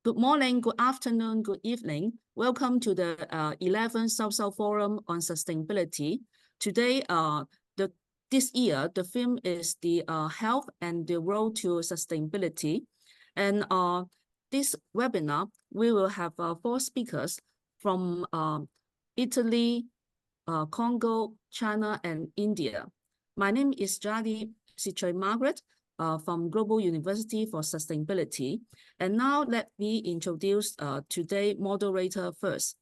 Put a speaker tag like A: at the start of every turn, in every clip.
A: Good morning, good afternoon, good evening. Welcome to the 11th South-South Forum on Sustainability. Today, this year, the theme is the health and the road to sustainability. And this webinar, we will have 4 speakers from Italy, Congo, China, and India. My name is Jadi Sichoy Margaret from Global University for Sustainability. And now let me introduce today's moderator first.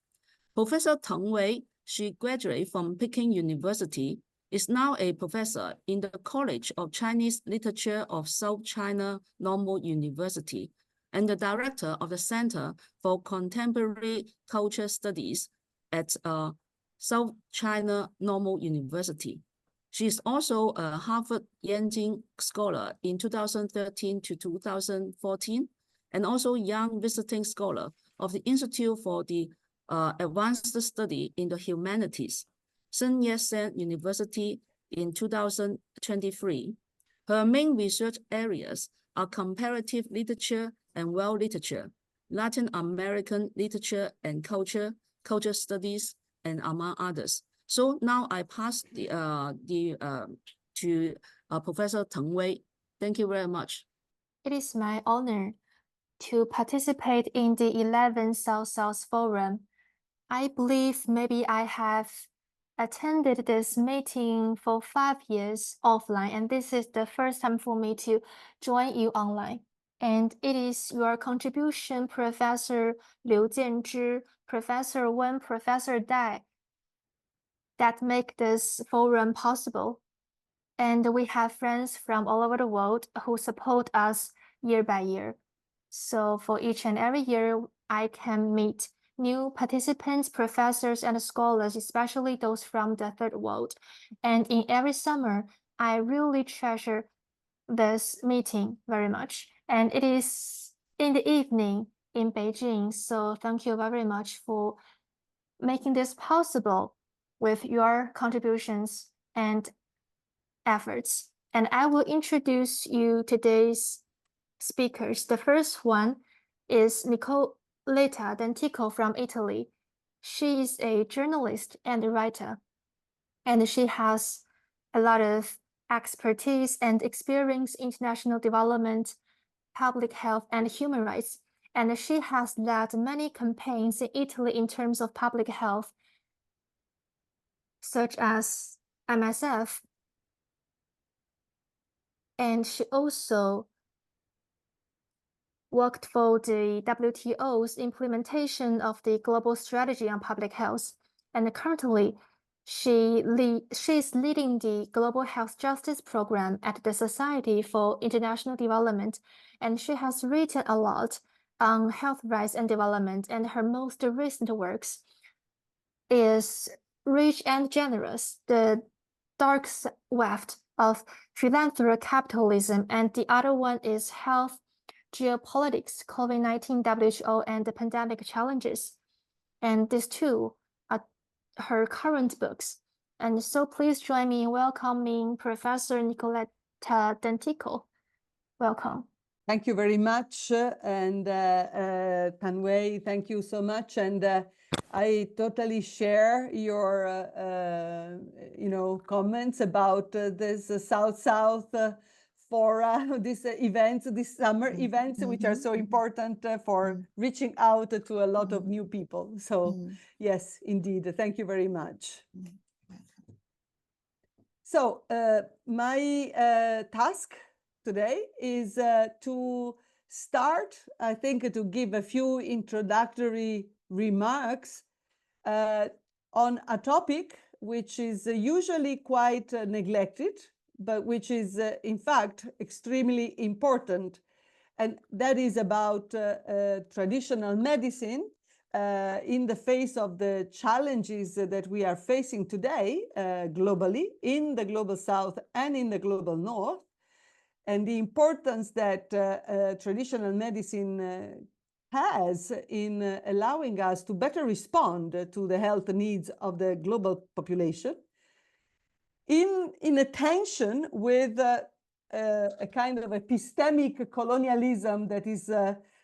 A: Professor Teng Wei, she graduated from Peking University, is now a professor in the College of Chinese Literature of South China Normal University and the director of the Center for Contemporary Culture Studies at South China Normal University. She is also a Harvard Yanjing Scholar in 2013 to 2014, and also Young Visiting Scholar of the Institute for the Advanced Study in the Humanities, Sun Yat-sen University in 2023. Her main research areas are comparative literature and world literature, Latin American literature and culture studies, and among others. So now I pass to Professor Teng Wei. Thank you very much.
B: It is my honor to participate in the 11th South-South Forum. I believe maybe I have attended this meeting for 5 years offline, and this is the first time for me to join you online. And it is your contribution, Professor Liu Jianzhi, Professor Wen, Professor Dai, that make this forum possible. And we have friends from all over the world who support us year by year. So for each and every year, I can meet new participants, professors, and scholars, especially those from the third world. And in every summer, I really treasure this meeting very much. And it is in the evening in Beijing. So thank you very much for making this possible with your contributions and efforts. And I will introduce you today's speakers. The first one is Nicoletta DENTICO from Italy. She is a journalist and a writer, and she has a lot of expertise and experience in international development, public health, and human rights. And she has led many campaigns in Italy in terms of public health, such as MSF. And she also worked for the WTO's implementation of the global strategy on public health. And currently, she is leading the Global Health Justice Program at the Society for International Development. And she has written a lot on health rights and development. And her most recent works is Rich and Generous, the dark weft of philanthropic capitalism. And the other one is Health, Geopolitics, COVID-19, WHO, and the Pandemic Challenges. And these two are her current books. And so please join me in welcoming Professor Nicoletta DENTICO. Welcome.
C: Thank you very much. And Teng Wei, thank you so much. And I totally share your, comments about this South-South for these events, these summer events, which are so important for reaching out to a lot of new people. So yes, indeed. Thank you very much. So my task today is to start, I think, to give a few introductory remarks on a topic which is usually quite neglected, but which is, in fact, extremely important. And that is about traditional medicine in the face of the challenges that we are facing today globally, in the Global South and in the Global North, and the importance that traditional medicine has in allowing us to better respond to the health needs of the global population, in a tension with a kind of epistemic colonialism that is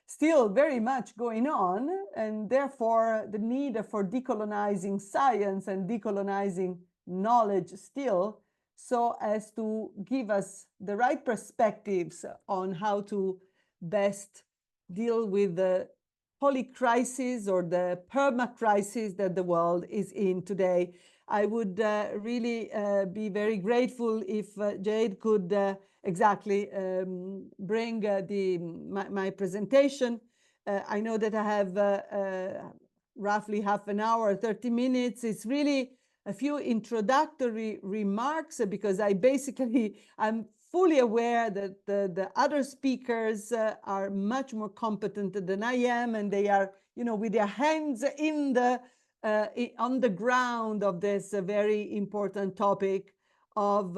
C: still very much going on, and therefore the need for decolonizing science and decolonizing knowledge still, so as to give us the right perspectives on how to best deal with the polycrisis or the perma-crisis that the world is in today. I would really be very grateful if Jade could bring my presentation. I know that I have roughly half an hour, 30 minutes. It's really a few introductory remarks because I'm fully aware that the other speakers are much more competent than I am, and they are, with their hands in the on the ground of this very important topic of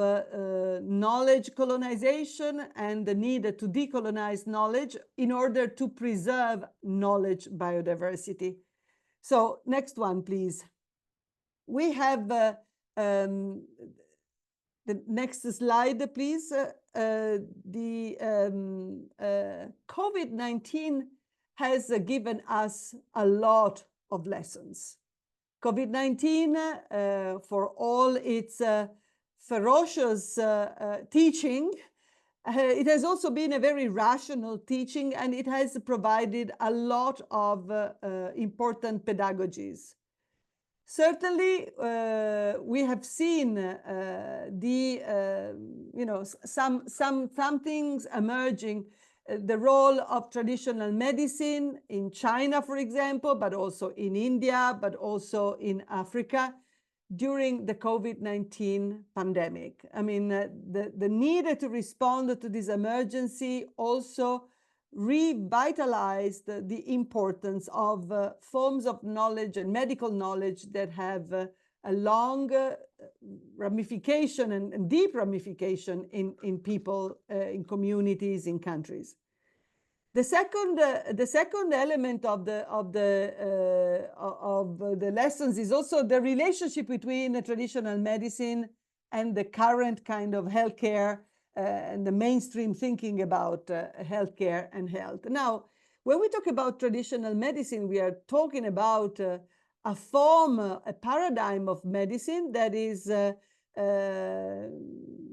C: knowledge colonization and the need to decolonize knowledge in order to preserve knowledge biodiversity. So next one, please. We have the next slide, please. COVID-19 has given us a lot of lessons. COVID-19, for all its ferocious teaching, it has also been a very rational teaching, and it has provided a lot of important pedagogies. Certainly, we have seen some things emerging. The role of traditional medicine in China, for example, but also in India, but also in Africa during the COVID-19 pandemic. I mean, the need to respond to this emergency also revitalized the importance of forms of knowledge and medical knowledge that have a long ramification and deep ramification in people, in communities, in countries. The second element of the lessons is also the relationship between the traditional medicine and the current kind of healthcare and the mainstream thinking about healthcare and health. Now, when we talk about traditional medicine, we are talking about a form, a paradigm of medicine that is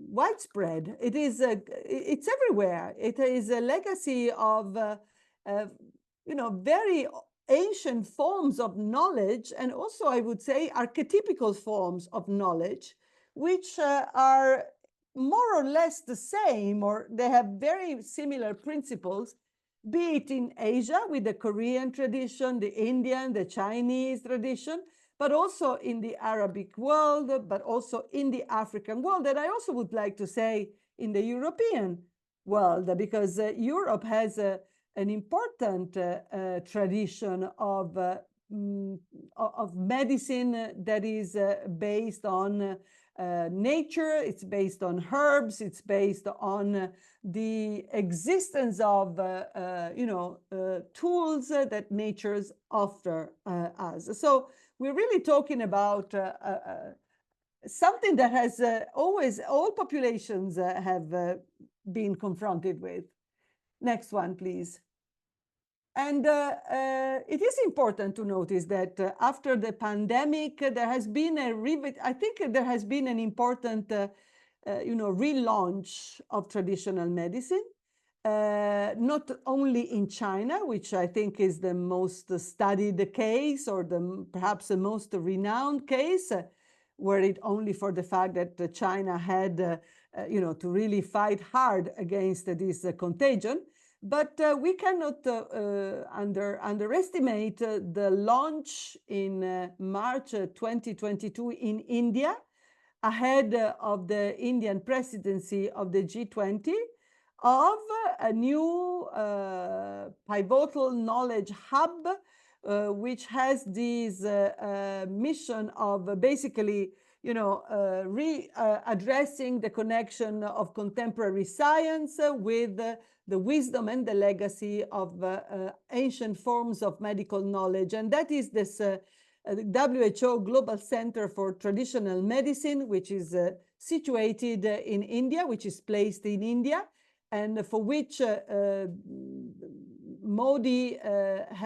C: widespread. It's everywhere. It is a legacy of very ancient forms of knowledge, and also, I would say, archetypical forms of knowledge, which are more or less the same, or they have very similar principles, be it in Asia with the Korean tradition, the Indian, the Chinese tradition, but also in the Arabic world, but also in the African world. And I also would like to say in the European world, because Europe has an important tradition of medicine that is based on nature, it's based on herbs, it's based on the existence of tools that nature's offer us. So we're really talking about something that has always, all populations have been confronted with. Next one, please. And it is important to notice that after the pandemic, there has been I think there has been an important, relaunch of traditional medicine, not only in China, which I think is the most studied case, or perhaps the most renowned case, were it only for the fact that China had, to really fight hard against this contagion. But we cannot underestimate the launch in March 2022 in India, ahead of the Indian presidency of the G20, of a new pivotal knowledge hub, which has this mission of basically, addressing the connection of contemporary science with the wisdom and the legacy of ancient forms of medical knowledge. And that is this WHO Global Center for Traditional Medicine, which is situated in India, which is placed in India, and for which Modi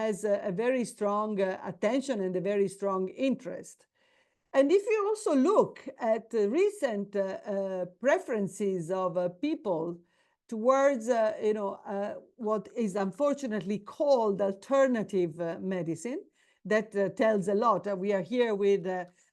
C: has a very strong attention and a very strong interest. And if you also look at recent preferences of people towards, what is unfortunately called alternative medicine, that tells a lot. We are here with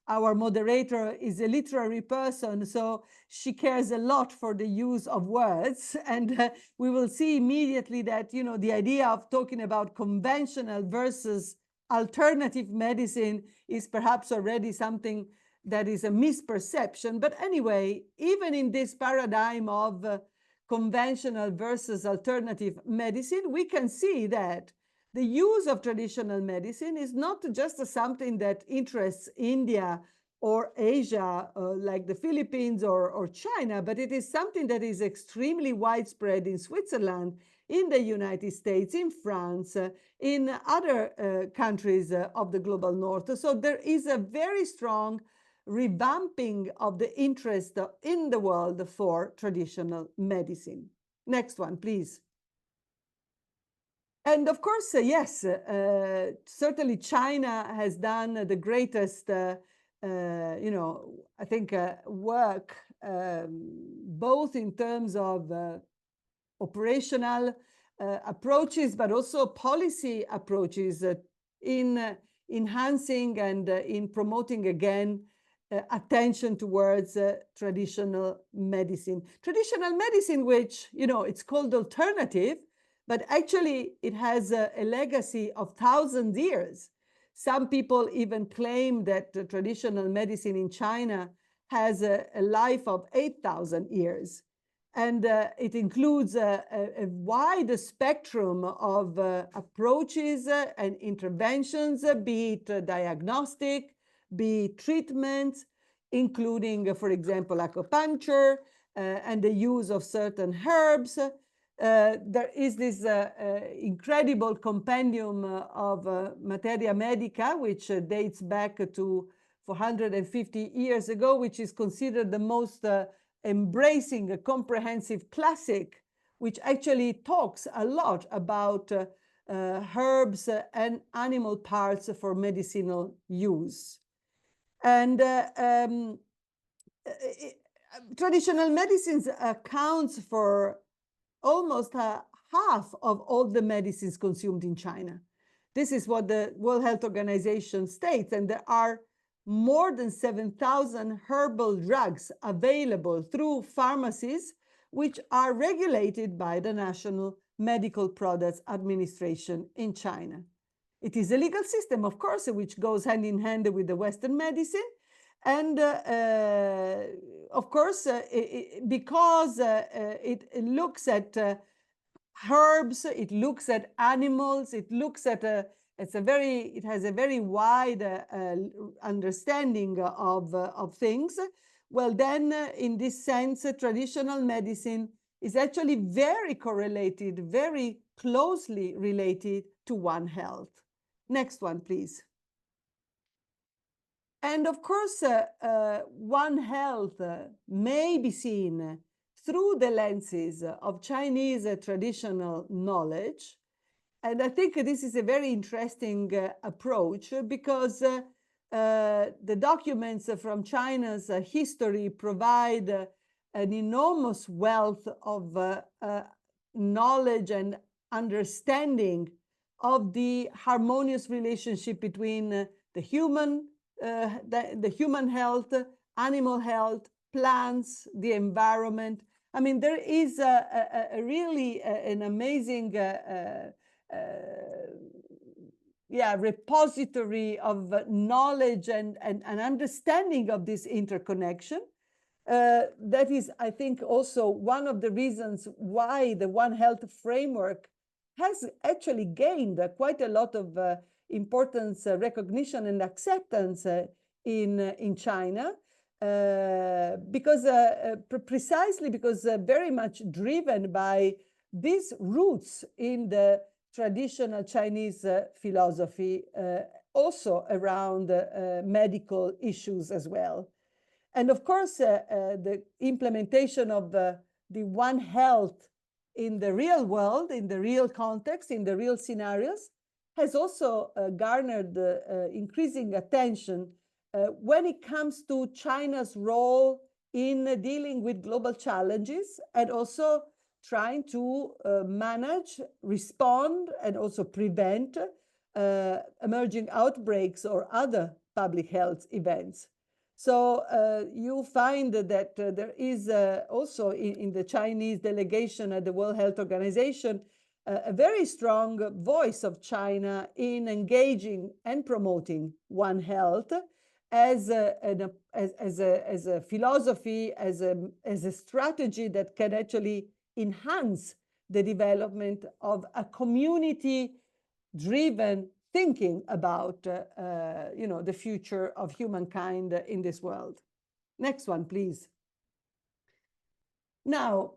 C: our moderator is a literary person, so she cares a lot for the use of words. And we will see immediately that, the idea of talking about conventional versus alternative medicine is perhaps already something that is a misperception. But anyway, even in this paradigm of conventional versus alternative medicine, we can see that the use of traditional medicine is not just something that interests India or Asia, like the Philippines or China, but it is something that is extremely widespread in Switzerland, in the United States, in France, in other countries of the global north. So there is a very strong revamping of the interest in the world for traditional medicine. Next one, please. And of course, yes, certainly China has done the greatest, I think, work, both in terms of operational approaches, but also policy approaches in enhancing and in promoting again attention towards traditional medicine. Traditional medicine, which, it's called alternative, but actually it has a legacy of thousands of years. Some people even claim that the traditional medicine in China has a life of 8,000 years. And it includes a wide spectrum of approaches and interventions, be it diagnostic, be it treatments, including, for example, acupuncture and the use of certain herbs. There is this incredible compendium of Materia Medica, which dates back to 450 years ago, which is considered the most embracing a comprehensive classic, which actually talks a lot about herbs and animal parts for medicinal use. And traditional medicines accounts for almost half of all the medicines consumed in China. This is what the World Health Organization states, and there are more than 7,000 herbal drugs available through pharmacies, which are regulated by the National Medical Products Administration in China. It is a legal system, of course, which goes hand in hand with the Western medicine. And of course, because it looks at herbs, it looks at animals, it looks at it has a very wide understanding of things. Well, then, in this sense, traditional medicine is actually very correlated, very closely related to One Health. Next one, please. And of course, One Health may be seen through the lenses of Chinese traditional knowledge. And I think this is a very interesting approach, because the documents from China's history provide an enormous wealth of knowledge and understanding of the harmonious relationship between the human health, animal health, plants, the environment. I mean, there is a really an amazing repository of knowledge and understanding of this interconnection. That is, I think, also one of the reasons why the One Health framework has actually gained quite a lot of importance, recognition, and acceptance in China, because precisely because very much driven by these roots in the traditional Chinese philosophy, also around medical issues as well. And of course, the implementation of the One Health in the real world, in the real context, in the real scenarios, has also garnered increasing attention when it comes to China's role in dealing with global challenges and also trying to manage, respond, and also prevent emerging outbreaks or other public health events. So you find that there is also in the Chinese delegation at the World Health Organization a very strong voice of China in engaging and promoting One Health as a philosophy, as a strategy that can actually enhance the development of a community-driven thinking about the future of humankind in this world. Next one, please. Now,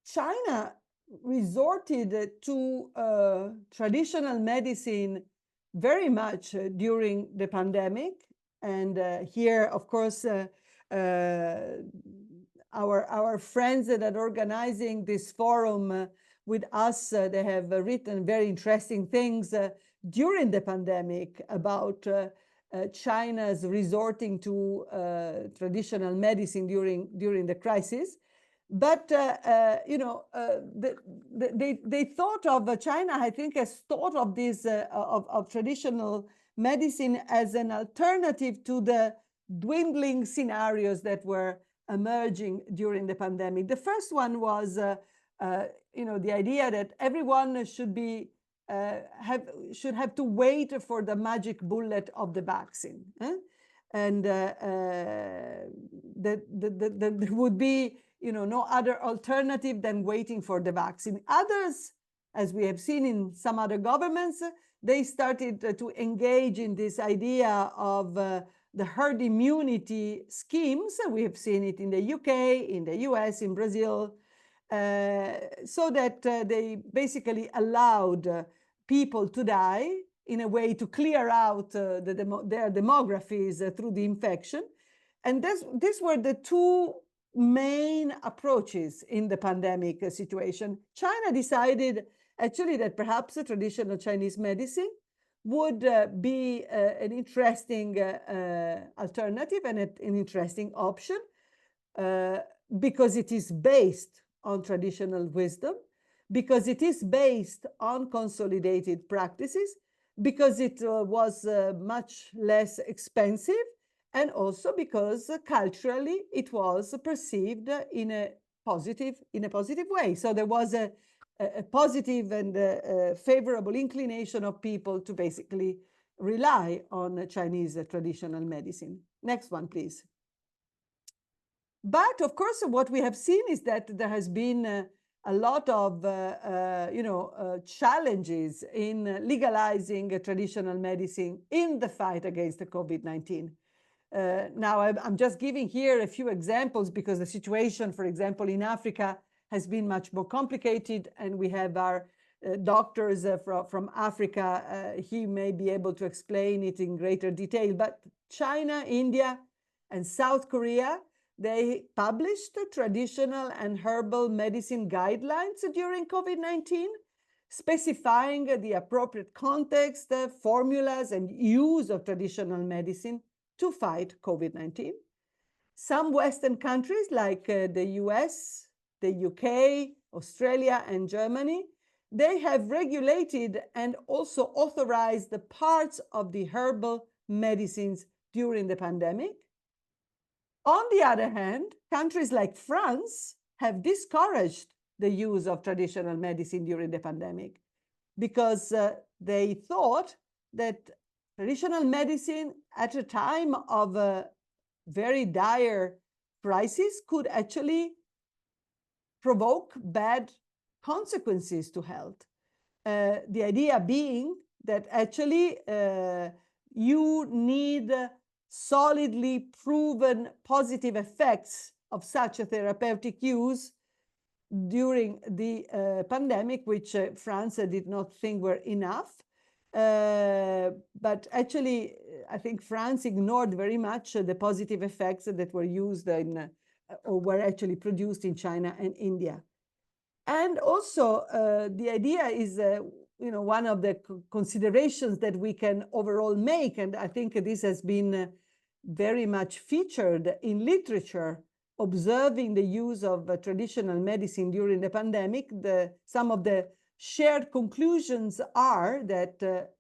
C: China resorted to traditional medicine very much during the pandemic. And here, of course, our friends that are organizing this forum with us, they have written very interesting things during the pandemic about China's resorting to traditional medicine during the crisis. But they thought of China, I think, has thought of this of traditional medicine as an alternative to the dwindling scenarios that were emerging during the pandemic. The first one was the idea that everyone should be should have to wait for the magic bullet of the vaccine, and that there would be no other alternative than waiting for the vaccine. Others, as we have seen in some other governments, they started to engage in this idea of the herd immunity schemes. We have seen it in the UK, in the US, in Brazil, so that they basically allowed people to die in a way to clear out their demographies through the infection. And these were the two main approaches in the pandemic situation. China decided actually that perhaps a traditional Chinese medicine would be an interesting alternative and an interesting option because it is based on traditional wisdom, because it is based on consolidated practices, because it was much less expensive, and also because culturally it was perceived in a positive way. So there was a positive and favorable inclination of people to basically rely on Chinese traditional medicine. Next one, please. But of course, what we have seen is that there has been a lot of challenges in legalizing traditional medicine in the fight against the COVID-19. Now, I'm just giving here a few examples because the situation, for example, in Africa has been much more complicated, and we have our doctors from Africa. He may be able to explain it in greater detail, but China, India, and South Korea, they published traditional and herbal medicine guidelines during COVID-19, specifying the appropriate context, formulas, and use of traditional medicine to fight COVID-19. Some Western countries like the US, the UK, Australia, and Germany, they have regulated and also authorized the parts of the herbal medicines during the pandemic. On the other hand, countries like France have discouraged the use of traditional medicine during the pandemic because they thought that traditional medicine at a time of a very dire crisis could actually provoke bad consequences to health. The idea being that actually you need solidly proven positive effects of such a therapeutic use during the pandemic, which France did not think were enough. But actually, I think France ignored very much the positive effects that were used in or were actually produced in China and India. And also, the idea is, one of the considerations that we can overall make, and I think this has been very much featured in literature, observing the use of traditional medicine during the pandemic. Some of the shared conclusions are that,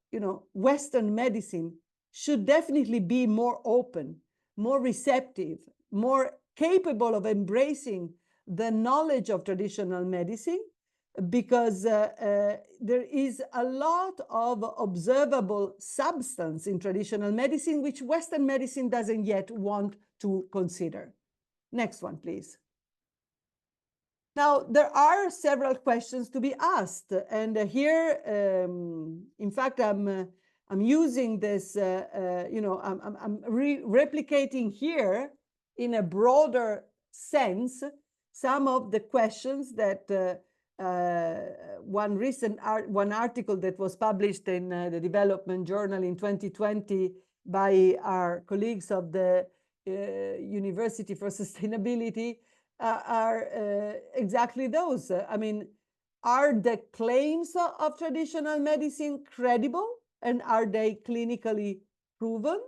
C: Western medicine should definitely be more open, more receptive, more capable of embracing the knowledge of traditional medicine, because there is a lot of observable substance in traditional medicine, which Western medicine doesn't yet want to consider. Next one, please. Now, there are several questions to be asked. And here, in fact, I'm using this, I'm replicating here in a broader sense some of the questions that one article that was published in the Development Journal in 2020 by our colleagues of the University for Sustainability are exactly those. I mean, are the claims of traditional medicine credible, and are they clinically proven?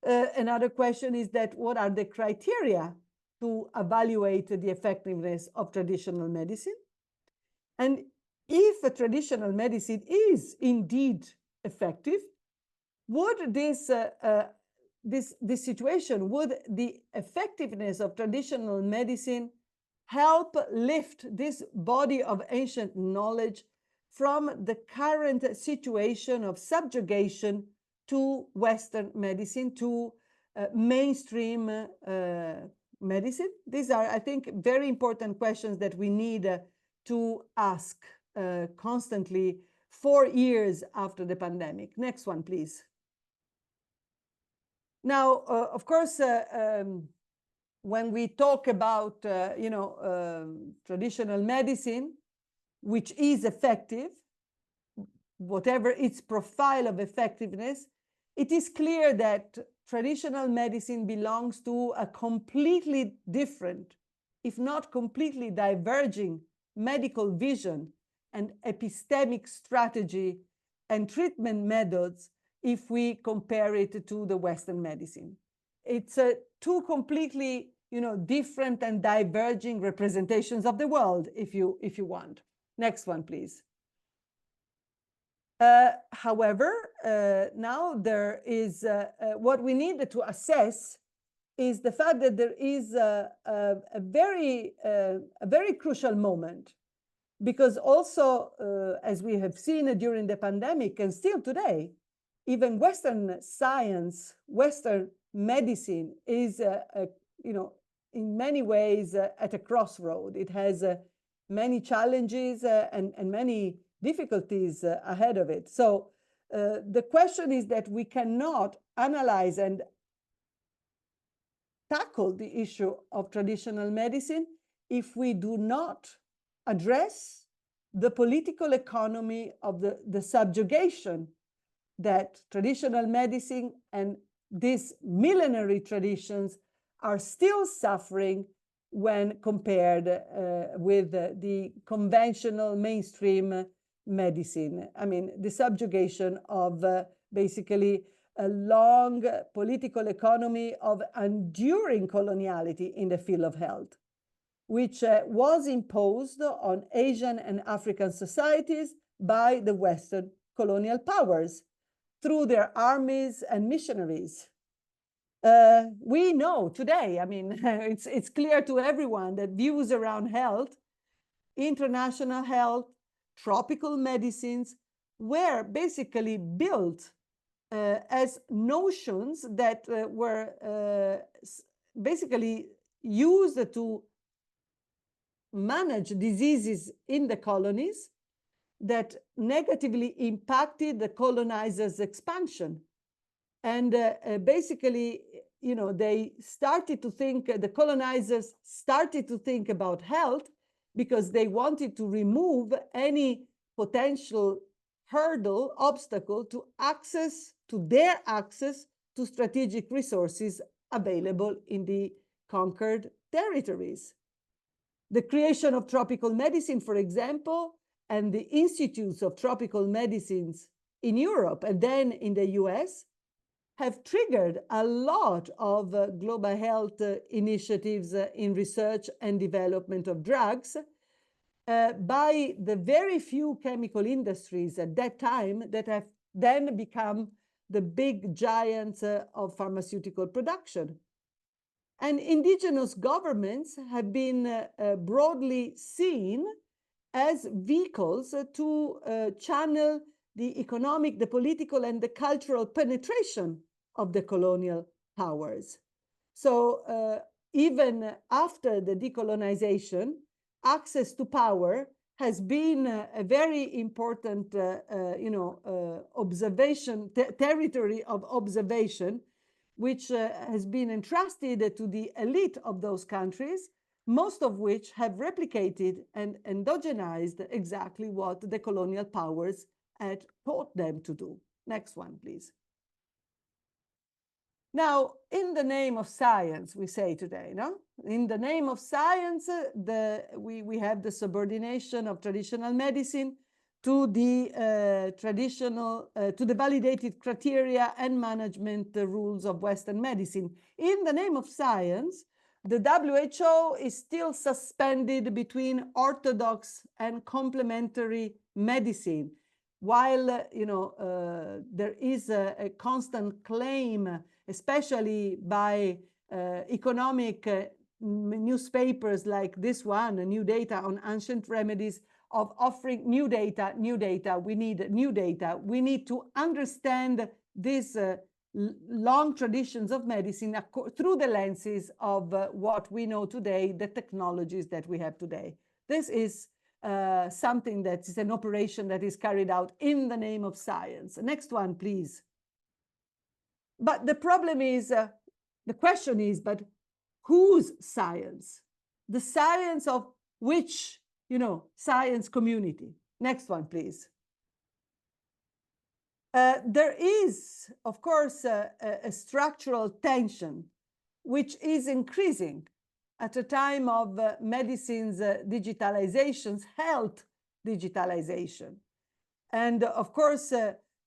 C: Another question is that what are the criteria to evaluate the effectiveness of traditional medicine? And if a traditional medicine is indeed effective, would this situation, would the effectiveness of traditional medicine help lift this body of ancient knowledge from the current situation of subjugation to Western medicine, to mainstream medicine? These are, I think, very important questions that we need to ask constantly 4 years after the pandemic. Next one, please. Now, of course, when we talk about, traditional medicine, which is effective, whatever its profile of effectiveness, it is clear that traditional medicine belongs to a completely different, if not completely diverging, medical vision and epistemic strategy and treatment methods if we compare it to the Western medicine. It's two completely, different and diverging representations of the world, if you want. Next one, please. However, now there is what we need to assess is the fact that there is a very crucial moment, because also, as we have seen during the pandemic and still today, even Western science, Western medicine is, in many ways at a crossroad. It has many challenges and many difficulties ahead of it. So the question is that we cannot analyze and tackle the issue of traditional medicine if we do not address the political economy of the subjugation that traditional medicine and these millenary traditions are still suffering when compared with the conventional mainstream medicine. I mean, the subjugation of basically a long political economy of enduring coloniality in the field of health, which was imposed on Asian and African societies by the Western colonial powers through their armies and missionaries. We know today, I mean, it's clear to everyone that views around health, international health, tropical medicines were basically built as notions that were basically used to manage diseases in the colonies that negatively impacted the colonizers' expansion. And basically, they started to think, the colonizers started to think about health because they wanted to remove any potential hurdle, obstacle to their access to strategic resources available in the conquered territories. The creation of tropical medicine, for example, and the institutes of tropical medicines in Europe and then in the US have triggered a lot of global health initiatives in research and development of drugs by the very few chemical industries at that time that have then become the big giants of pharmaceutical production. And indigenous governments have been broadly seen as vehicles to channel the economic, the political, and the cultural penetration of the colonial powers. So even after the decolonization, access to power has been a very important, territory of observation, which has been entrusted to the elite of those countries, most of which have replicated and endogenized exactly what the colonial powers had taught them to do. Next one, please. Now, in the name of science, we say today, no? In the name of science, we have the subordination of traditional medicine to the to the validated criteria and management rules of Western medicine. In the name of science, the WHO is still suspended between orthodox and complementary medicine, while there is a constant claim, especially by economic newspapers like this one, New Data on Ancient Remedies, of offering new data, we need new data. We need to understand these long traditions of medicine through the lenses of what we know today, the technologies that we have today. This is something that is an operation that is carried out in the name of science. Next one, please. But the problem is, the question is, but whose science? The science of which, science community? Next one, please. There is, of course, a structural tension, which is increasing at a time of medicine's digitalizations, health digitalization. And of course,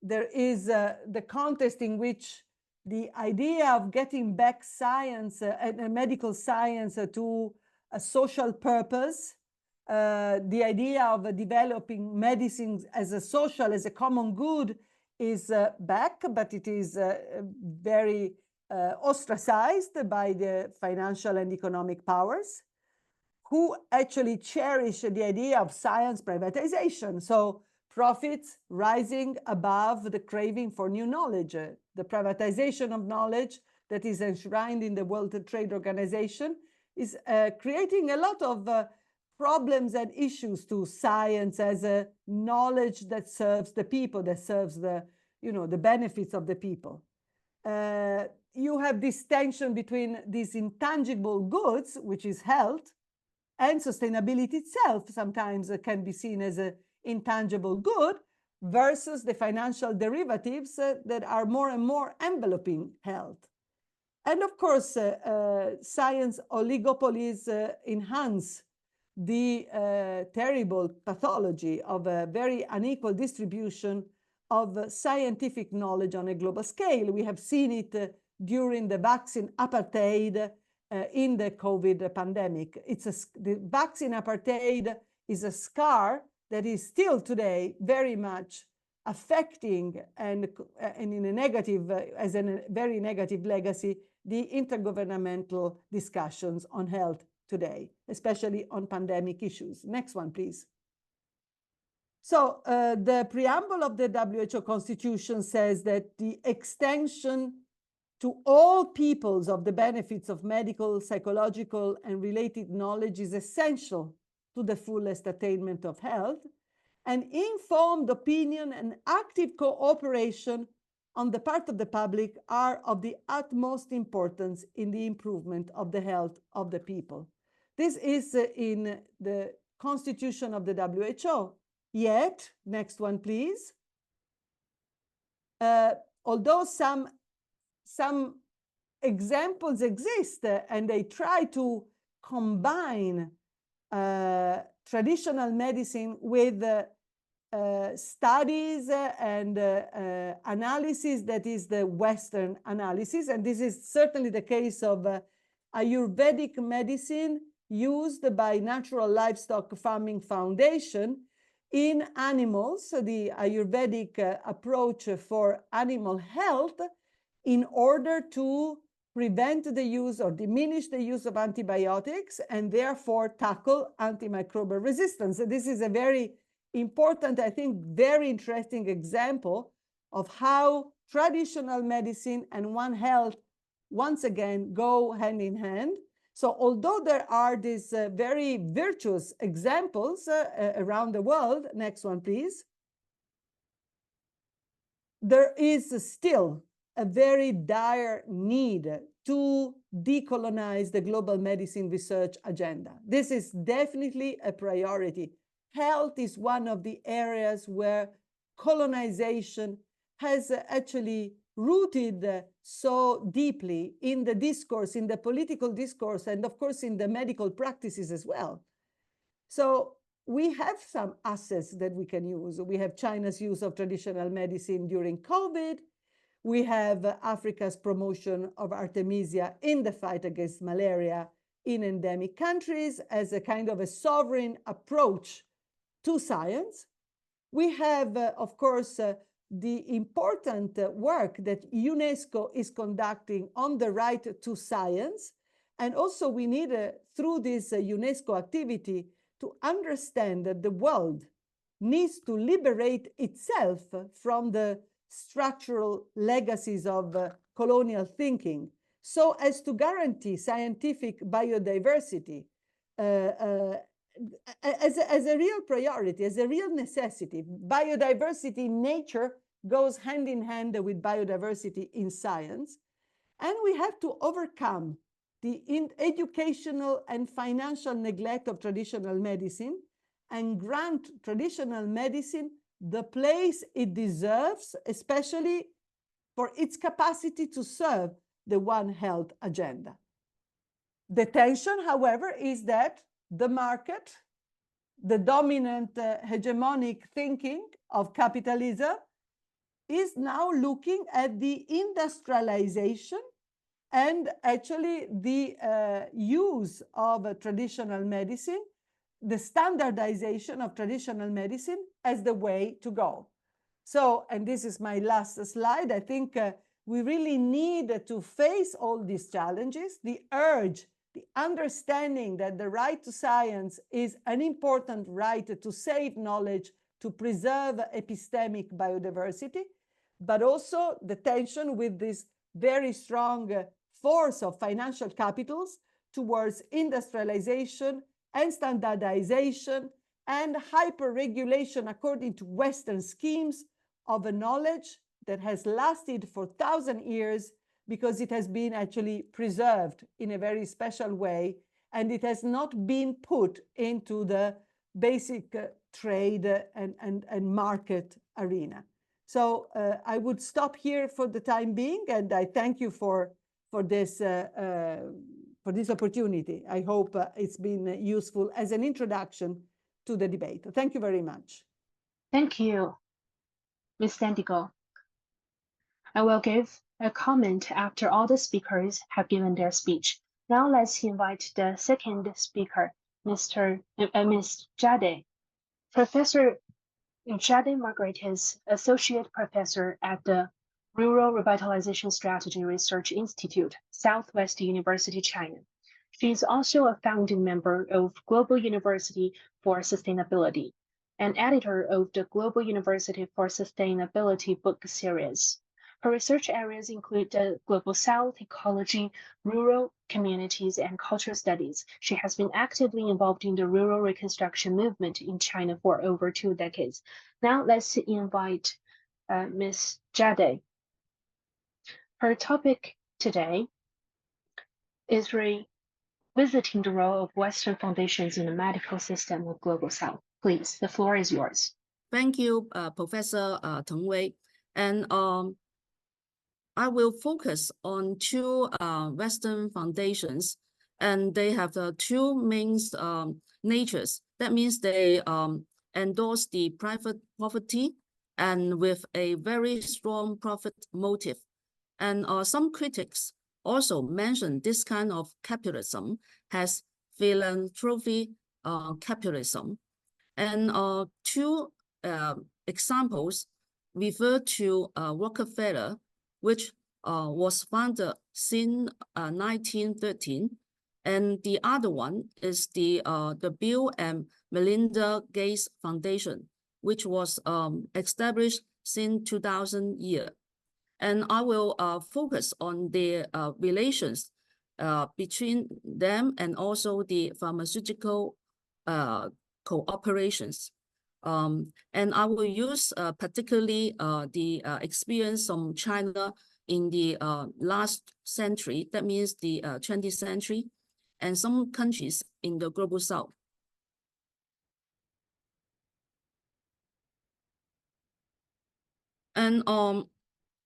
C: there is the context in which the idea of getting back science and medical science to a social purpose, the idea of developing medicines as a social, as a common good is back, but it is very ostracized by the financial and economic powers, who actually cherish the idea of science privatization. So profits rising above the craving for new knowledge. The privatization of knowledge that is enshrined in the World Trade Organization is creating a lot of problems and issues to science as a knowledge that serves the people, that serves the benefits of the people. You have this tension between these intangible goods, which is health, and sustainability itself sometimes can be seen as an intangible good, versus the financial derivatives that are more and more enveloping health. And of course, science oligopolies enhance the terrible pathology of a very unequal distribution of scientific knowledge on a global scale. We have seen it during the vaccine apartheid in the COVID pandemic. The vaccine apartheid is a scar that is still today very much affecting and in a negative, as a very negative legacy, the intergovernmental discussions on health today, especially on pandemic issues. Next one, please. So the preamble of the WHO Constitution says that the extension to all peoples of the benefits of medical, psychological, and related knowledge is essential to the fullest attainment of health, and informed opinion and active cooperation on the part of the public are of the utmost importance in the improvement of the health of the people. This is in the Constitution of the WHO. Yet, next one, please. Although some examples exist and they try to combine traditional medicine with studies and analysis that is the Western analysis. And this is certainly the case of Ayurvedic medicine used by Natural Livestock Farming Foundation in animals, so the Ayurvedic approach for animal health in order to prevent the use or diminish the use of antibiotics and therefore tackle antimicrobial resistance. So this is a very important, I think, very interesting example of how traditional medicine and One Health, once again, go hand in hand. So although there are these very virtuous examples around the world, next one, please, there is still a very dire need to decolonize the global medicine research agenda. This is definitely a priority. Health is one of the areas where colonization has actually rooted so deeply in the discourse, in the political discourse, and of course in the medical practices as well. So we have some assets that we can use. We have China's use of traditional medicine during COVID. We have Africa's promotion of Artemisia in the fight against malaria in endemic countries as a kind of a sovereign approach to science. We have, of course, the important work that UNESCO is conducting on the right to science. And also we need, through this UNESCO activity, to understand that the world needs to liberate itself from the structural legacies of colonial thinking so as to guarantee scientific biodiversity as a real priority, as a real necessity. Biodiversity in nature goes hand in hand with biodiversity in science. And we have to overcome the educational and financial neglect of traditional medicine and grant traditional medicine the place it deserves, especially for its capacity to serve the One Health agenda. The tension, however, is that the market, the dominant hegemonic thinking of capitalism, is now looking at the industrialization and actually the use of traditional medicine, the standardization of traditional medicine as the way to go. So, and this is my last slide, I think we really need to face all these challenges, the urge, the understanding that the right to science is an important right to save knowledge, to preserve epistemic biodiversity, but also the tension with this very strong force of financial capitals towards industrialization and standardization and hyper-regulation according to Western schemes of a knowledge that has lasted for 1,000 years because it has been actually preserved in a very special way, and it has not been put into the basic trade and market arena. So I would stop here for the time being, and I thank you for this opportunity. I hope it's been useful as an introduction to the debate. Thank you very much.
D: Thank you, Ms. DENTICO. I will give a comment after all the speakers have given their speech. Now let's invite the second speaker, Ms. Jade. Professor Jade Margaret is Associate Professor at the Rural Revitalization Strategy Research Institute, Southwest University, China. She is also a founding member of Global University for Sustainability and editor of the Global University for Sustainability book series. Her research areas include the Global South, ecology, rural communities, and cultural studies. She has been actively involved in the rural reconstruction movement in China for over 2 decades. Now let's invite Ms. Jade. Her topic today is revisiting the role of Western foundations in the medical system of Global South. Please, the floor is yours.
A: Thank you, Professor Teng Wei. And I will focus on 2 Western foundations And they have two main natures. That means they endorse the private property and with a very strong profit motive. And some critics also mention this kind of capitalism as philanthropy capitalism. And two examples refer to Rockefeller, which was founded since 1913. And the other one is the Bill and Melinda Gates Foundation, which was established since 2000 year. And I will focus on the relations between them and also the pharmaceutical cooperations. And I will use particularly the experience from China in the last century, that means the 20th century, and some countries in the global south. And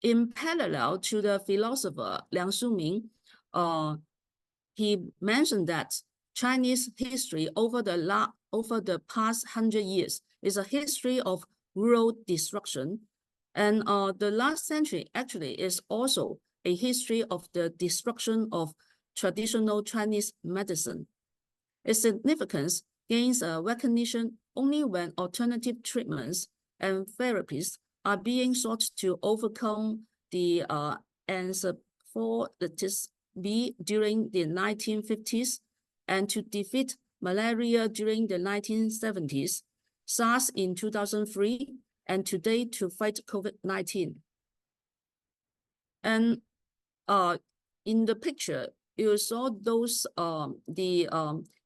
A: in parallel to the philosopher Liang Shuming, he mentioned that Chinese history over the past 100 years is a history of rural destruction. And the last century actually is also a history of the destruction of traditional Chinese medicine. Its significance gains recognition only when alternative treatments and therapies are being sought to overcome the encephalitis B during the 1950s and to defeat malaria during the 1970s, SARS in 2003, and today to fight COVID-19. And in the picture, you saw those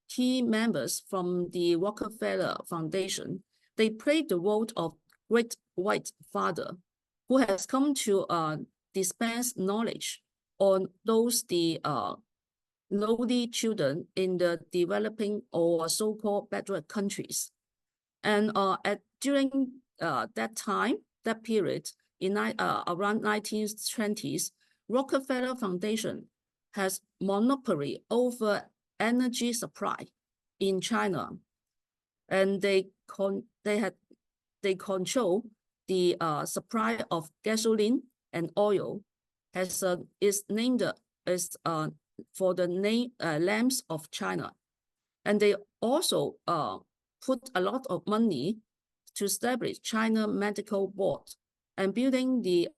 A: key members from the Rockefeller Foundation. They played the role of Great White Father, who has come to dispense knowledge on those lowly children in the developing or so-called backward countries. And during that period, in around 1920s, Rockefeller Foundation has monopoly over energy supply in China, and they control the supply of gasoline and oil, as is named as for the lamps of China, and they also put a lot of money to establish China Medical Board and building the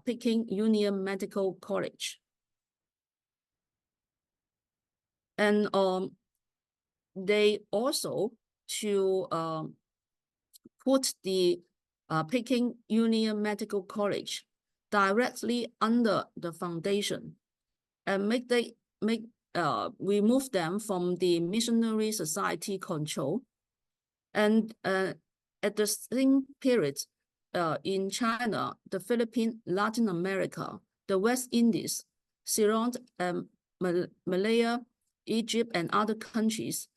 A: Peking Union Medical College. And they also to put the Peking Union Medical College directly under the foundation and remove them from the missionary society control. And at the same period, in China, the Philippines, Latin America, the West Indies, Ceylon, Malaya, Egypt, and other countries,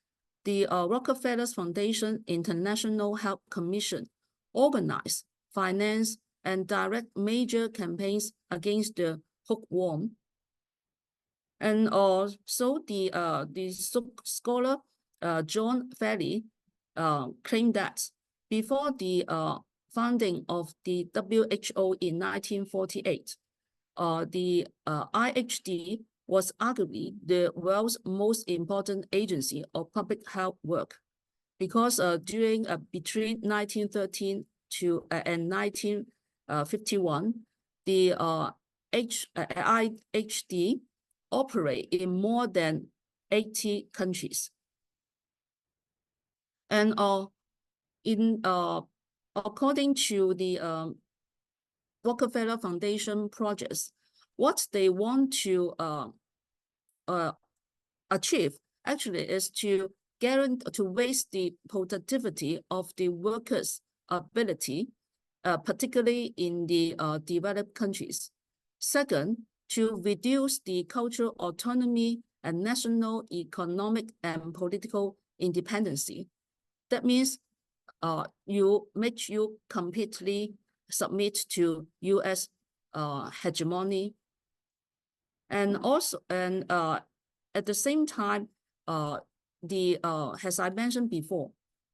A: the Rockefeller Foundation International Health Commission organize, finance, and direct major campaigns against the hookworm. And also the scholar John Farley claimed that before the founding of the WHO in 1948, the IHD was arguably the world's most important agency of public health work, because between 1913 and 1951, the IHD operate in more than 80 countries. And according to the Rockefeller Foundation projects, what they want to achieve actually is to raise the productivity of the workers' ability, particularly in the developed countries. Second, to reduce the cultural autonomy and national economic and political independency. That means you completely submit to U.S. hegemony, and also at the same time, as I mentioned before,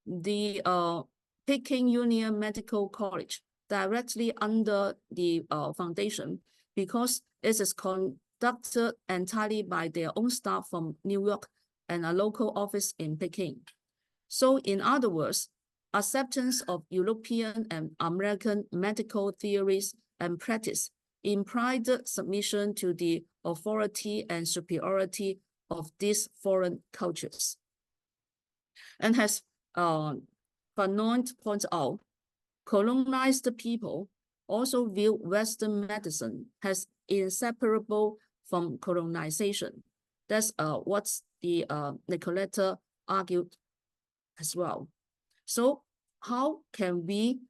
A: the Peking Union Medical College directly under the foundation, because it is conducted entirely by their own staff from New York and a local office in Peking. So in other words, acceptance of European and American medical theories and practice implied submission to the authority and superiority of these foreign cultures. And as Fanon points out, colonized people also view Western medicine as inseparable from colonization. That's what the Nicoletta argued as well. So how can we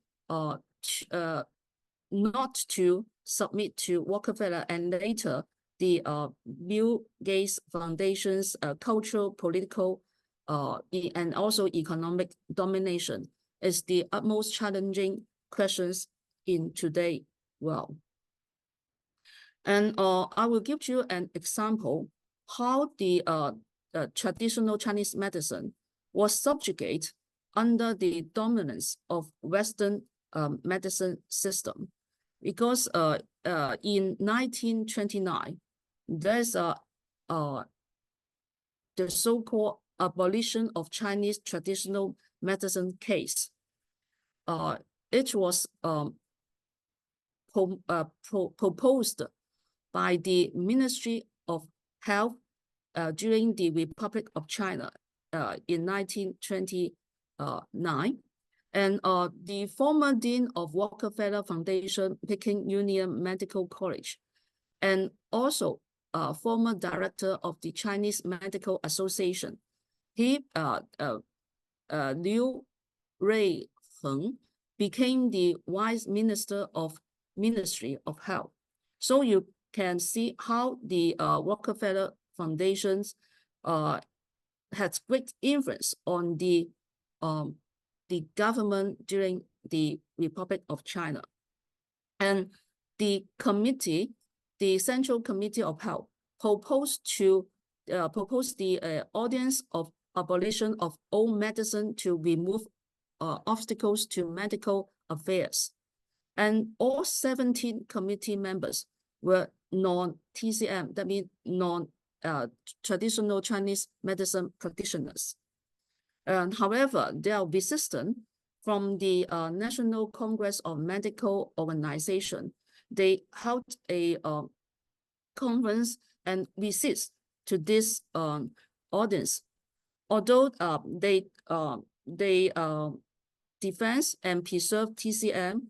A: not to submit to Rockefeller and later the Bill Gates Foundation's cultural, political, and also economic domination is the utmost challenging questions in today's world. And I will give you an example how the traditional Chinese medicine was subjugated under the dominance of Western medicine system. Because in 1929, there's the so-called abolition of Chinese traditional medicine case. It was proposed by the Ministry of Health during the Republic of China in 1929. And the former dean of Rockefeller Foundation, Peking Union Medical College, and also former director of the Chinese Medical Association, Liu Reiheng, became the Vice Minister of Ministry of Health. So you can see how the Rockefeller Foundations had great influence on the government during the Republic of China. And the committee, the Central Committee of Health, proposed the audience of abolition of old medicine to remove obstacles to medical affairs. And all 17 committee members were non-TCM, that means non-traditional Chinese medicine practitioners. However, they are resistant from the National Congress of Medical Organization. They held a conference and resist to this audience. Although they defend and preserve TCM,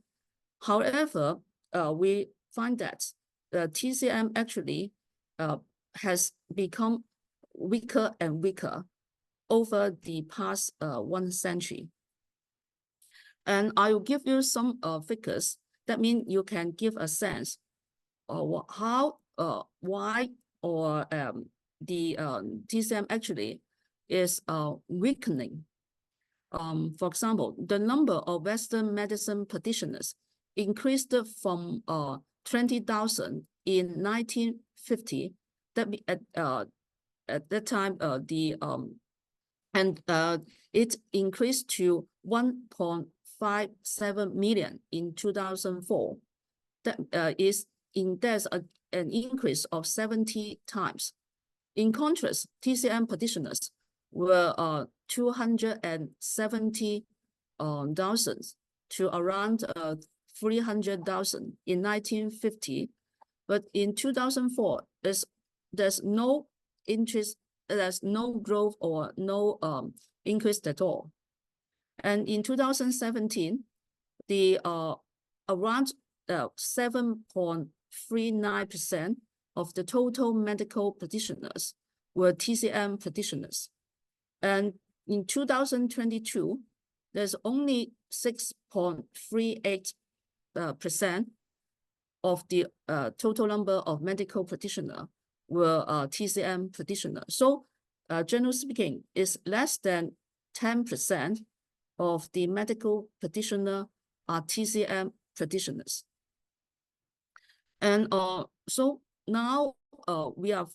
A: however, we find that TCM actually has become weaker and weaker over the past 1 century. And I will give you some figures. That means you can give a sense of how, why, or the TCM actually is weakening. For example, the number of Western medicine practitioners increased from 20,000 in 1950. At that time, it increased to 1.57 million in 2004. There's an increase of 70 times. In contrast, TCM practitioners were 270,000 to around 300,000 in 1950, but in 2004, there's no interest, there's no growth or no increase at all. And in 2017, the around 7.39% of the total medical practitioners were TCM practitioners. And in 2022, there's only 6.38% of the total number of medical practitioners were TCM practitioners. So generally speaking, it's less than 10% of the medical practitioners are TCM practitioners. And so now we are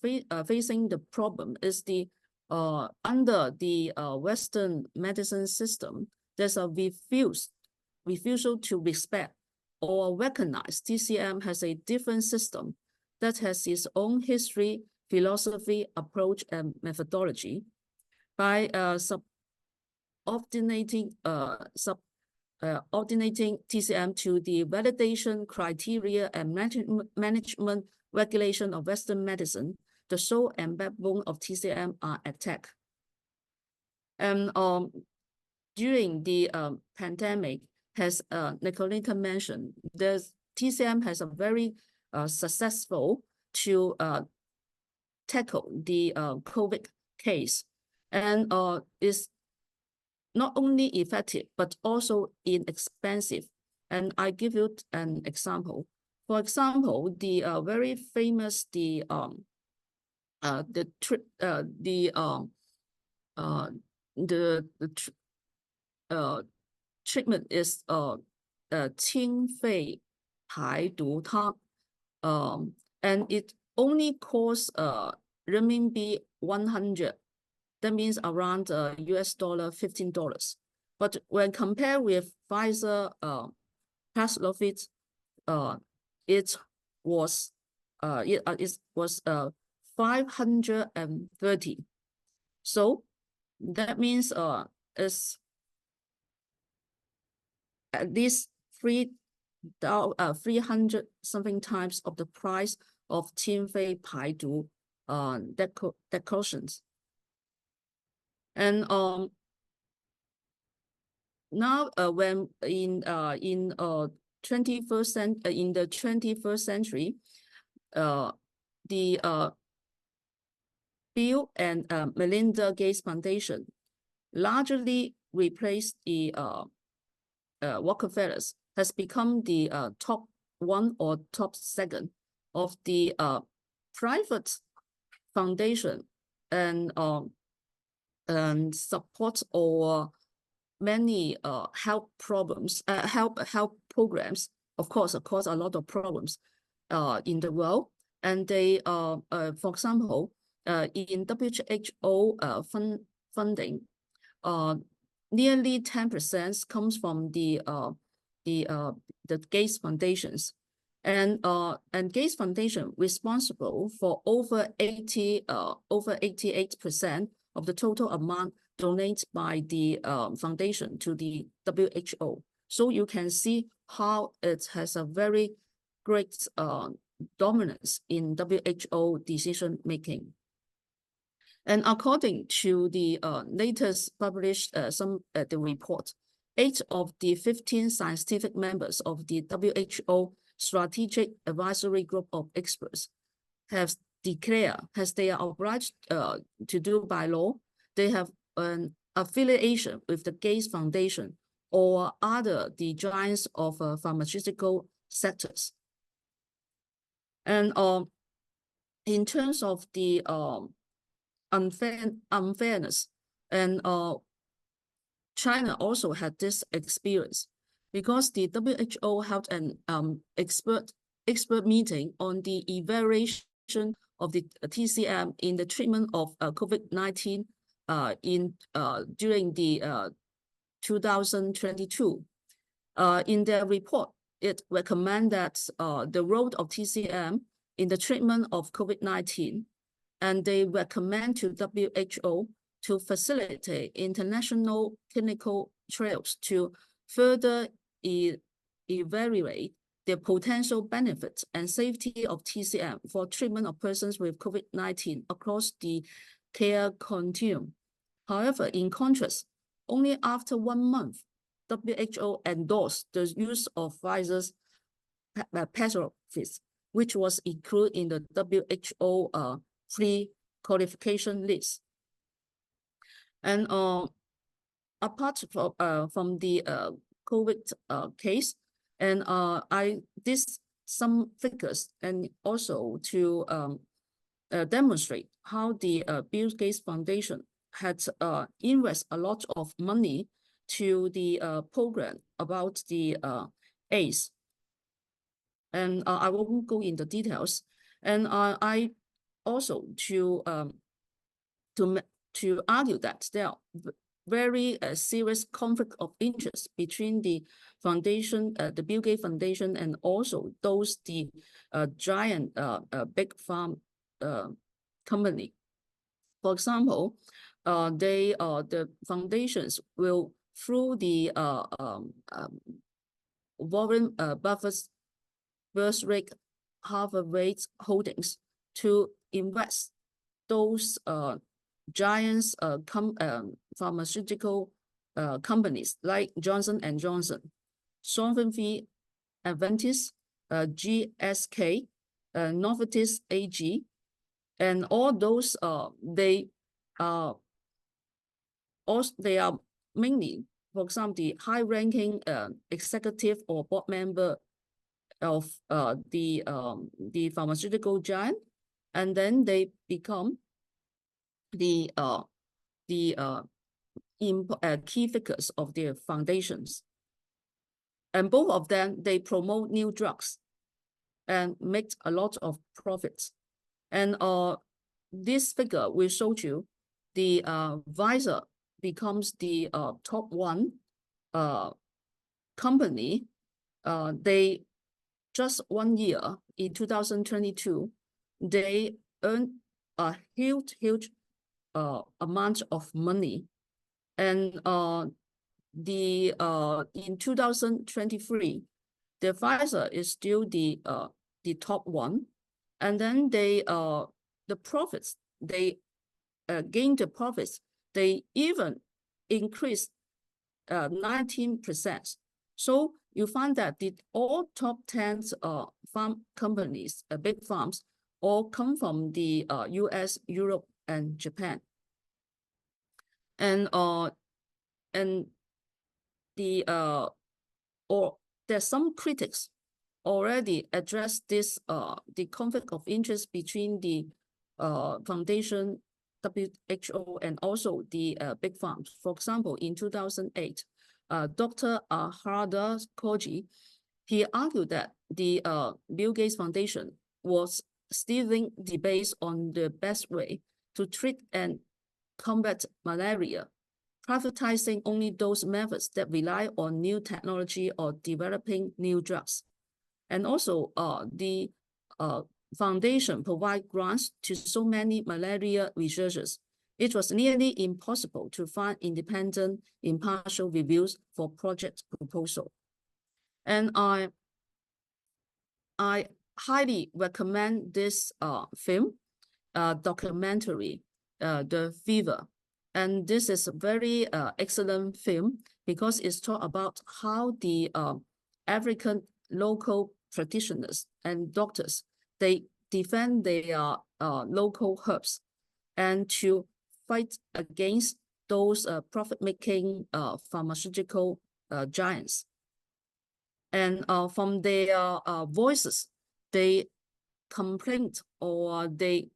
A: facing the problem is the under the Western medicine system, there's a refusal to respect or recognize TCM has a different system that has its own history, philosophy, approach, and methodology. By subordinating TCM to the validation criteria and management regulation of Western medicine, the soul and backbone of TCM are attacked. And during the pandemic, as Nicoletta mentioned, the TCM has a very successful to tackle the COVID case, and is not only effective but also inexpensive. And I give you an example. For example, the very famous treatment is 清肺排毒汤, and it only costs renminbi 100. That means around US dollar $15. But when compared with Pfizer Paxlovid, it was 530. So that means it's at least 300 something times of the price of 清肺排毒decoctions. And now when in the 21st century, the Bill and Melinda Gates Foundation largely replaced the Rockefellers, has become the top one or top second of the private foundation and support or many health programs. Of course, a lot of problems in the world. And they, for example, in WHO funding, nearly 10% comes from the Gates Foundations, and Gates Foundation responsible for over 88% of the total amount donated by the foundation to the WHO. So you can see how it has a very great dominance in WHO decision making. And according to the latest published the report, 8 of the 15 scientific members of the WHO Strategic Advisory Group of Experts have declared, as they are obliged to do by law, they have an affiliation with the Gates Foundation or other the giants of pharmaceutical sectors. And in terms of the unfairness, and China also had this experience because the WHO held an expert meeting on the evaluation of the TCM in the treatment of COVID-19 during the 2022. In their report, it recommended that the role of TCM in the treatment of COVID-19, and they recommend to WHO to facilitate international clinical trials to further evaluate the potential benefits and safety of TCM for treatment of persons with COVID-19 across the care continuum. However, in contrast, only after 1 month, WHO endorsed the use of Pfizer's Paxlovid, which was included in the WHO pre-qualification list. And apart from the COVID case, and I did some figures and also to demonstrate how the Bill Gates Foundation had invested a lot of money to the program about the AIDS. And I won't go into details. And I also to argue that there are very serious conflict of interest between the foundation, the Bill Gates Foundation, and also those the giant big farm company. For example, the foundations will through the Warren Buffett's Berkshire Hathaway holdings to invest those giants pharmaceutical companies like Johnson & Johnson, Sanofi, Aventis, GSK, Novartis AG, and all those they are mainly, for example, the high-ranking executive or board member of the pharmaceutical giant, and then they become the key figures of their foundations. And both of them, they promote new drugs and make a lot of profits. And this figure will show you the Pfizer becomes the top one company. They just 1 year in 2022, they earned a huge amount of money. And in 2023, the Pfizer is still the top one. And then they the profits, they gain the profits, they even increased 19%. So you find that all top 10 farm companies, big farms, all come from the US, Europe, and Japan. And there's some critics already addressed this the conflict of interest between the foundation, WHO, and also the big farms. For example, in 2008, Dr. Harada Koji, he argued that the Bill Gates Foundation was steering debates on the best way to treat and combat malaria, privatizing only those methods that rely on new technology or developing new drugs. And also, the foundation provide grants to so many malaria researchers. It was nearly impossible to find independent, impartial reviews for project proposal. And I highly recommend this film, documentary, The Fever. And this is a very excellent film because it's talk about how the African local practitioners and doctors, they defend their local herbs and to fight against those profit-making pharmaceutical giants. And from their voices, they complain or they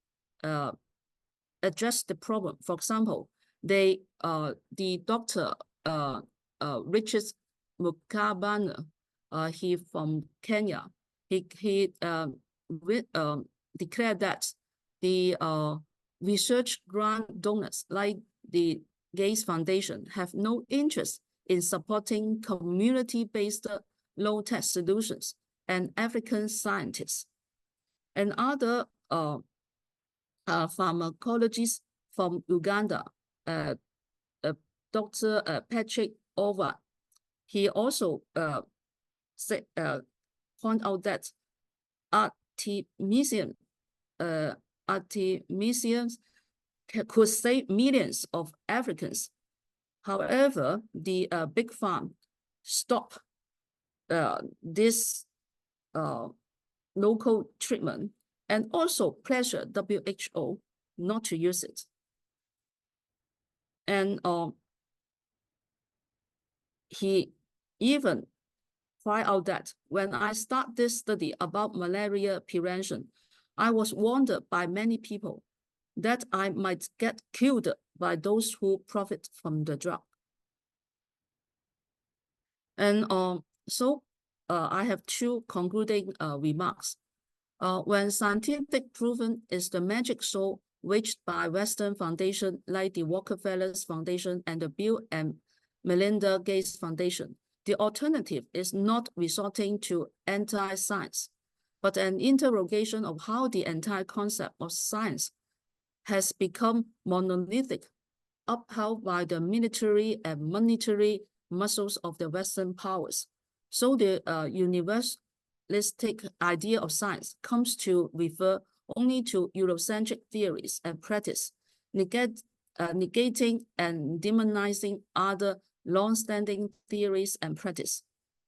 A: address the problem. For example, the doctor Richard Mukabana, he from Kenya, he declared that the research grant donors like the Gates Foundation have no interest in supporting community-based low-tech solutions and African scientists. And other pharmacologists from Uganda, Dr. Patrick Ova, he also point out that artemisium could save millions of Africans. However, the big farm stopped this local treatment and also pressured WHO not to use it. And he even pointed out that when I start this study about malaria prevention, I was warned by many people that I might get killed by those who profit from the drug. And so I have two concluding remarks. When scientific proven is the magic soul waged by Western foundations like the Rockefeller's Foundation and the Bill and Melinda Gates Foundation, the alternative is not resorting to anti-science, but an interrogation of how the entire concept of science has become monolithic, upheld by the military and monetary muscles of the Western powers. So the universalistic idea of science comes to refer only to Eurocentric theories and practice, negating and demonizing other long-standing theories and practice.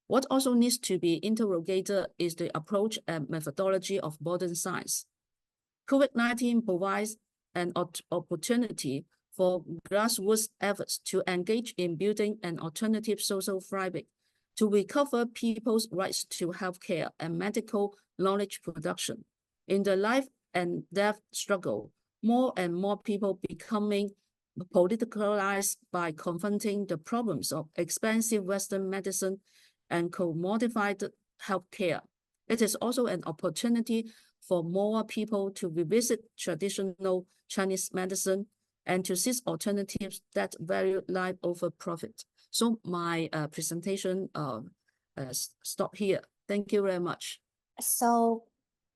A: What also needs to be interrogated is the approach and methodology of modern science. COVID-19 provides an opportunity for grassroots efforts to engage in building an alternative social fabric to recover people's rights to healthcare and medical knowledge production. In the life and death struggle, more and more people becoming politicalized by confronting the problems of expensive Western medicine and commodified healthcare. It is also an opportunity for more people to revisit traditional Chinese medicine and to seek alternatives that value life over profit. So my presentation stop here. Thank you very much.
B: So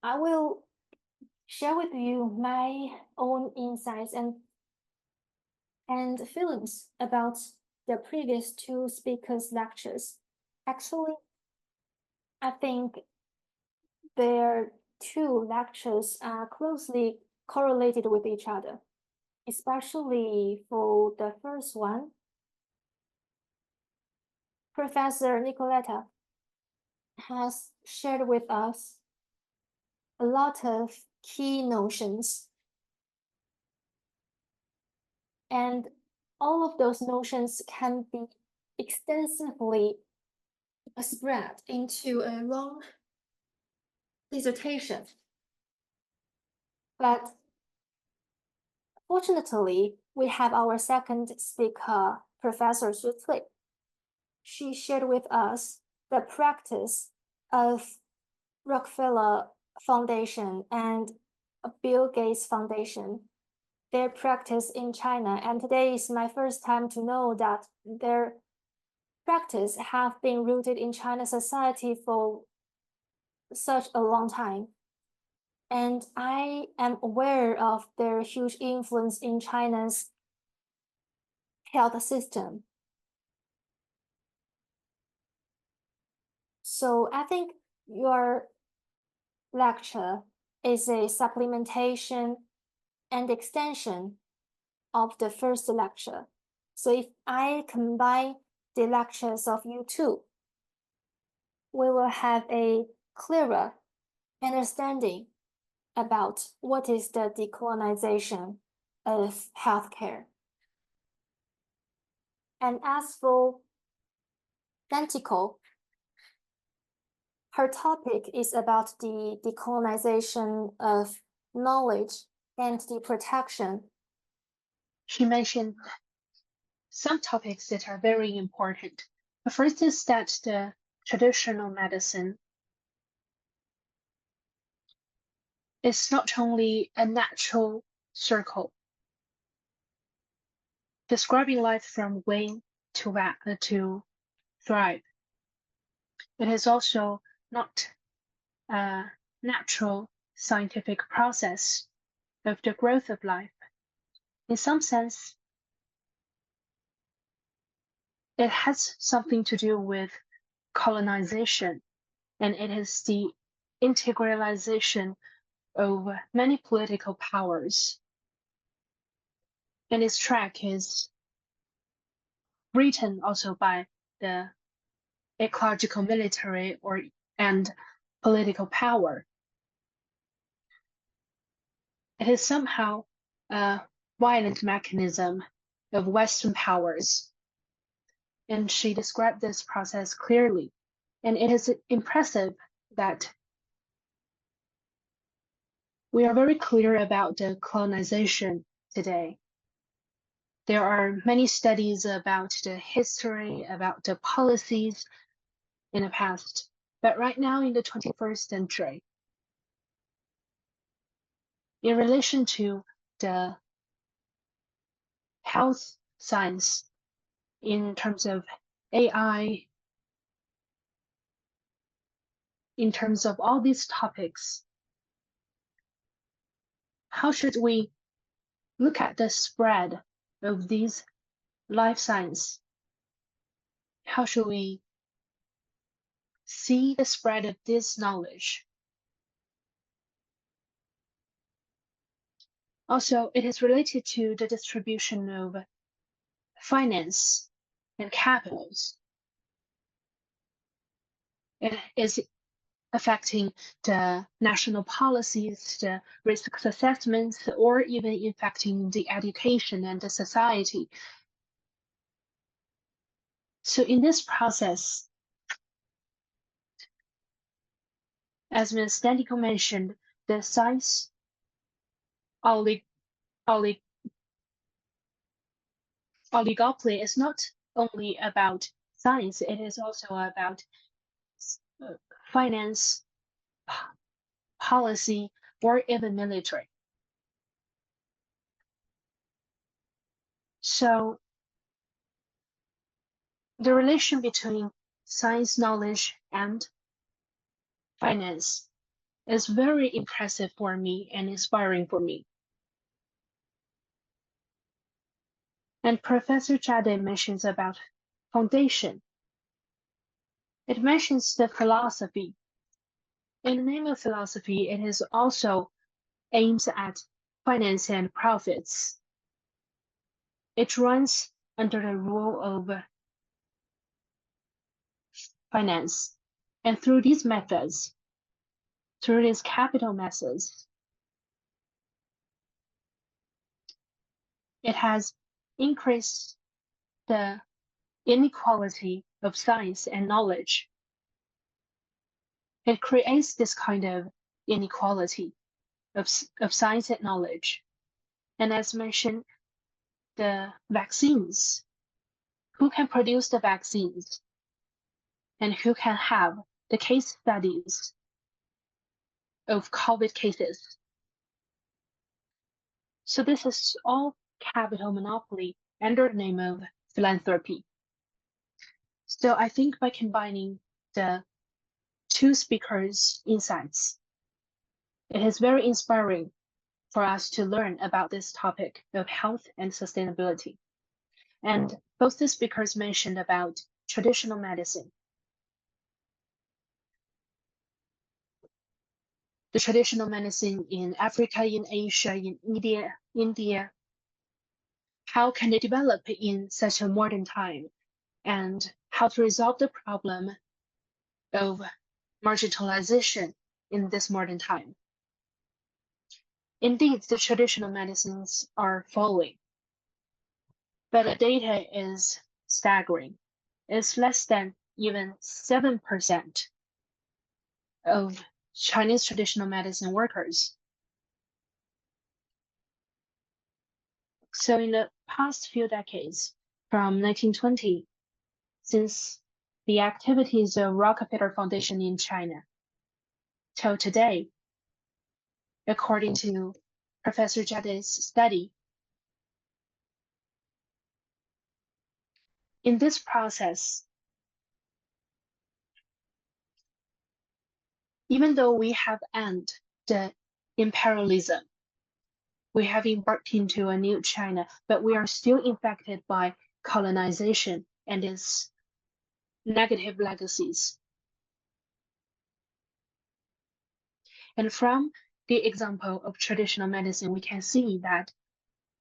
B: I will share with you my own insights and feelings about the previous two speakers' lectures. Actually, I think their two lectures are closely correlated with each other, especially for the first one. Professor Nicoletta has shared with us a lot of key notions. And all of those notions can be extensively spread into a long dissertation. But fortunately, we have our second speaker, Professor Xu Cui. She shared with us the practice of Rockefeller Foundation and Bill Gates Foundation, their practice in China. And today is my first time to know that their practice have been rooted in China's society for such a long time. And I am aware of their huge influence in China's health system. So I think your lecture is a supplementation and extension of the first lecture. So if I combine the lectures of you two, we will have a clearer understanding about what is the decolonization of healthcare. And as for DENTICO, her topic is about the decolonization of knowledge and the protection.
D: She mentioned some topics that are very important. The first is that the traditional medicine is not only a natural circle, describing life from wane to thrive. It is also not a natural scientific process of the growth of life. In some sense, it has something to do with colonization, and it is the integralization of many political powers. And its track is written also by the ecological, military, and political power. It is somehow a violent mechanism of Western powers. And she described this process clearly. And it is impressive that we are very clear about the colonization today. There are many studies about the history, about the policies in the past. But right now in the 21st century, in relation to the health science, in terms of AI, in terms of all these topics, how should we look at the spread of these life science? How should we see the spread of this knowledge? Also, it is related to the distribution of finance and capitals. It is affecting the national policies, the risk assessments, or even affecting the education and the society. So in this process, as Ms. DENTICO mentioned, the science oligopoly is not only about science, it is also about finance, policy, or even military. So the relation between science knowledge and finance is very impressive for me and inspiring for me. And Professor Jade mentions about foundation. It mentions the philosophy. In the name of philosophy, it is also aims at finance and profits. It runs under the rule of finance. And through these methods, through these capital methods, it has increased the inequality of science and knowledge. It creates this kind of inequality of science and knowledge. And as mentioned, the vaccines, who can produce the vaccines and who can have the case studies of COVID cases. So this is all capital monopoly under the name of philanthropy. So I think by combining the two speakers' insights, it is very inspiring for us to learn about this topic of health and sustainability. And both the speakers mentioned about traditional medicine. The traditional medicine in Africa, in Asia, in India, how can they develop in such a modern time, and how to resolve the problem of marginalization in this modern time. Indeed, the traditional medicines are falling, but the data is staggering. It's less than even 7% of Chinese traditional medicine workers. So in the past few decades, from 1920, since the activities of Rockefeller Foundation in China, till today, according to Professor Jade's study, in this process, even though we have ended the imperialism, we have embarked into a new China, but we are still infected by colonization and its negative legacies. And from the example of traditional medicine, we can see that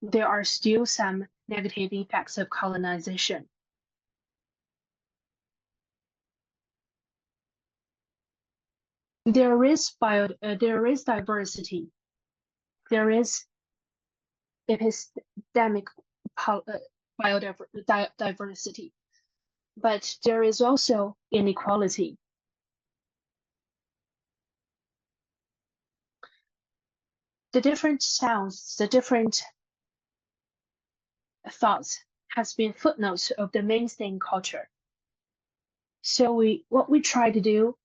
D: there are still some negative effects of colonization. There is diversity. There is epistemic biodiversity, but there is also inequality. The different sounds, the different thoughts has been footnotes of the mainstream culture. So what we try to do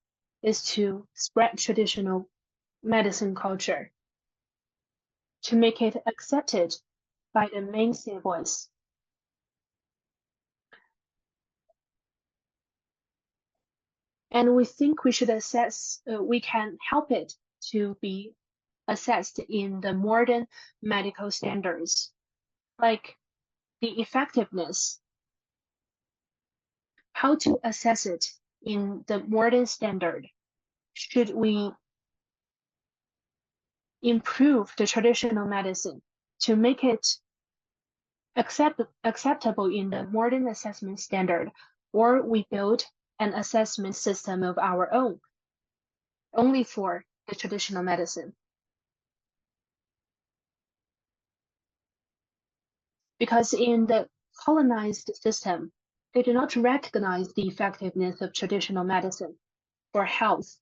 D: is to spread traditional medicine culture to make it accepted by the mainstream voice. And we think we should assess, we can help it to be assessed in the modern medical standards, like the effectiveness, how to assess it in the modern standard. Should we improve the traditional medicine to make it acceptable in the modern assessment standard, or we build an assessment system of our own, only for the traditional medicine? Because in the colonized system, they do not recognize the effectiveness of traditional medicine for health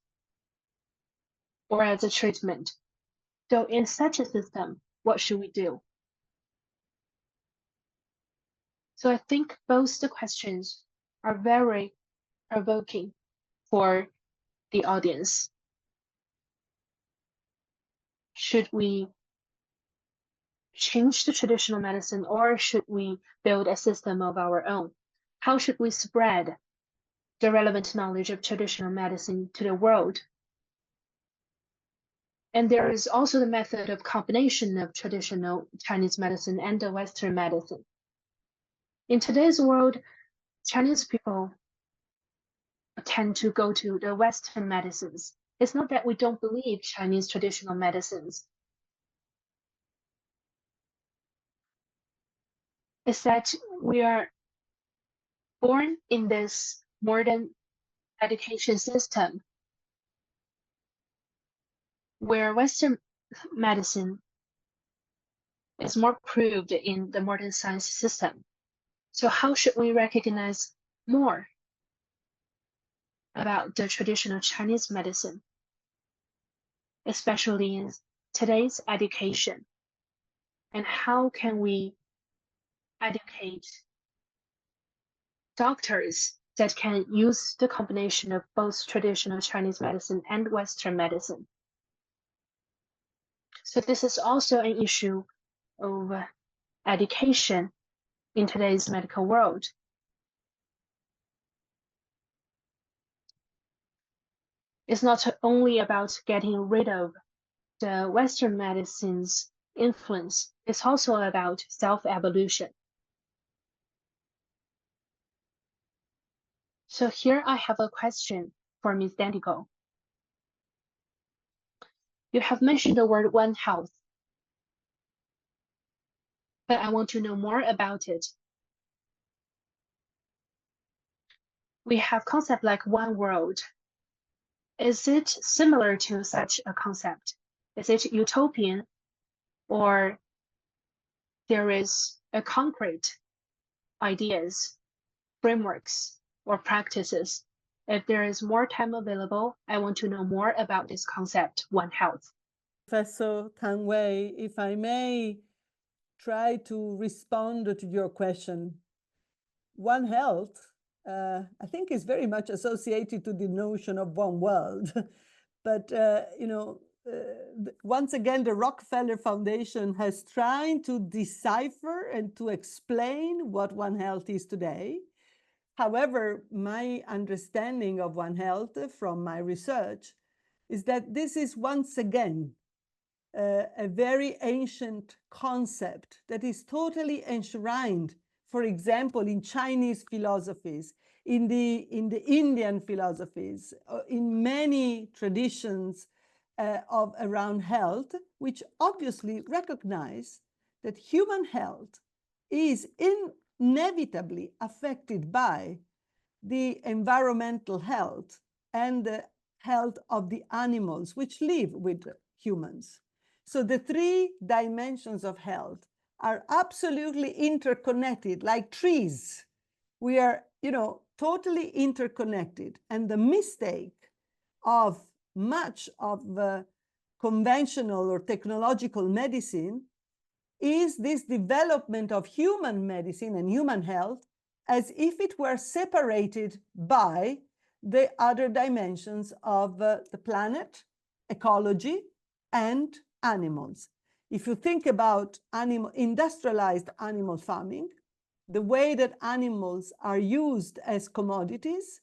D: or as a treatment. So in such a system, what should we do? So I think both the questions are very provoking for the audience. Should we change the traditional medicine, or should we build a system of our own? How should we spread the relevant knowledge of traditional medicine to the world? And there is also the method of combination of traditional Chinese medicine and the Western medicine. In today's world, Chinese people tend to go to the Western medicines. It's not that we don't believe Chinese traditional medicines. It's that we are born in this modern education system where Western medicine is more proved in the modern science system. So how should we recognize more about the traditional Chinese medicine, especially in today's education? And how can we educate doctors that can use the combination of both traditional Chinese medicine and Western medicine? So this is also an issue of education in today's medical world. It's not only about getting rid of the Western medicine's influence, it's also about self-evolution. So here I have a question for Ms. DENTICO. You have mentioned the word One Health, but I want to know more about it. We have concept like One World. Is it similar to such a concept? Is it utopian, or there is a concrete ideas, frameworks, or practices? If there is more time available, I want to know more about this concept, One Health.
C: Professor Tang Wei, if I may try to respond to your question. One Health, I think, is very much associated to the notion of one world. But, once again, the Rockefeller Foundation has tried to decipher and to explain what One Health is today. However, my understanding of One Health from my research is that this is once again a very ancient concept that is totally enshrined, for example, in Chinese philosophies, in the Indian philosophies, in many traditions of around health, which obviously recognize that human health is inevitably affected by the environmental health and the health of the animals which live with humans. So the three dimensions of health are absolutely interconnected, like trees. We are, totally interconnected. And the mistake of much of conventional or technological medicine is this development of human medicine and human health as if it were separated by the other dimensions of the planet, ecology, and animals. If you think about industrialized animal farming, the way that animals are used as commodities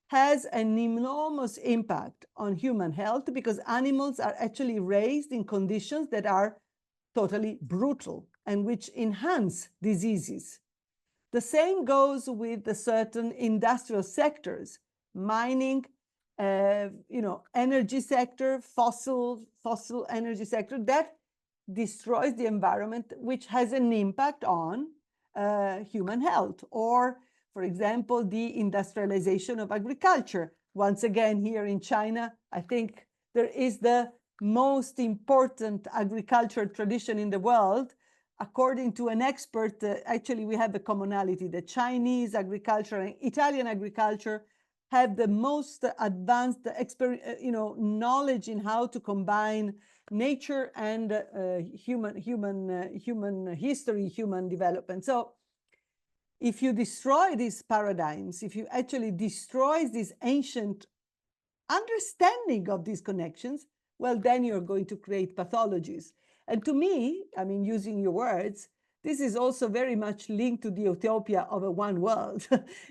C: has an enormous impact on human health, because animals are actually raised in conditions that are totally brutal and which enhance diseases. The same goes with the certain industrial sectors, mining, energy sector, fossil energy sector, that destroys the environment, which has an impact on human health. Or, for example, the industrialization of agriculture. Once again, here in China, I think there is the most important agricultural tradition in the world. According to an expert, actually we have a commonality. The Chinese agriculture and Italian agriculture have the most advanced knowledge in how to combine nature and human history, human development. So if you destroy these paradigms, if you actually destroy this ancient understanding of these connections, well, then you're going to create pathologies. And to me, I mean, using your words, this is also very much linked to the utopia of a one world.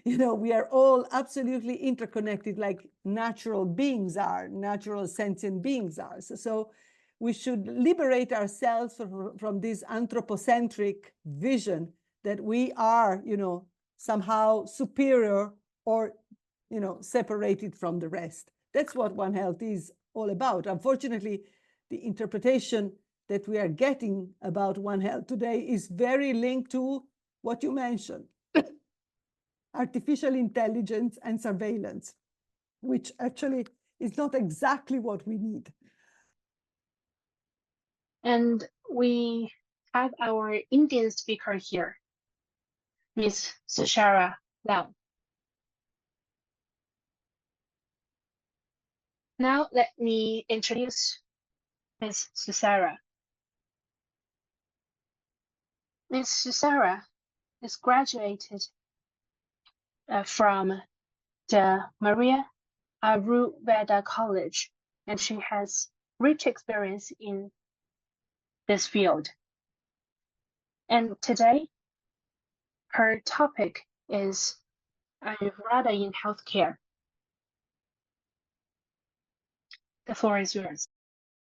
C: We are all absolutely interconnected, like natural beings are, natural sentient beings are. So we should liberate ourselves from this anthropocentric vision that we are, somehow superior or, separated from the rest. That's what One Health is all about. Unfortunately, the interpretation that we are getting about One Health today is very linked to what you mentioned, artificial intelligence and surveillance, which actually is not exactly what we need.
D: And we have our Indian speaker here, Ms. Sushara Lau. Now let me introduce Ms. Susara. Ms. Susara is graduated from the Maria Ayurveda College, and she has rich experience in this field. And today, her topic is Ayurveda in healthcare. The floor is yours.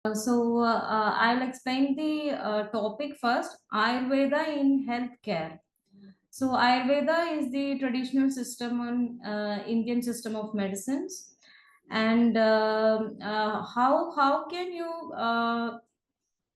E: I'll explain the topic first, Ayurveda in healthcare. So Ayurveda is the traditional system on Indian system of medicines. And how can you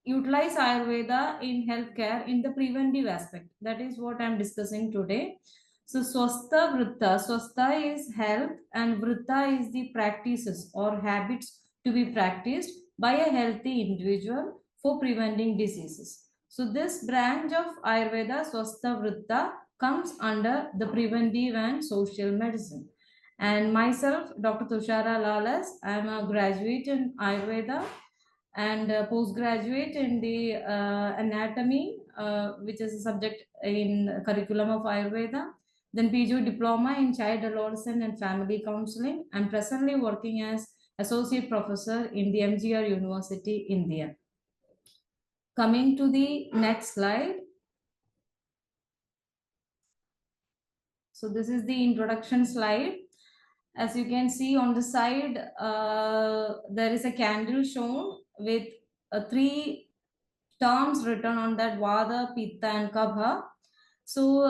E: utilize Ayurveda in healthcare in the preventive aspect? That is what I'm discussing today. So Swastha Vritta, Swastha is health and Vritta is the practices or habits to be practiced by a healthy individual for preventing diseases. So this branch of Ayurveda, Swastha Vritta, comes under the preventive and social medicine. And myself, Dr. Tushara Lalas, I am a graduate in Ayurveda and postgraduate in the anatomy, which is a subject in curriculum of Ayurveda. Then PG diploma in child, adolescent and family counseling. I'm presently working as associate professor in the MGR University, India. Coming to the next slide. So this is the introduction slide. As you can see on the side, there is a candle shown with 3 terms written on that: Vata, Pitta and Kapha. So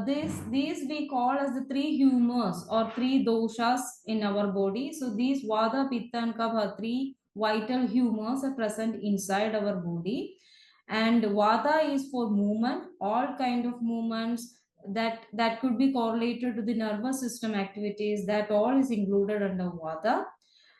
E: these we call as the 3 humors or 3 doshas in our body. So these Vata, Pitta and Kapha, 3 vital humors are present inside our body. And Vata is for movement, all kind of movements that could be correlated to the nervous system activities, that all is included under Vata.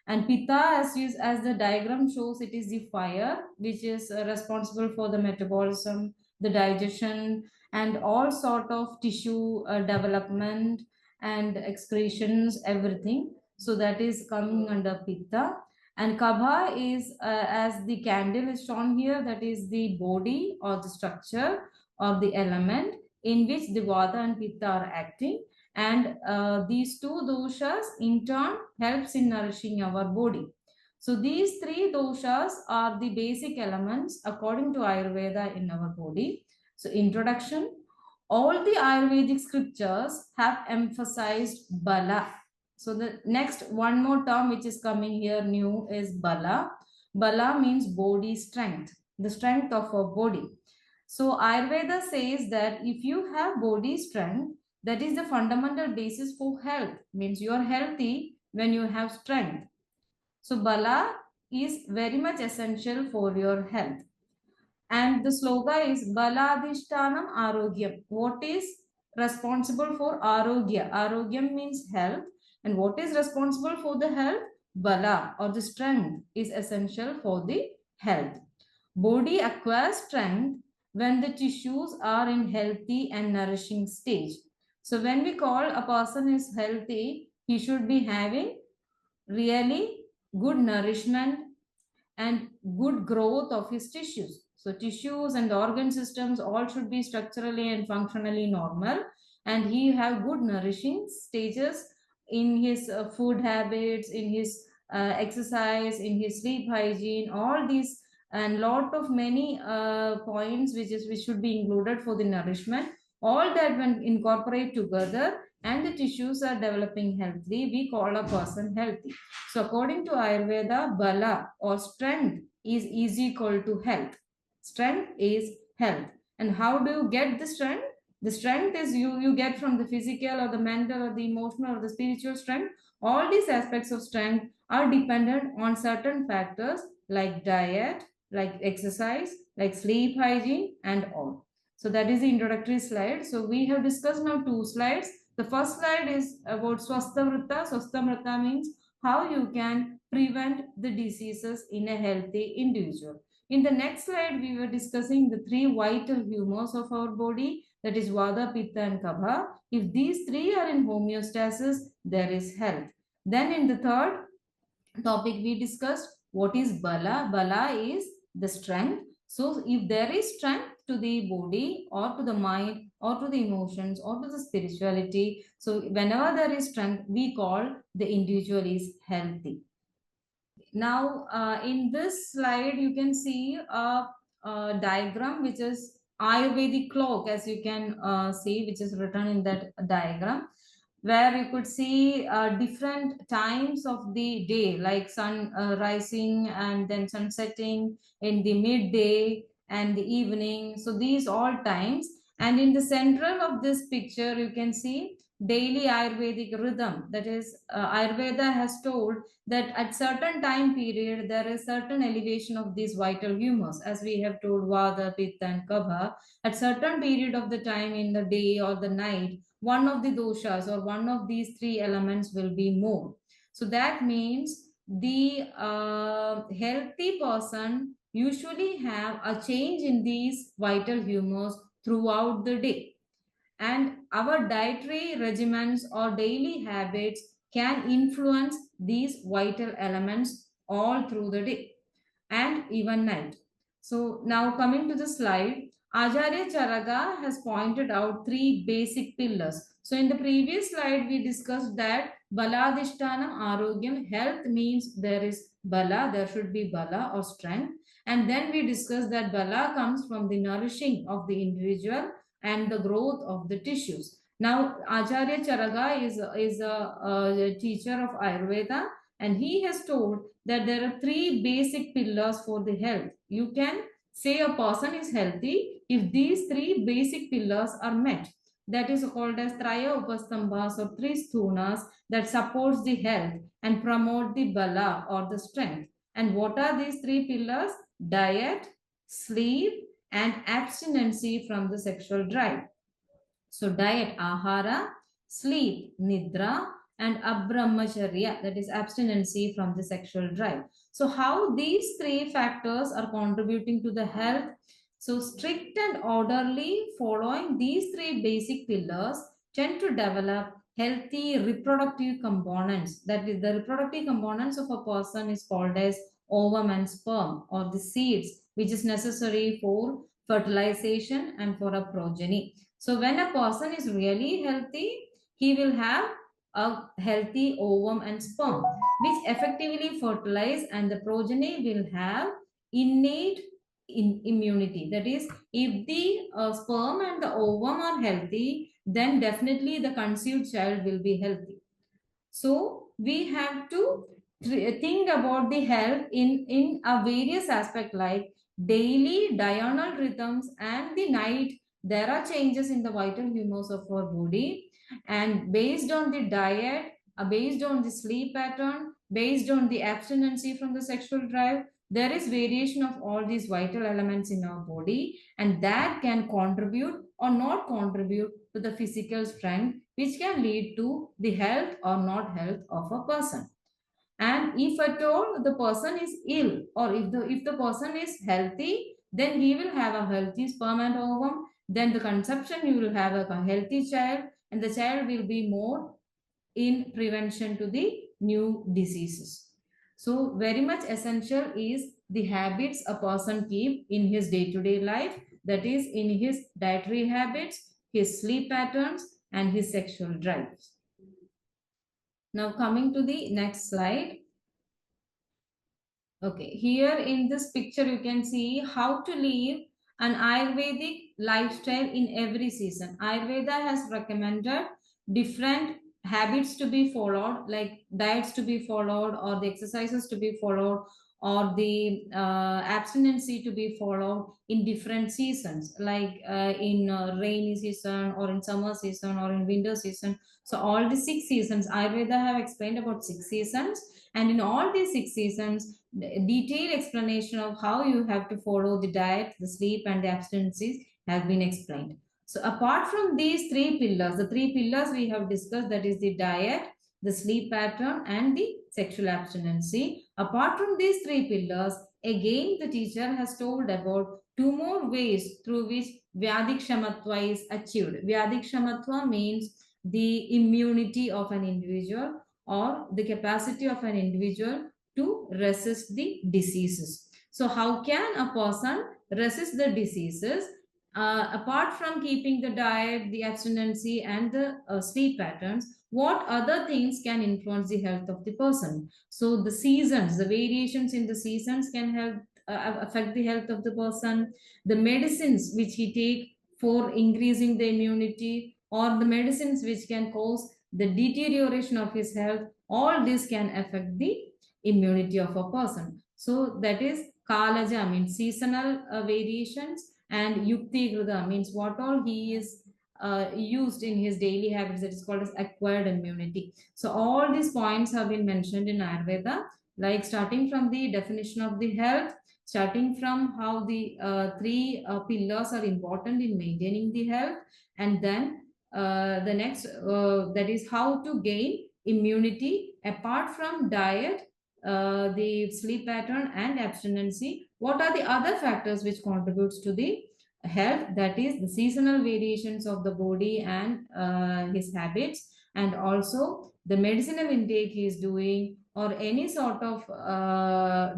E: And Pitta, as the diagram shows, it is the fire, which is responsible for the metabolism, the digestion, and all sort of tissue development and excretions, everything. So that is coming under Pitta. And Kabha is, as the candle is shown here, that is the body or the structure or the element in which the Vata and Pitta are acting. And these 2 doshas in turn helps in nourishing our body. So these three doshas are the basic elements according to Ayurveda in our body. So introduction, all the Ayurvedic scriptures have emphasized bala. So the next one more term which is coming here new is bala. Bala means body strength, the strength of our body. So Ayurveda says that if you have body strength, that is the fundamental basis for health. Means you are healthy when you have strength. So bala is very much essential for your health. And the slogan is Baladhishtanam Arogyam. What is responsible for Arogya? Arogyam means health. And what is responsible for the health? Bala or the strength is essential for the health. Body acquires strength when the tissues are in healthy and nourishing stage. So when we call a person is healthy, he should be having really good nourishment and good growth of his tissues. So tissues and organ systems all should be structurally and functionally normal, and he have good nourishing stages in his food habits, in his exercise, in his sleep hygiene, all these and lot of many points which should be included for the nourishment. All that when incorporate together and the tissues are developing healthy, we call a person healthy. So according to Ayurveda, bala or strength is equal to health. Strength is health. And how do you get the strength? The strength is you get from the physical or the mental or the emotional or the spiritual strength. All these aspects of strength are dependent on certain factors like diet, like exercise, like sleep hygiene and all. So that is the introductory slide. So we have discussed now 2 slides. The first slide is about Swasthamrita. Swasthamrita means how you can prevent the diseases in a healthy individual. In the next slide, we were discussing the 3 vital humors of our body, that is Vata, Pitta and Kapha. If these 3 are in homeostasis, there is health. Then in the third topic, we discussed what is Bala. Bala is the strength. So if there is strength to the body or to the mind or to the emotions or to the spirituality, so whenever there is strength, we call the individual is healthy. Now in this slide you can see a diagram which is Ayurvedic clock, as you can see, which is written in that diagram, where you could see different times of the day, like sun rising and then sun setting, in the midday and the evening. So these all times, and in the central of this picture you can see daily Ayurvedic rhythm. That is Ayurveda has told that at certain time period there is certain elevation of these vital humors, as we have told Vata, Pitta and Kapha. At certain period of the time in the day or the night, one of the doshas or one of these 3 elements will be more. So that means the healthy person usually have a change in these vital humors throughout the day. And our dietary regimens or daily habits can influence these vital elements all through the day and even night. So now coming to the slide, Acharya Charaka has pointed out 3 basic pillars. So in the previous slide, we discussed that Baladhishtanam Arogyam, health means there is Bala, there should be Bala or strength. And then we discussed that Bala comes from the nourishing of the individual and the growth of the tissues. Now, Acharya Charaka is a teacher of Ayurveda, and he has told that there are 3 basic pillars for the health. You can say a person is healthy if these 3 basic pillars are met. That is called as Traya Upastambhas or 3 sthunas that supports the health and promote the bala or the strength. And what are these 3 pillars? Diet, sleep, and abstinency from the sexual drive. So diet, ahara, sleep, nidra, and abrahmacharya, that is abstinency from the sexual drive. So how these 3 factors are contributing to the health? So strict and orderly following these 3 basic pillars tend to develop healthy reproductive components. That is, the reproductive components of a person is called as ovum and sperm, or the seeds, which is necessary for fertilization and for a progeny. So when a person is really healthy, he will have a healthy ovum and sperm. which effectively fertilize, and the progeny will have innate immunity. That is, if the sperm and the ovum are healthy, then definitely the conceived child will be healthy. So we have to think about the health in a various aspect, like daily diurnal rhythms and the night. There are changes in the vital humors of our body, and based on the diet, based on the sleep pattern, based on the abstinency from the sexual drive, there is variation of all these vital elements in our body, and that can contribute or not contribute to the physical strength, which can lead to the health or not health of a person. And if at all the person is ill, or if the person is healthy, then he will have a healthy sperm and ovum. Then the conception, you will have a healthy child, and the child will be more in prevention to the new diseases. So very much essential is the habits a person keep in his day-to-day life, that is in his dietary habits, his sleep patterns, and his sexual drives. Now coming to the next slide. Okay, here in this picture you can see how to live an Ayurvedic lifestyle in every season. Ayurveda has recommended different habits to be followed, like diets to be followed, or the exercises to be followed, or the abstinency to be followed in different seasons, like in rainy season, or in summer season, or in winter season. So all the 6 seasons, Ayurveda have explained about 6 seasons, and in all these 6 seasons, the detailed explanation of how you have to follow the diet, the sleep, and the abstinences have been explained. So apart from these 3 pillars, the 3 pillars we have discussed, that is the diet, the sleep pattern, and the sexual abstinency. Apart from these 3 pillars, again the teacher has told about 2 more ways through which Vyadhikshamatva is achieved. Vyadhikshamatva means the immunity of an individual, or the capacity of an individual to resist the diseases. So how can a person resist the diseases? Apart from keeping the diet, the abstinency, and the sleep patterns, what other things can influence the health of the person? So the seasons, the variations in the seasons can help affect the health of the person. The medicines which he take for increasing the immunity, or the medicines which can cause the deterioration of his health, all this can affect the immunity of a person. So that is Kalaja, means seasonal variations, and Yukti Gruda means what all he is used in his daily habits, that is called as acquired immunity. So all these points have been mentioned in Ayurveda, like starting from the definition of the health, starting from how the 3 pillars are important in maintaining the health, and then the next that is how to gain immunity apart from diet, the sleep pattern, and abstinency. What are the other factors which contributes to the health? That is the seasonal variations of the body and his habits, and also the medicinal intake he is doing, or any sort of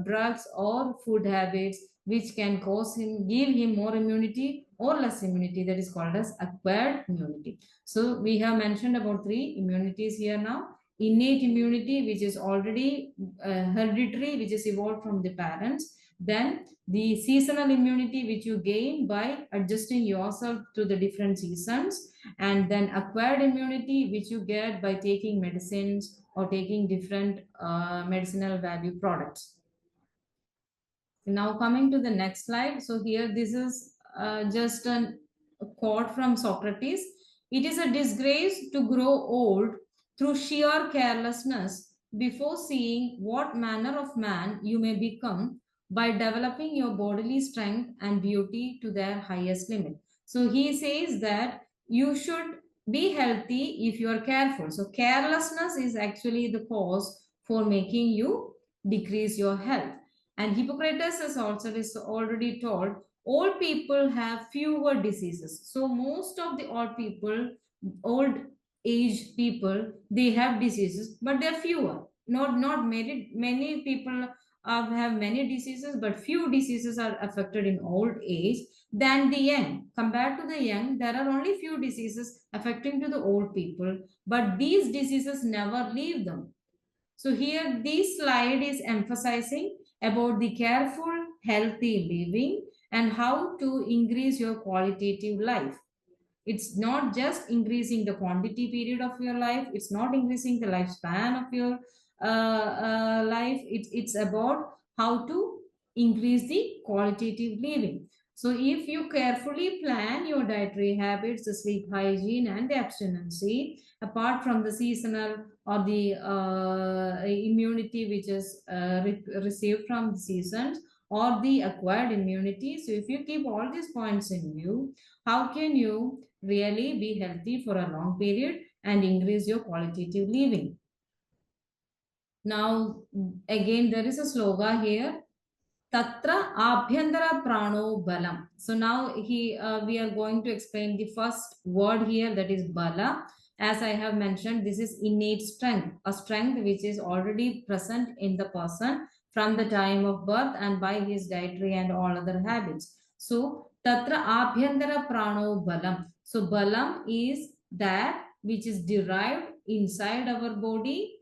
E: drugs or food habits which can cause him, give him more immunity or less immunity, that is called as acquired immunity. So we have mentioned about 3 immunities here now. Innate immunity, which is already hereditary, which is evolved from the parents. Then the seasonal immunity, which you gain by adjusting yourself to the different seasons. And then acquired immunity, which you get by taking medicines or taking different medicinal value products. Now coming to the next slide. So here this is just a quote from Socrates. It is a disgrace to grow old through sheer carelessness before seeing what manner of man you may become by developing your bodily strength and beauty to their highest limit. So he says that you should be healthy if you are careful. So carelessness is actually the cause for making you decrease your health. And Hippocrates has also already told old people have fewer diseases. So most of the old people, old age people, they have diseases, but they're fewer. Not many people have many diseases, but few diseases are affected in old age than the young. Compared to the young, there are only few diseases affecting to the old people, but these diseases never leave them. So here this slide is emphasizing about the careful, healthy living and how to increase your qualitative life. It's not just increasing the quantity period of your life. It's not increasing the lifespan of your life. It's about how to increase the qualitative living. So if you carefully plan your dietary habits, the sleep hygiene and the abstinency, apart from the seasonal or the immunity which is received from the seasons or the acquired immunity. So if you keep all these points in view, how can you really be healthy for a long period and increase your qualitative living? Now, again, there is a slogan here. Tatra abhyantara prano balam. So now we are going to explain the first word here, that is bala. As I have mentioned, this is innate strength, a strength which is already present in the person from the time of birth and by his dietary and all other habits. So tatra abhyantara prano balam. So balam is that which is derived inside our body,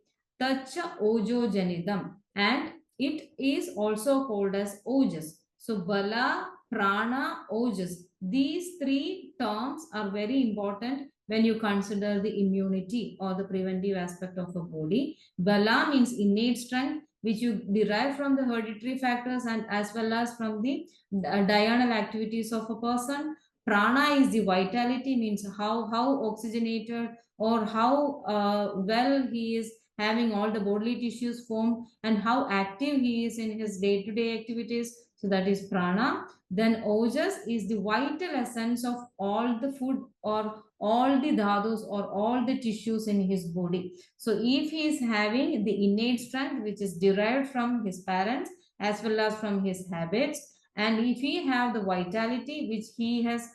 E: tacha ojo janidam, and it is also called as ojas. So bala, prana, ojas. These three terms are very important when you consider the immunity or the preventive aspect of a body. Bala means innate strength, which you derive from the hereditary factors and as well as from the diurnal activities of a person. Prana is the vitality, means how oxygenated or how well he is having all the bodily tissues formed and how active he is in his day-to-day activities. So that is prana. Then ojas is the vital essence of all the food or all the dhadus or all the tissues in his body. So if he is having the innate strength which is derived from his parents as well as from his habits, and if he have the vitality which he has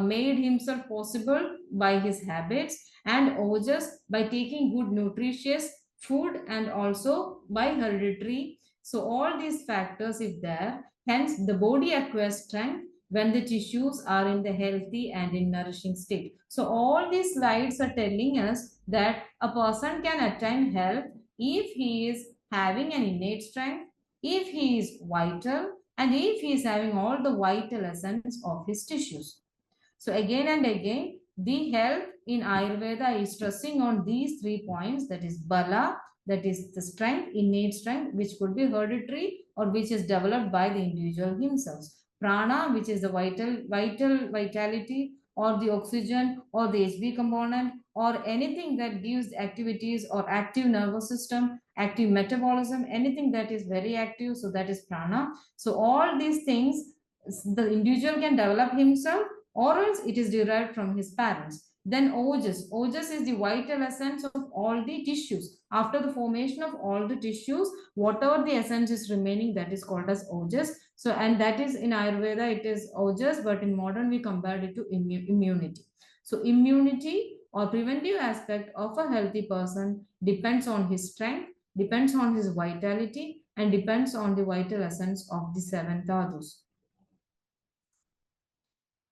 E: made himself possible by his habits, and ojas by taking good nutritious food and also by hereditary. So all these factors if there, hence the body acquires strength when the tissues are in the healthy and in nourishing state. So all these slides are telling us that a person can attain health if he is having an innate strength, if he is vital, and if he is having all the vital essence of his tissues. So again and again, the health in Ayurveda is stressing on these 3 points, that is bala, that is the strength, innate strength, which could be hereditary or which is developed by the individual himself. Prana, which is the vitality or the oxygen or the HB component or anything that gives activities or active nervous system, active metabolism, anything that is very active, so that is prana. So all these things the individual can develop himself or else it is derived from his parents. Then ojas. Ojas is the vital essence of all the tissues. After the formation of all the tissues, whatever the essence is remaining, that is called as ojas. So, and that is in Ayurveda, it is ojas, but in modern, we compared it to immunity. So, immunity or preventive aspect of a healthy person depends on his strength, depends on his vitality, and depends on the vital essence of the 7 dhadus.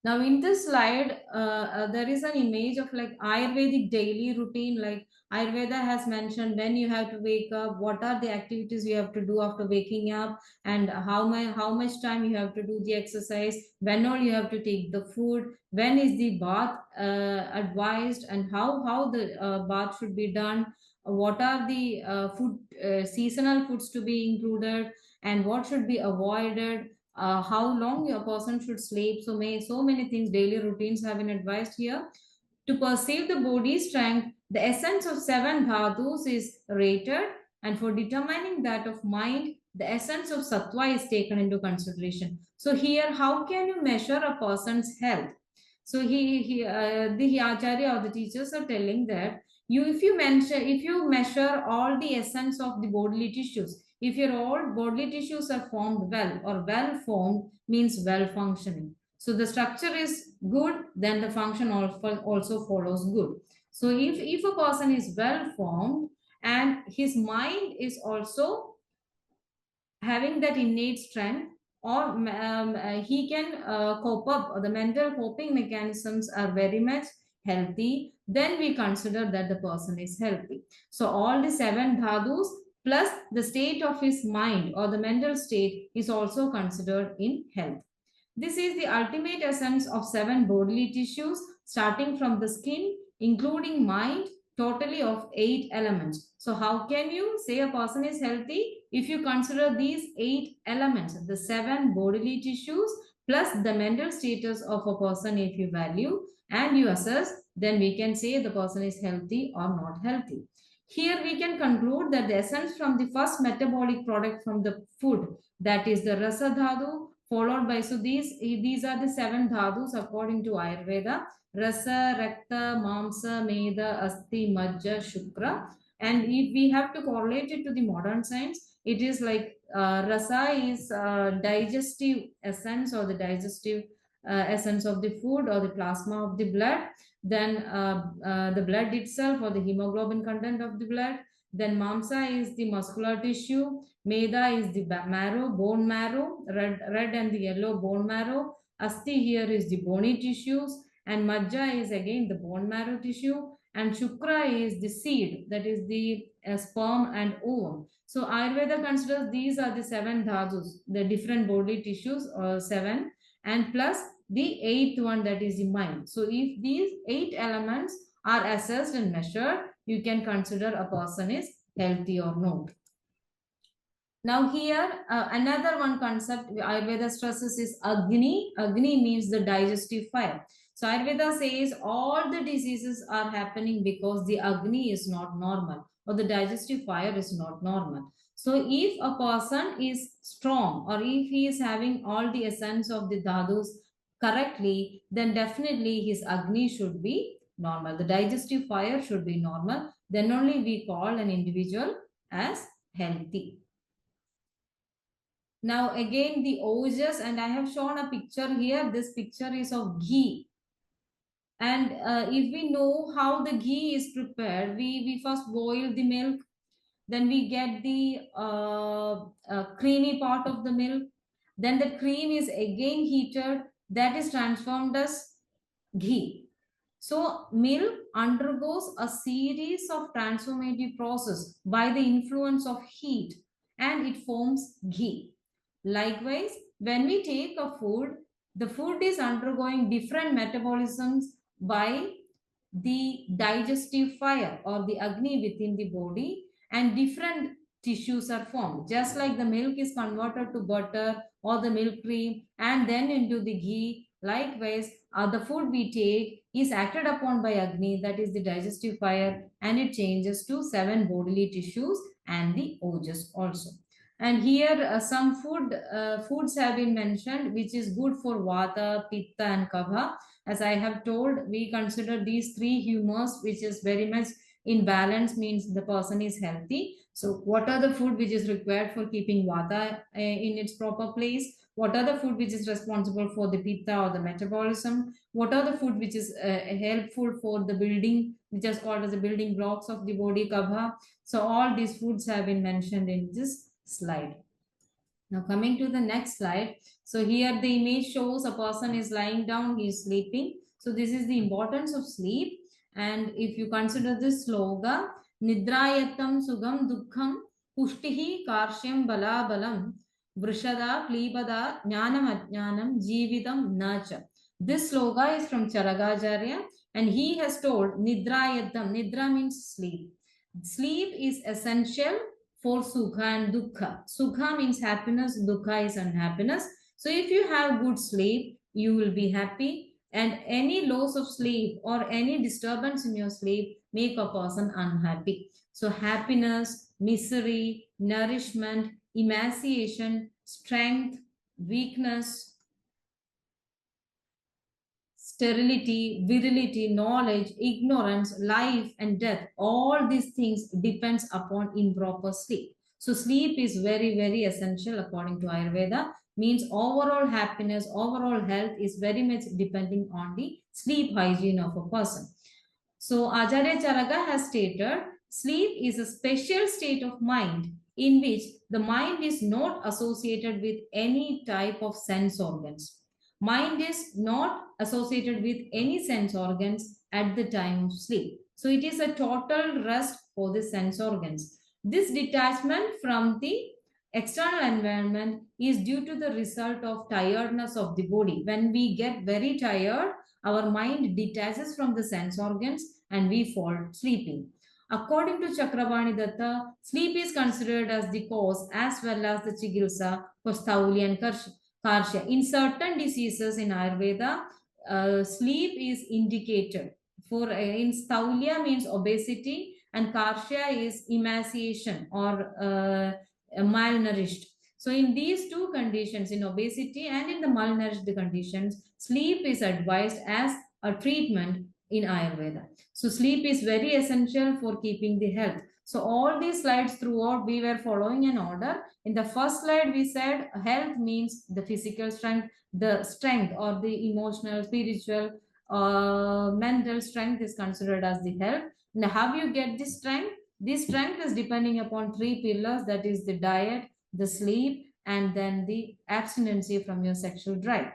E: Now in this slide, there is an image of like Ayurvedic daily routine. Like Ayurveda has mentioned when you have to wake up, what are the activities you have to do after waking up, and how much time you have to do the exercise, when all you have to take the food, when is the bath advised, and how the bath should be done, what are the seasonal foods to be included, and what should be avoided. How long a person should sleep. So many things, daily routines have been advised here. To perceive the body strength, the essence of 7 dhadus is rated, and for determining that of mind, the essence of sattva is taken into consideration. So here, how can you measure a person's health? So the acharya or the teachers are telling that if you measure all the essence of the bodily tissues, if your all bodily tissues are formed well or well formed, means well functioning. So the structure is good, then the function also follows good. So if a person is well formed and his mind is also having that innate strength, or he can cope up, or the mental coping mechanisms are very much healthy, then we consider that the person is healthy. So all the 7 dhadus plus the state of his mind or the mental state is also considered in health. This is the ultimate essence of 7 bodily tissues, starting from the skin, including mind, totally of 8 elements. So how can you say a person is healthy? If you consider these 8 elements, the 7 bodily tissues plus the mental status of a person, if you value and you assess, then we can say the person is healthy or not healthy. Here we can conclude that the essence from the first metabolic product from the food, that is the rasa dhatu, followed by, so these are the 7 dhadus according to Ayurveda: rasa, rakta, mamsa, meda, asti, majja, shukra. And if we have to correlate it to the modern science, it is like rasa is digestive essence or the digestive essence of the food or the plasma of the blood, then the blood itself or the hemoglobin content of the blood, then mamsa is the muscular tissue, meda is the marrow, bone marrow, red and the yellow bone marrow, asti here is the bony tissues, and majja is again the bone marrow tissue, and shukra is the seed, that is the sperm and ovum. So Ayurveda considers these are the 7 dhadus, the different bodily tissues, or 7, and plus the 8th one, that is the mind. So if these 8 elements are assessed and measured, you can consider a person is healthy or not. Now here, another one concept Ayurveda stresses is Agni. Agni means the digestive fire. So Ayurveda says all the diseases are happening because the Agni is not normal or the digestive fire is not normal. So if a person is strong or if he is having all the essence of the dhadus correctly, then definitely his Agni should be normal. The digestive fire should be normal. Then only we call an individual as healthy. Now again the ojas, and I have shown a picture here. This picture is of ghee. And if we know how the ghee is prepared, we first boil the milk, then we get the creamy part of the milk. Then the cream is again heated, that is transformed as ghee. So milk undergoes a series of transformative process by the influence of heat and it forms ghee. Likewise, when we take a food, the food is undergoing different metabolisms by the digestive fire or the Agni within the body, and different tissues are formed. Just like the milk is converted to butter or the milk cream and then into the ghee, likewise, the food we take is acted upon by Agni, that is the digestive fire, and it changes to 7 bodily tissues and the ojas also. And here some foods have been mentioned which is good for Vata, Pitta and Kapha. As I have told, we consider these 3 humors which is very much in balance, means the person is healthy. So what are the food which is required for keeping Vata in its proper place? What are the food which is responsible for the Pitta or the metabolism? What are the food which is helpful for the building, which is called as the building blocks of the body, Kapha? So all these foods have been mentioned in this slide. Now coming to the next slide. So here the image shows a person is lying down, he is sleeping. So this is the importance of sleep. And if you consider this sloga, Nidrayatam Sugam Dukkham Pushtihi Karshyam Bala Balam Vrishada Klibada Jnanam Ajnanam Jividam Nacha. This sloga is from Charagacharya and he has told Nidrayatam. Nidra means sleep. Sleep is essential for sukha and dukkha. Sukha means happiness, dukkha is unhappiness. So if you have good sleep, you will be happy, and any loss of sleep or any disturbance in your sleep make a person unhappy. So happiness, misery, nourishment, emaciation, strength, weakness, sterility, virility, knowledge, ignorance, life and death, all these things depends upon improper sleep. So sleep is very, very essential according to Ayurveda, means overall happiness, overall health is very much depending on the sleep hygiene of a person. So Acharya Charaka has stated, sleep is a special state of mind in which the mind is not associated with any type of sense organs. Mind is not associated with any sense organs at the time of sleep. So it is a total rest for the sense organs. This detachment from the external environment is due to the result of tiredness of the body. When we get very tired, our mind detaches from the sense organs and we fall sleeping. According to Chakrabarti Datta, sleep is considered as the cause as well as the chikitsa for Stauli and Karshya. In certain diseases in Ayurveda, sleep is indicated. For in Staulya means obesity and Karshya is emaciation or malnourished. So in these two conditions, in obesity and in the malnourished conditions, sleep is advised as a treatment in Ayurveda. So sleep is very essential for keeping the health. So all these slides throughout, we were following an order. In the first slide, we said health means the physical strength, the strength or the emotional, spiritual, mental strength is considered as the health. Now, how you get this strength? This strength is depending upon three pillars, that is the diet, the sleep, and then the abstinence from your sexual drive.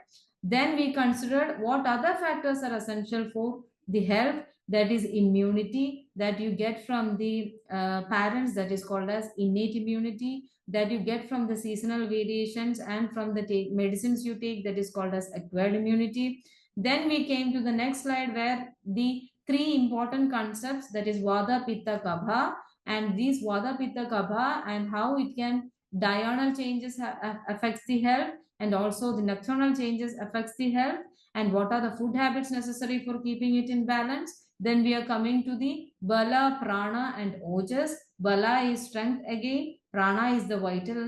E: Then we considered what other factors are essential for the health, that is immunity that you get from the parents, that is called as innate immunity, that you get from the seasonal variations and from the medicines you take, that is called as acquired immunity. Then we came to the next slide where the three important concepts, that is Vada, Pitta, Kapha, and these Vada, Pitta, Kapha and how it can diurnal changes affects the health and also the nocturnal changes affects the health and what are the food habits necessary for keeping it in balance. Then we are coming to the Bala, Prana and Ojas. Bala is strength again, Prana is the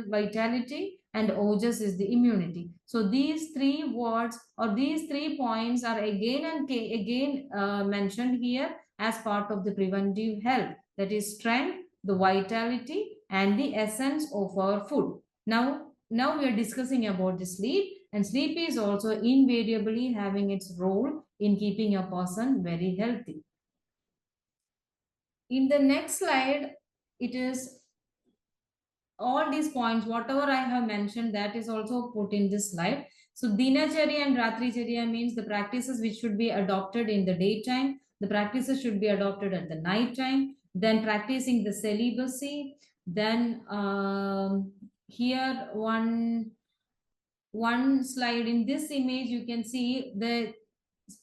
E: vitality and Ojas is the immunity. So these three words or these 3 points are again and again mentioned here as part of the preventive health, that is strength, the vitality and the essence of our food. Now we are discussing about the sleep, and sleep is also invariably having its role in keeping a person very healthy. In the next slide, it is all these points, whatever I have mentioned, that is also put in this slide. So Dinacharya and Ratricharya means the practices which should be adopted in the daytime, the practices should be adopted at the night time, then practicing the celibacy, then here one slide in this image, you can see the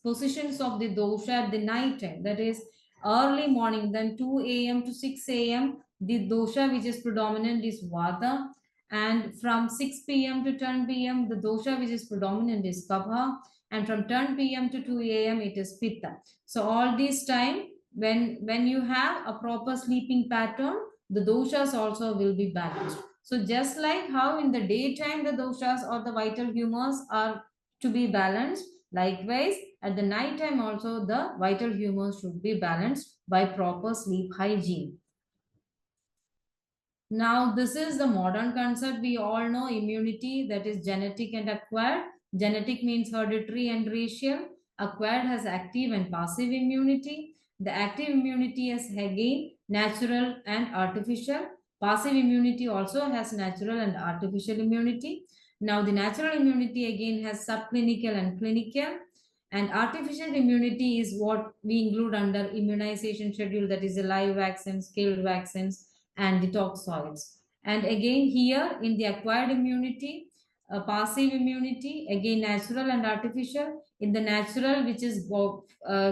E: positions of the dosha at the night time, that is early morning, then 2 a.m. to 6 a.m. the dosha which is predominant is Vata, and from 6 p.m. to 10 p.m. the dosha which is predominant is Kapha, and from 10 p.m. to 2 a.m. it is Pitta. So all this time, when you have a proper sleeping pattern, the doshas also will be balanced. So just like how in the daytime the doshas or the vital humors are to be balanced, likewise at the night time also the vital humors should be balanced by proper sleep hygiene. Now this is the modern concept. We all know immunity, that is genetic and acquired. Genetic means hereditary and racial. Acquired has active and passive immunity. The active immunity is again natural and artificial. Passive immunity also has natural and artificial immunity. Now the natural immunity again has subclinical and clinical. And artificial immunity is what we include under immunization schedule, that is the live vaccines, killed vaccines, and the toxoids. And again here in the acquired immunity, passive immunity, again natural and artificial. In the natural, which is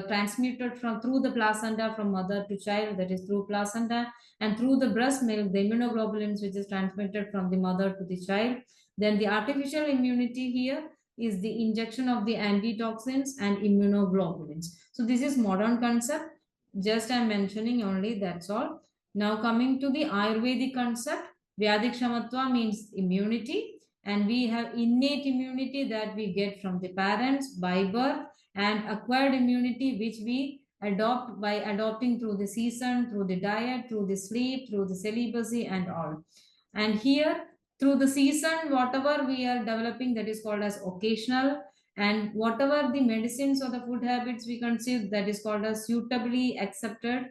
E: transmitted through the placenta from mother to child, that is through placenta, and through the breast milk, the immunoglobulins, which is transmitted from the mother to the child. Then the artificial immunity here is the injection of the antitoxins and immunoglobulins. So this is modern concept. Just I'm mentioning only, that's all. Now coming to the Ayurvedic concept, Vyadhikshamatva means immunity, and we have innate immunity that we get from the parents by birth, and acquired immunity which we adopt by adopting through the season, through the diet, through the sleep, through the celibacy and all. And here through the season, whatever we are developing, that is called as occasional, and whatever the medicines or the food habits we conceive, that is called as suitably accepted,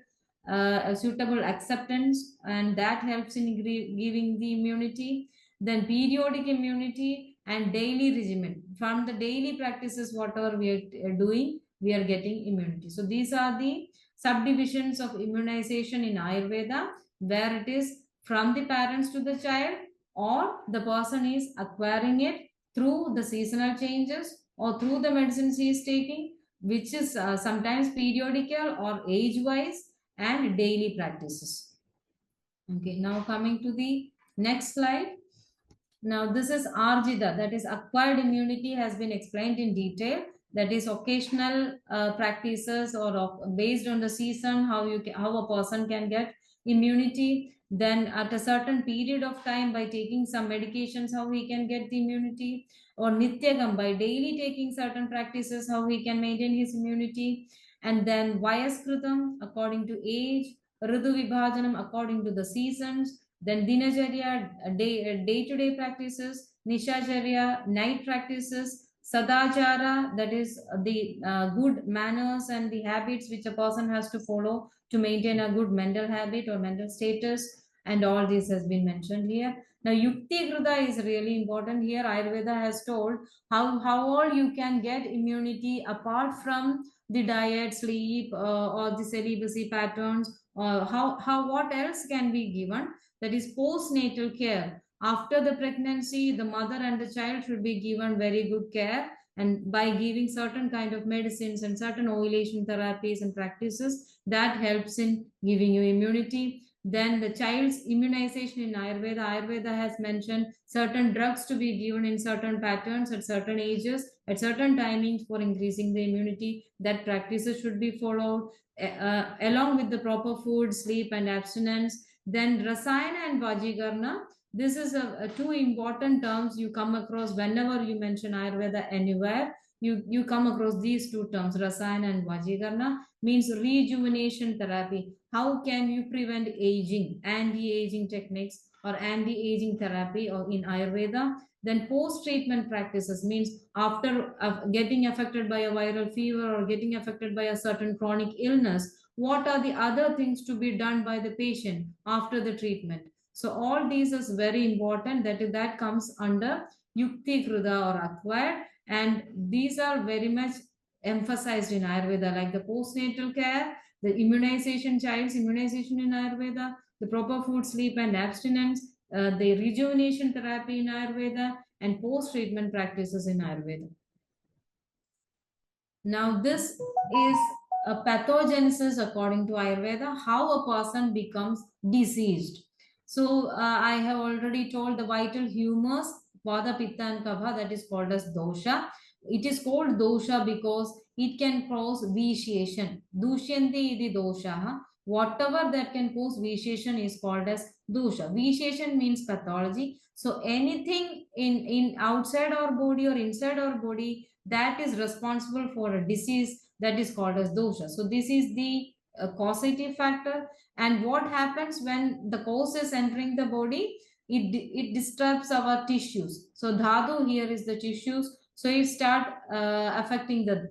E: a suitable acceptance, and that helps in giving the immunity. Then periodic immunity and daily regimen. From the daily practices, whatever we are doing, we are getting immunity. So these are the subdivisions of immunization in Ayurveda, where it is from the parents to the child, or the person is acquiring it through the seasonal changes or through the medicines he is taking, which is sometimes periodical or age-wise and daily practices. Okay, now coming to the next slide. Now this is Arjita, that is acquired immunity, has been explained in detail. That is occasional practices or based on the season, how a person can get immunity. Then at a certain period of time, by taking some medications, how he can get the immunity. Or Nityagam, by daily taking certain practices, how he can maintain his immunity. And then Vayaskritam, according to age. Ritu Vibhajanam, according to the seasons. Then Dinacharya, day-to-day practices. Nishacharya, night practices. Sadachara, that is the good manners and the habits which a person has to follow to maintain a good mental habit or mental status. And all this has been mentioned here. Now, Yukti Gruda is really important here. Ayurveda has told how all you can get immunity apart from the diet, sleep, or the celibacy patterns, or how what else can be given. That is postnatal care. After the pregnancy, the mother and the child should be given very good care, and by giving certain kind of medicines and certain ovulation therapies and practices, that helps in giving you immunity. Then the child's immunization in Ayurveda has mentioned certain drugs to be given in certain patterns at certain ages, at certain timings for increasing the immunity. That practices should be followed along with the proper food, sleep and abstinence. Then Rasayana and Vajikarna, this is two important terms you come across whenever you mention Ayurveda anywhere. You come across these two terms, Rasayana and Vajikarna, means rejuvenation therapy. How can you prevent aging, anti-aging techniques or anti-aging therapy or in Ayurveda? Then post-treatment practices means after getting affected by a viral fever or getting affected by a certain chronic illness, what are the other things to be done by the patient after the treatment? So all these is very important. That comes under Yukti Kruda or acquired, and these are very much emphasized in Ayurveda, like the postnatal care, the immunization, child's immunization in Ayurveda, the proper food, sleep and abstinence, the rejuvenation therapy in Ayurveda, and post-treatment practices in Ayurveda. Now this is a pathogenesis according to Ayurveda, how a person becomes diseased. So I have already told the vital humors, Vata, Pitta and Kapha, that is called as dosha. It is called dosha because it can cause vitiation. Dushyanti idi dosha. Whatever that can cause vitiation is called as dosha. Vitiation means pathology. So anything in outside our body or inside our body that is responsible for a disease, that is called as dosha. So this is the causative factor. And what happens when the cause is entering the body? It disturbs our tissues. So dhatu here is the tissues. So it starts affecting the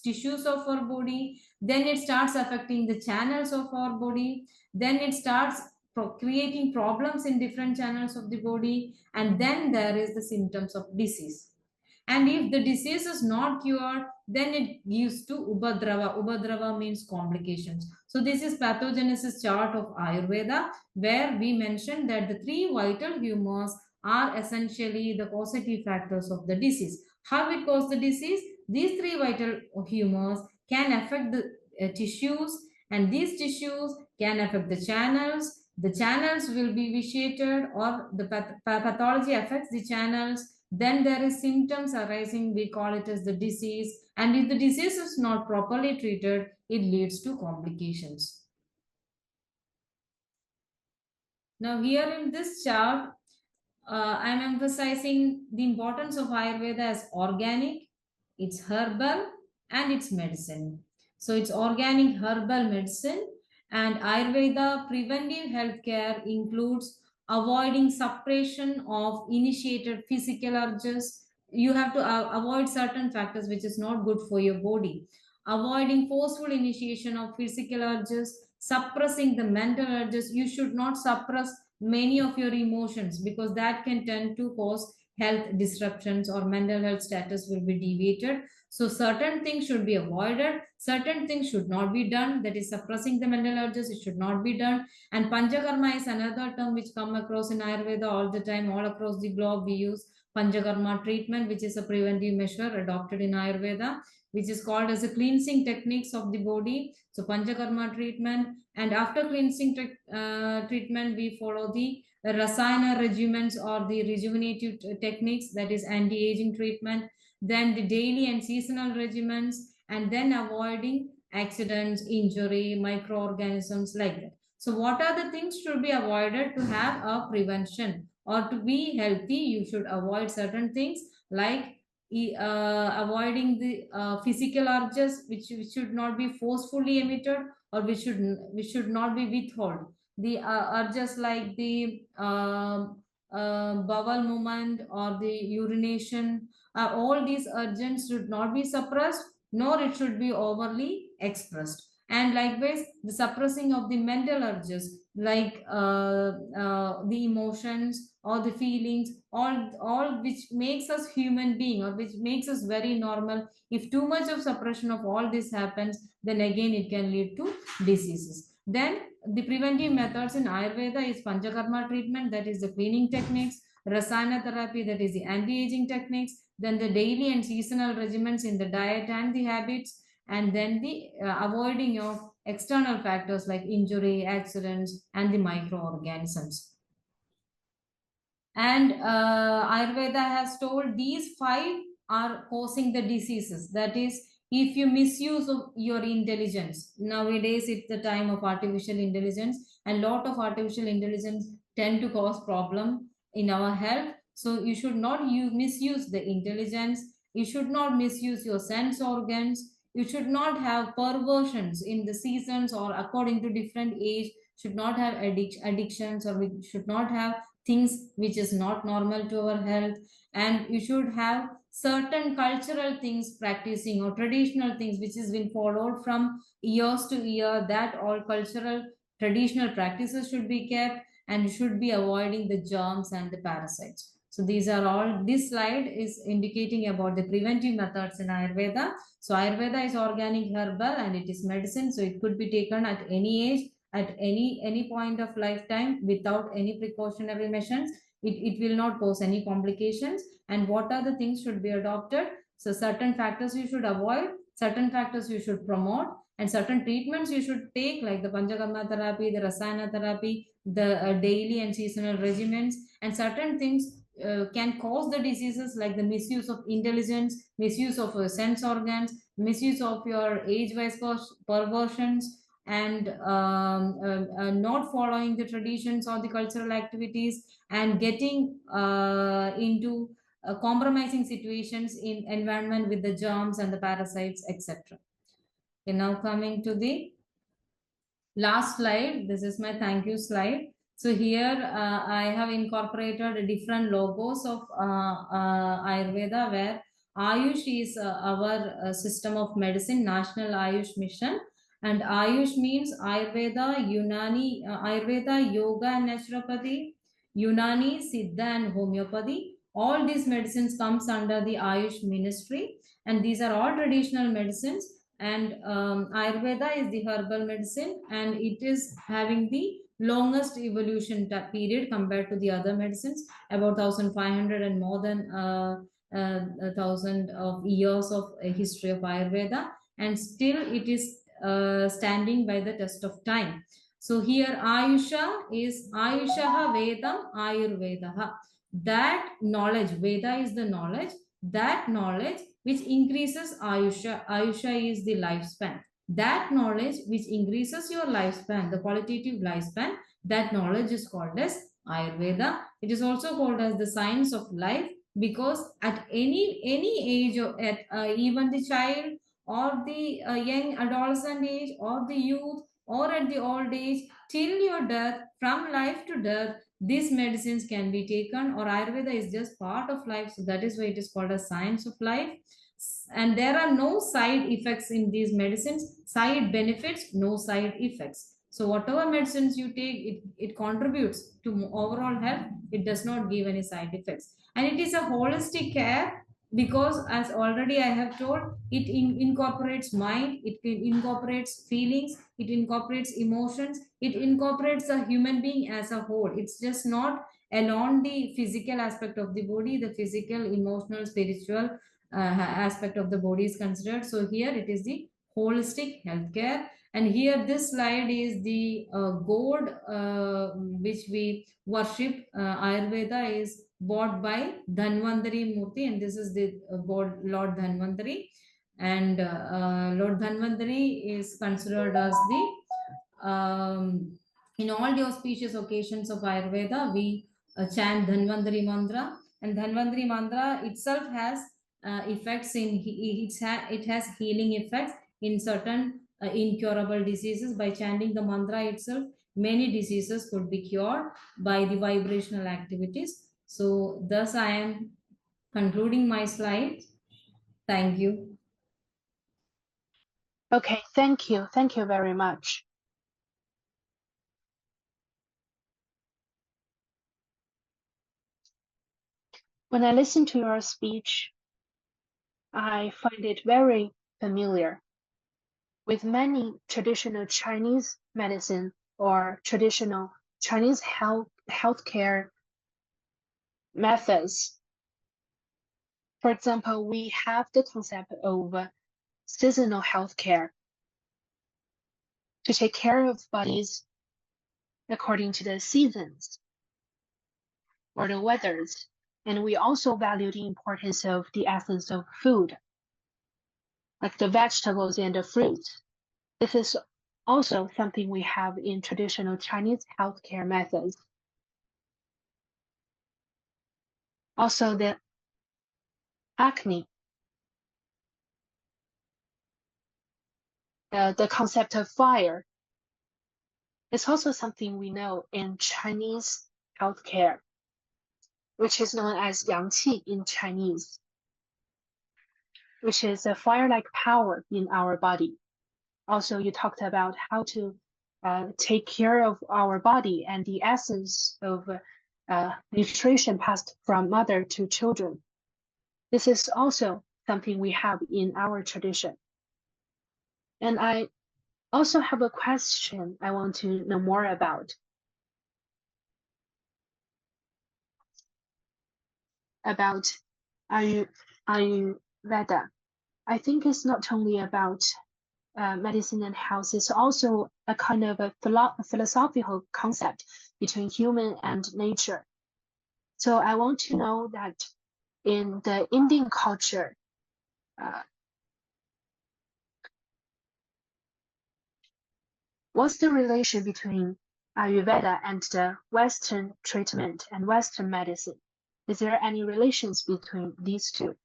E: tissues of our body. Then it starts affecting the channels of our body. Then it starts creating problems in different channels of the body. And then there is the symptoms of disease. And if the disease is not cured, then it gives to Upadrava. Upadrava means complications. So this is pathogenesis chart of Ayurveda, where we mentioned that the three vital humors are essentially the causative factors of the disease. How it causes the disease? These three vital humors can affect the tissues, and these tissues can affect the channels. The channels will be vitiated, or the pathology affects the channels. Then there is symptoms arising, we call it as the disease. And if the disease is not properly treated, it leads to complications. Now here in this chart, I am emphasizing the importance of Ayurveda as organic, it's herbal and it's medicine. So it's organic herbal medicine, and Ayurveda preventive healthcare includes avoiding suppression of initiated physical urges. You have to avoid certain factors which is not good for your body. Avoiding forceful initiation of physical urges, suppressing the mental urges. You should not suppress many of your emotions because that can tend to cause health disruptions, or mental health status will be deviated. So certain things should be avoided, certain things should not be done. That is suppressing the mental urges, it should not be done. And Panchakarma is another term which come across in Ayurveda all the time, all across the globe. We use Panchakarma treatment, which is a preventive measure adopted in Ayurveda, which is called as a cleansing techniques of the body. So Panchakarma treatment, and after cleansing treatment, we follow the Rasayana regimens or the rejuvenative techniques, that is anti-aging treatment, then the daily and seasonal regimens, and then avoiding accidents, injury, microorganisms, like that. So what are the things should be avoided to have a prevention or to be healthy? You should avoid certain things like avoiding the physical urges which should not be forcefully emitted, or which should not be withheld. The urges like the bowel movement or the urination, all these urges should not be suppressed, nor it should be overly expressed. And likewise, the suppressing of the mental urges like the emotions or the feelings, all which makes us human being or which makes us very normal. If too much of suppression of all this happens, then again it can lead to diseases. Then the preventive methods in Ayurveda is Panchakarma treatment, that is the cleaning techniques, Rasayana therapy, that is the anti-aging techniques, then the daily and seasonal regimens in the diet and the habits, and then the avoiding of external factors like injury, accidents, and the microorganisms. And Ayurveda has told these 5 are causing the diseases. That is, if you misuse of your intelligence. Nowadays, it's the time of artificial intelligence, and lot of artificial intelligence tend to cause problem in our health. So you should not misuse the intelligence. You should not misuse your sense organs. You should not have perversions in the seasons or according to different age. Should not have addictions, or we should not have things which is not normal to our health. And you should have certain cultural things practicing or traditional things which has been followed from years to year, that all cultural traditional practices should be kept, and you should be avoiding the germs and the parasites. So these are all, this slide is indicating about the preventive methods in Ayurveda. So Ayurveda is organic herbal and it is medicine, so it could be taken at any age, at any point of lifetime without any precautionary measures. It will not cause any complications. And what are the things should be adopted? So certain factors you should avoid, certain factors you should promote, and certain treatments you should take, like the Panchakarma therapy, the Rasayana therapy, the daily and seasonal regimens. And certain things can cause the diseases like the misuse of intelligence, misuse of sense organs, misuse of your age-wise perversions, and not following the traditions or the cultural activities, and getting into compromising situations in environment with the germs and the parasites, etc. Okay, now coming to the last slide. This is my thank you slide. So here I have incorporated different logos of Ayurveda, where Ayush is our system of medicine, National Ayush Mission. And Ayush means Ayurveda, Unani, Ayurveda, Yoga and Naturopathy, Unani, Siddha and Homeopathy. All these medicines comes under the Ayush ministry, and these are all traditional medicines. And Ayurveda is the herbal medicine, and it is having the longest evolution period compared to the other medicines, about 1500 and more than 1000 of years of history of Ayurveda, and still it is standing by the test of time. So here Ayusha is Ayushaha Vedam Ayurvedaha. That knowledge, Veda is the knowledge, that knowledge which increases Ayusha. Ayusha is the lifespan. That knowledge which increases your lifespan, the qualitative lifespan, that knowledge is called as Ayurveda. It is also called as the science of life, because at any age, at even the child or the young adolescent age or the youth or at the old age, till your death, from life to death, these medicines can be taken, or Ayurveda is just part of life. So that is why it is called a science of life. And there are no side effects in these medicines. Side benefits, no side effects. So whatever medicines you take, it contributes to overall health. It does not give any side effects. And it is a holistic care because as already I have told, it incorporates mind, it incorporates feelings, it incorporates emotions, it incorporates a human being as a whole. It's just not alone the physical aspect of the body, the physical, emotional, spiritual aspect of the body is considered. So here it is the holistic healthcare. And here this slide is the god which we worship. Ayurveda is bought by Dhanvantari Murti, and this is the god Lord Dhanvantari. And Lord Dhanvantari is considered as the in all the auspicious occasions of Ayurveda, we chant Dhanvantari mantra, and Dhanvantari mantra itself has effects in it has healing effects in certain incurable diseases. By chanting the mantra itself, many diseases could be cured by the vibrational activities. So thus I am concluding my slide. Thank you.
D: Okay, thank you. Thank you very much. When I listen to your speech, I find it very familiar with many traditional Chinese medicine or traditional Chinese healthcare methods. For example, we have the concept of seasonal healthcare to take care of bodies according to the seasons or the weathers. And we also value the importance of the essence of food, like the vegetables and the fruits. This is also something we have in traditional Chinese healthcare methods. Also, the acne, the concept of fire, is also something we know in Chinese healthcare, which is known as Yangqi in Chinese, which is a fire-like power in our body. Also, you talked about how to take care of our body and the essence of nutrition passed from mother to children. This is also something we have in our tradition. And I also have a question I want to know more about. About Ayurveda. I think it's not only about medicine and health, it's also a kind of a philosophical concept between human and nature. So I want to know that in the Indian culture, what's the relation between Ayurveda and the Western treatment and Western medicine? Is there any relations between these two?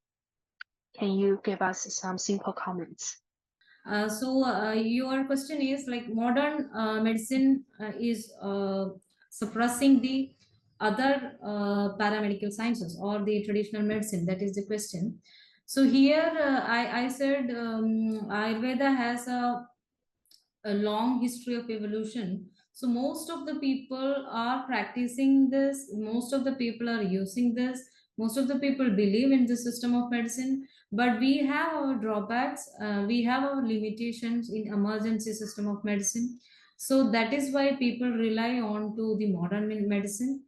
D: Can you give us some simple comments?
E: Your question is like modern medicine is suppressing the other paramedical sciences or the traditional medicine. That is the question. So here I said Ayurveda has a long history of evolution. So most of the people are practicing this, most of the people are using this, most of the people believe in the system of medicine, but we have our drawbacks, we have our limitations in emergency system of medicine. So that is why people rely on to the modern medicine,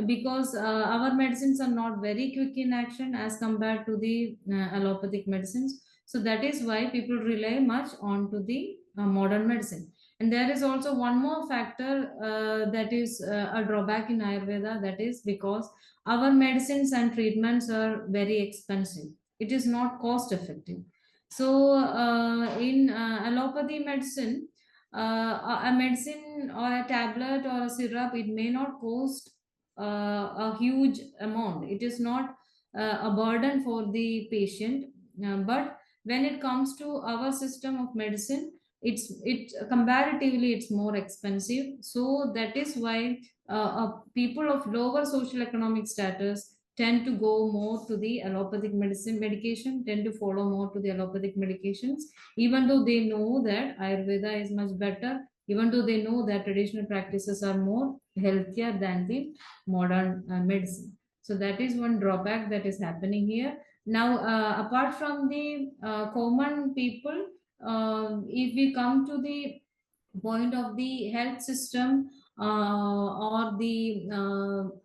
E: because our medicines are not very quick in action as compared to the allopathic medicines. So that is why people rely much on to the modern medicine. And there is also one more factor that is a drawback in Ayurveda, that is because our medicines and treatments are very expensive. It is not cost effective. So in allopathy medicine, a medicine or a tablet or a syrup, it may not cost a huge amount. It is not a burden for the patient. But when it comes to our system of medicine, it comparatively it's more expensive. So that is why people of lower social economic status tend to go more to the allopathic medication, tend to follow more to the allopathic medications, even though they know that Ayurveda is much better, even though they know that traditional practices are more healthier than the modern medicine. So that is one drawback that is happening here. Now, apart from the common people, if we come to the point of the health system or the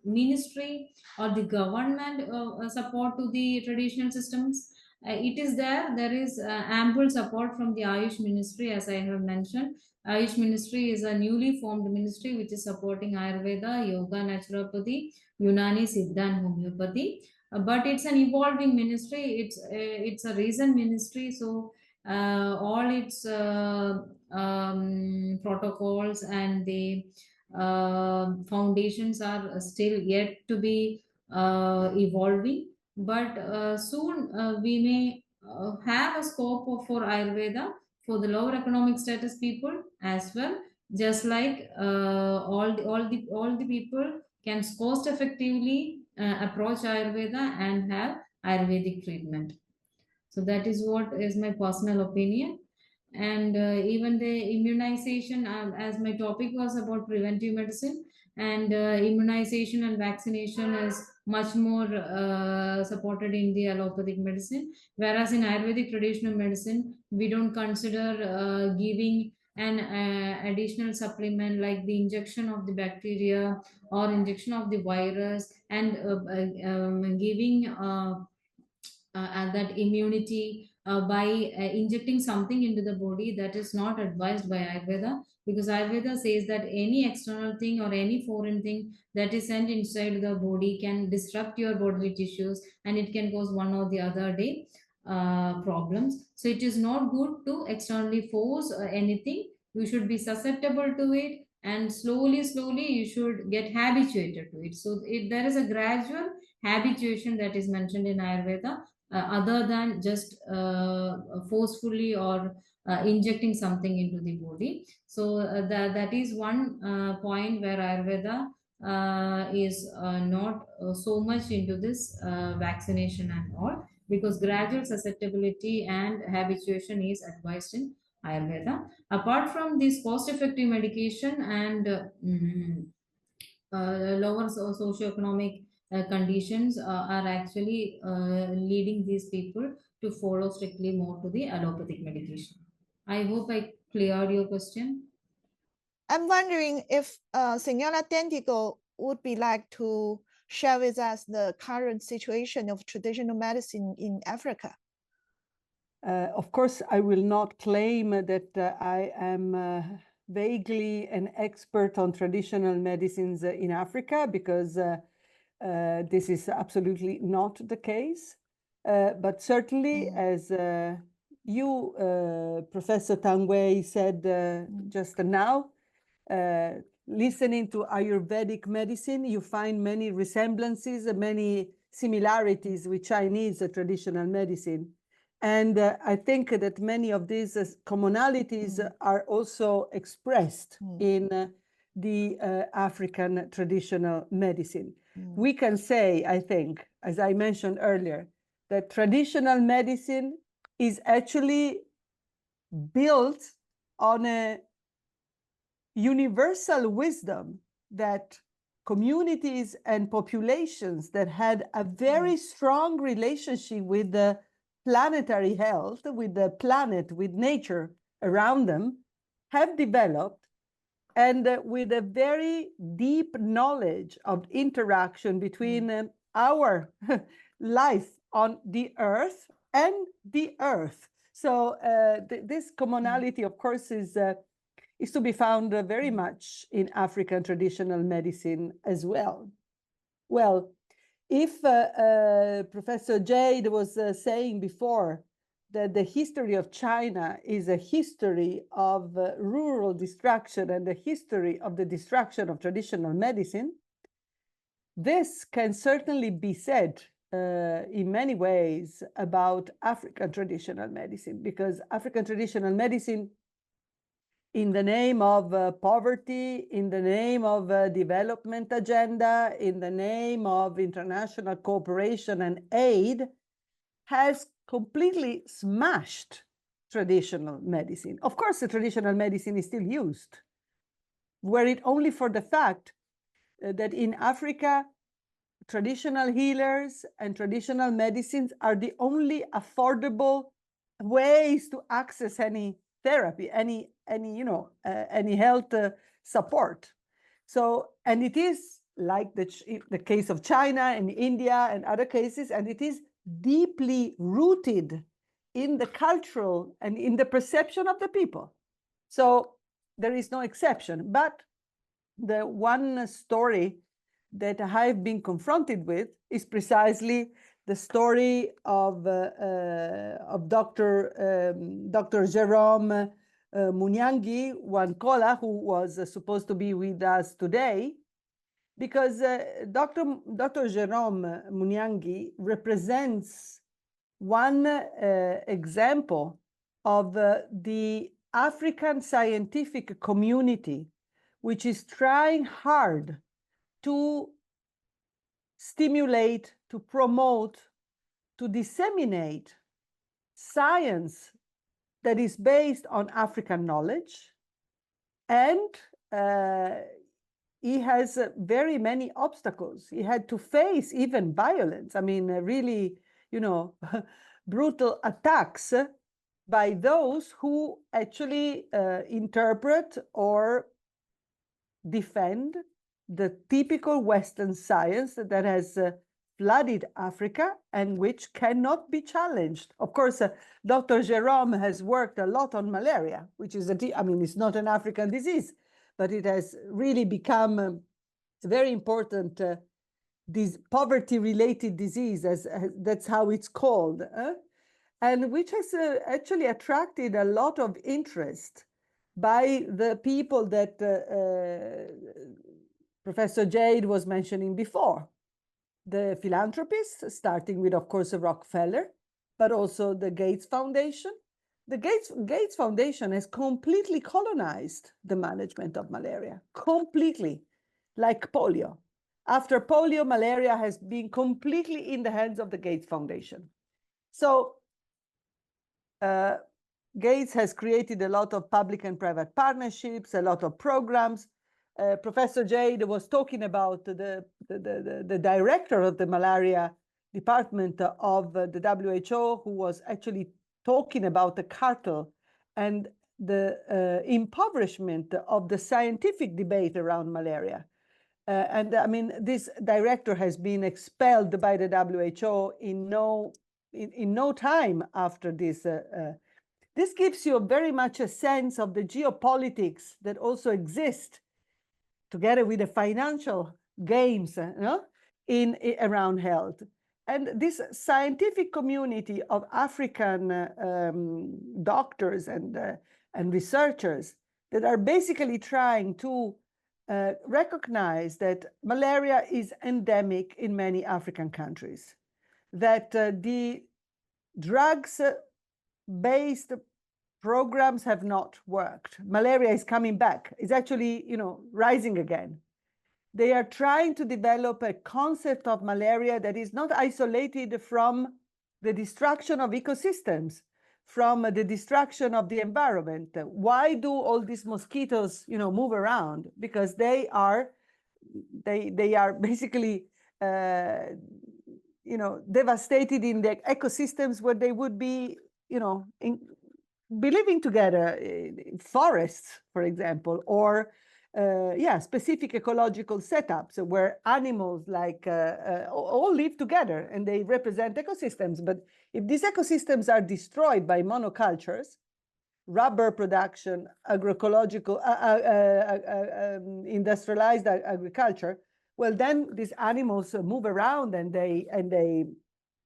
E: ministry or the government support to the traditional systems, it is there is ample support from the Ayush ministry. As I have mentioned, Ayush ministry is a newly formed ministry which is supporting Ayurveda, yoga, naturopathy, Unani, Siddha and homeopathy. But it's an evolving ministry. It's a recent ministry, so all its protocols and the foundations are still yet to be evolving. But soon we may have a scope for Ayurveda for the lower economic status people as well. Just like all the people can cost effectively approach Ayurveda and have Ayurvedic treatment. So that is what is my personal opinion. And even the immunization, as my topic was about preventive medicine, and immunization and vaccination is much more supported in the allopathic medicine, whereas in Ayurvedic traditional medicine we don't consider giving an additional supplement like the injection of the bacteria or injection of the virus, and giving that immunity by injecting something into the body. That is not advised by Ayurveda, because Ayurveda says that any external thing or any foreign thing that is sent inside the body can disrupt your bodily tissues, and it can cause one or the other day problems. So it is not good to externally force anything. You should be susceptible to it, and slowly you should get habituated to it. So there is a gradual habituation that is mentioned in Ayurveda, other than just forcefully or injecting something into the body. So that is one point where Ayurveda is not so much into this vaccination and all, because gradual susceptibility and habituation is advised in Ayurveda. Apart from this cost-effective medication and lower socioeconomic conditions are actually leading these people to follow strictly more to the allopathic medication. I hope I cleared your question.
F: I'm wondering if Senora DENTICO would be like to share with us the current situation of traditional medicine in Africa.
C: Of course, I will not claim that I am vaguely an expert on traditional medicines in Africa, because this is absolutely not the case. But certainly, as you, Professor Tang Wei, said just now, listening to Ayurvedic medicine, you find many resemblances, many similarities with Chinese traditional medicine. And I think that many of these commonalities are also expressed in the African traditional medicine. We can say, I think, as I mentioned earlier, that traditional medicine is actually built on a universal wisdom that communities and populations that had a very strong relationship with the planetary health, with the planet, with nature around them, have developed, and with a very deep knowledge of interaction between our life on the earth and the earth. So this commonality, of course, is to be found very much in African traditional medicine as well. Well, if Professor Jade was saying before that the history of China is a history of rural destruction and the history of the destruction of traditional medicine, this can certainly be said in many ways about African traditional medicine, because African traditional medicine, in the name of poverty, in the name of development agenda, in the name of international cooperation and aid, has completely smashed traditional medicine. Of course, the traditional medicine is still used, were it only for the fact that in Africa, traditional healers and traditional medicines are the only affordable ways to access any therapy, any health support. So, and it is like the case of China and India and other cases, and it is deeply rooted in the cultural and in the perception of the people. So there is no exception. But the one story that I've been confronted with is precisely the story of Dr. Jerome Munyangi Wankola, who was supposed to be with us today, because Dr. Jerome Munyangi represents one example of the African scientific community, which is trying hard to stimulate, to promote, to disseminate science that is based on African knowledge. And he has very many obstacles. He had to face even violence. I mean, really, brutal attacks by those who actually interpret or defend the typical Western science that has flooded Africa and which cannot be challenged. Of course, Dr. Jerome has worked a lot on malaria, which is, it's not an African disease, but it has really become a very important this poverty-related disease, that's how it's called, and which has actually attracted a lot of interest by the people that Professor Jade was mentioning before. The philanthropists, starting with, of course, Rockefeller, but also the Gates Foundation. The Gates Foundation has completely colonized the management of malaria, completely, like polio. After polio, malaria has been completely in the hands of the Gates Foundation. So Gates has created a lot of public and private partnerships, a lot of programs. Professor Jade was talking about the director of the malaria department of the WHO, who was actually talking about the cartel and the impoverishment of the scientific debate around malaria. And I mean, this director has been expelled by the WHO in no time after this. This gives you very much a sense of the geopolitics that also exist together with the financial games around health. And this scientific community of African doctors and researchers that are basically trying to recognize that malaria is endemic in many African countries, that the drugs-based programs have not worked. Malaria is coming back. It's actually, rising again. They are trying to develop a concept of malaria that is not isolated from the destruction of ecosystems, from the destruction of the environment. Why do all these mosquitoes, move around? Because they are basically, devastated in the ecosystems where they would be, be living together, forests, for example, or specific ecological setups where animals all live together and they represent ecosystems. But if these ecosystems are destroyed by monocultures, rubber production, agroecological, industrialized agriculture, well, then these animals move around and they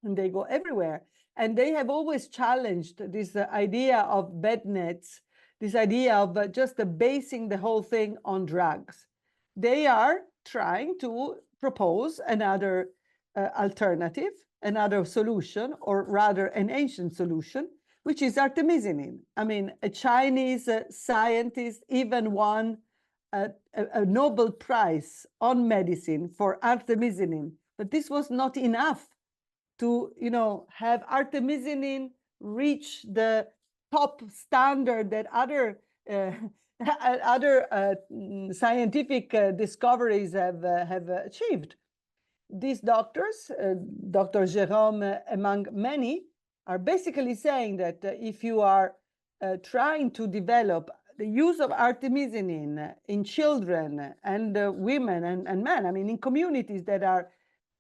C: go everywhere. And they have always challenged this idea of bed nets, this idea of just basing the whole thing on drugs. They are trying to propose another alternative, another solution, or rather an ancient solution, which is artemisinin. I mean, a Chinese scientist even won a Nobel Prize on medicine for artemisinin, but this was not enough to, have artemisinin reach the top standard that other scientific discoveries have achieved. these doctors, Dr. Jérôme among many, are basically saying that if you are trying to develop the use of artemisinin in children and women and men, I mean, in communities that are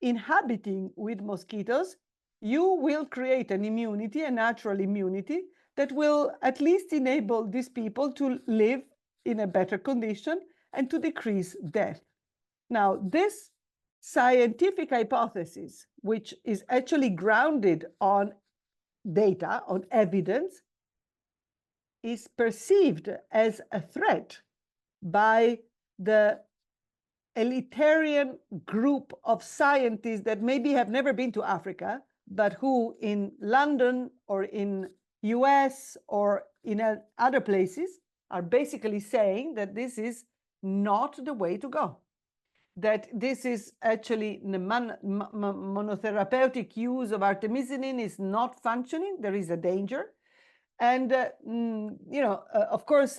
C: inhabiting with mosquitoes, you will create an immunity, a natural immunity, that will at least enable these people to live in a better condition and to decrease death. Now, this scientific hypothesis, which is actually grounded on data, on evidence, is perceived as a threat by the elitarian group of scientists that maybe have never been to Africa, but who in London or in US or in other places are basically saying that this is not the way to go. That this is actually the monotherapeutic use of artemisinin is not functioning. There is a danger. And, you know, of course,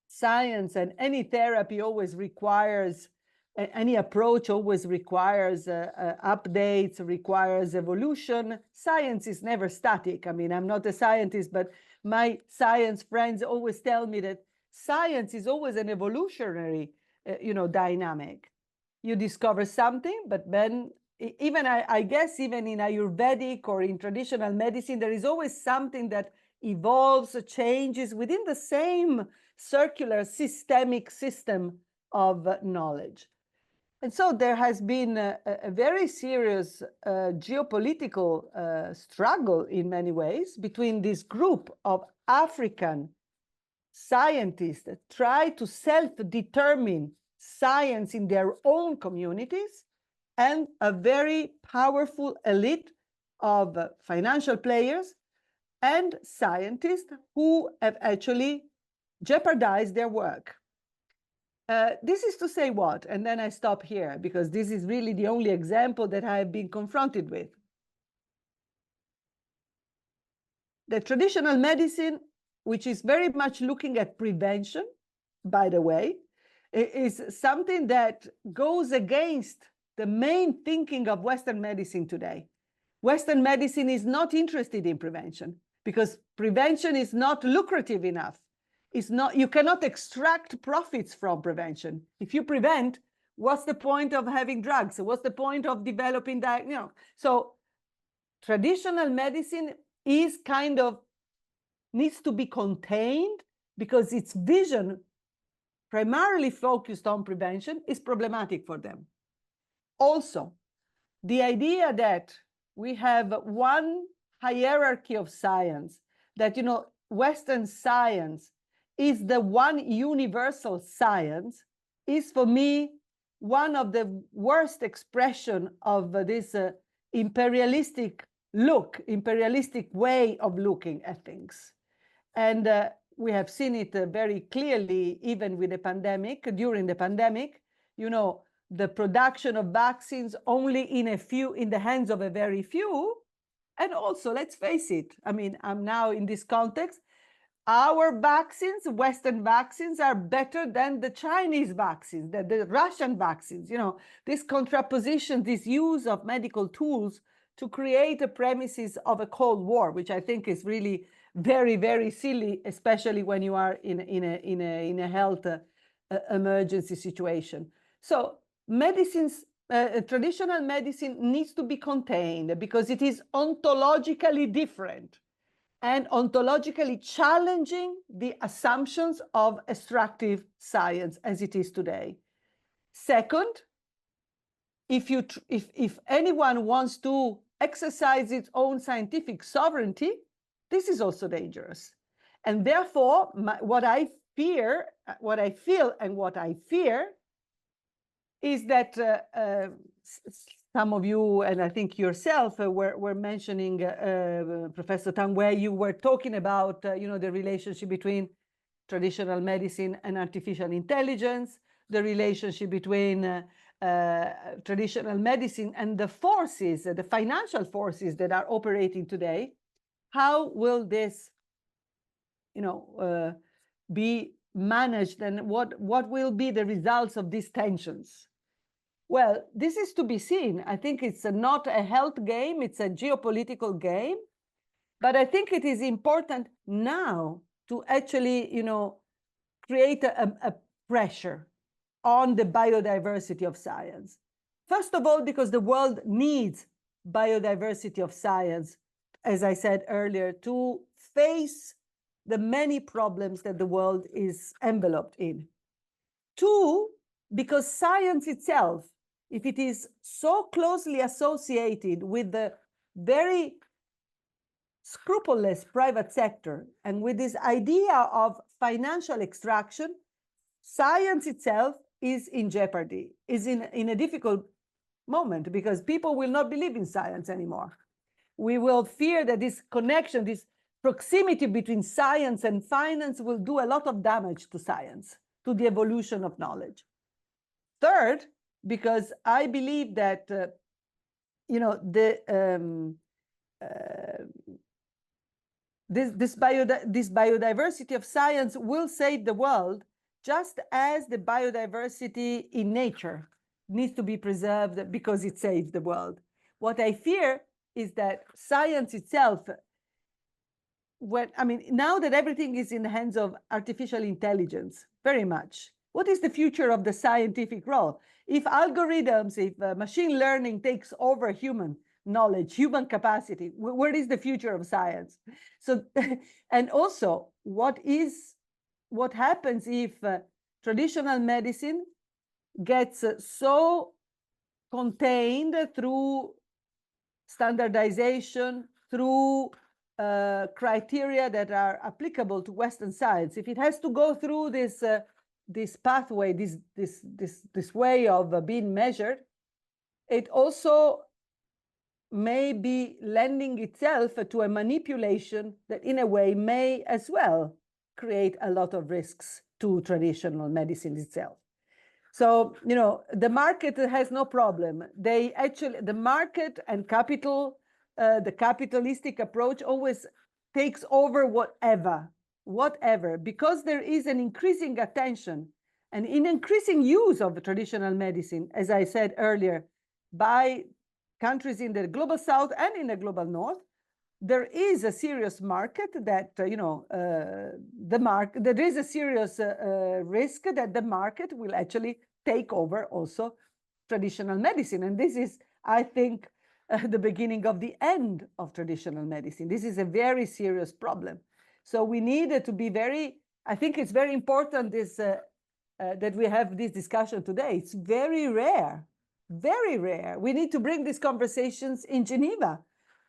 C: science and any therapy always requires, any approach always requires updates, requires evolution. Science is never static. I mean, I'm not a scientist, but my science friends always tell me that science is always an evolutionary, you know, dynamic. You discover something, but then even I guess even in Ayurvedic or in traditional medicine, there is always something that evolves, changes within the same circular systemic system of knowledge. And so there has been a very serious geopolitical struggle in many ways between this group of African scientists that try to self-determine science in their own communities and a very powerful elite of financial players and scientists who have actually jeopardized their work. This is to say what? And then I stop here because this is really the only example that I have been confronted with. The traditional medicine, which is very much looking at prevention, by the way, is something that goes against the main thinking of Western medicine today. Western medicine is not interested in prevention because prevention is not lucrative enough. It's not, you cannot extract profits from prevention. If you prevent, what's the point of having drugs? What's the point of developing that? You know, so traditional medicine is kind of needs to be contained because its vision, primarily focused on prevention, is problematic for them. Also, the idea that we have one hierarchy of science, that, you know, Western science is the one universal science, is for me one of the worst expression of this imperialistic way of looking at things. And we have seen it very clearly, even with the pandemic, during the pandemic, you know, the production of vaccines only in the hands of a very few. And also, let's face it, I mean, I'm now in this context, our vaccines, Western vaccines, are better than the Chinese vaccines, the Russian vaccines. You know, this contraposition, this use of medical tools to create a premises of a Cold War, which I think is really very, very silly, especially when you are in a health emergency situation. So medicines, traditional medicine needs to be contained because it is ontologically different and ontologically challenging the assumptions of extractive science as it is today. Second, if anyone wants to exercise its own scientific sovereignty, this is also dangerous. And therefore, what I feel and what I fear is that some of you, and I think yourself, were mentioning, Professor Tang, where you were talking about, you know, the relationship between traditional medicine and artificial intelligence, the relationship between traditional medicine and the forces, the financial forces that are operating today. How will this, you know, be managed, and what will be the results of these tensions? Well, this is to be seen. I think it's not a health game, it's a geopolitical game. But I think it is important now to actually, create a pressure on the biodiversity of science. First of all, because the world needs biodiversity of science, as I said earlier, to face the many problems that the world is enveloped in. Two, because science itself, if it is so closely associated with the very scrupulous private sector and with this idea of financial extraction, science itself is in jeopardy, is in a difficult moment, because people will not believe in science anymore. We will fear that this connection, this proximity between science and finance will do a lot of damage to science, to the evolution of knowledge. Third, because I believe that, this biodiversity of science will save the world, just as the biodiversity in nature needs to be preserved because it saves the world. What I fear is that science itself, now that everything is in the hands of artificial intelligence, very much, what is the future of the scientific role? If algorithms, if machine learning takes over human knowledge, human capacity, where is the future of science? So, and also, what happens if traditional medicine gets so contained through standardization, through criteria that are applicable to Western science? If it has to go through this pathway, this way of being measured, it also may be lending itself to a manipulation that in a way may as well create a lot of risks to traditional medicine itself. So, the market has no problem. The market and capital, the capitalistic approach always takes over whatever, because there is an increasing attention and an increasing use of traditional medicine, as I said earlier, by countries in the global south and in the global north. There is a serious market that, there is a serious risk that the market will actually take over also traditional medicine. And this is, I think, the beginning of the end of traditional medicine. This is a very serious problem. So we need to be I think it's very important that we have this discussion today. It's very rare. Very rare. We need to bring these conversations in Geneva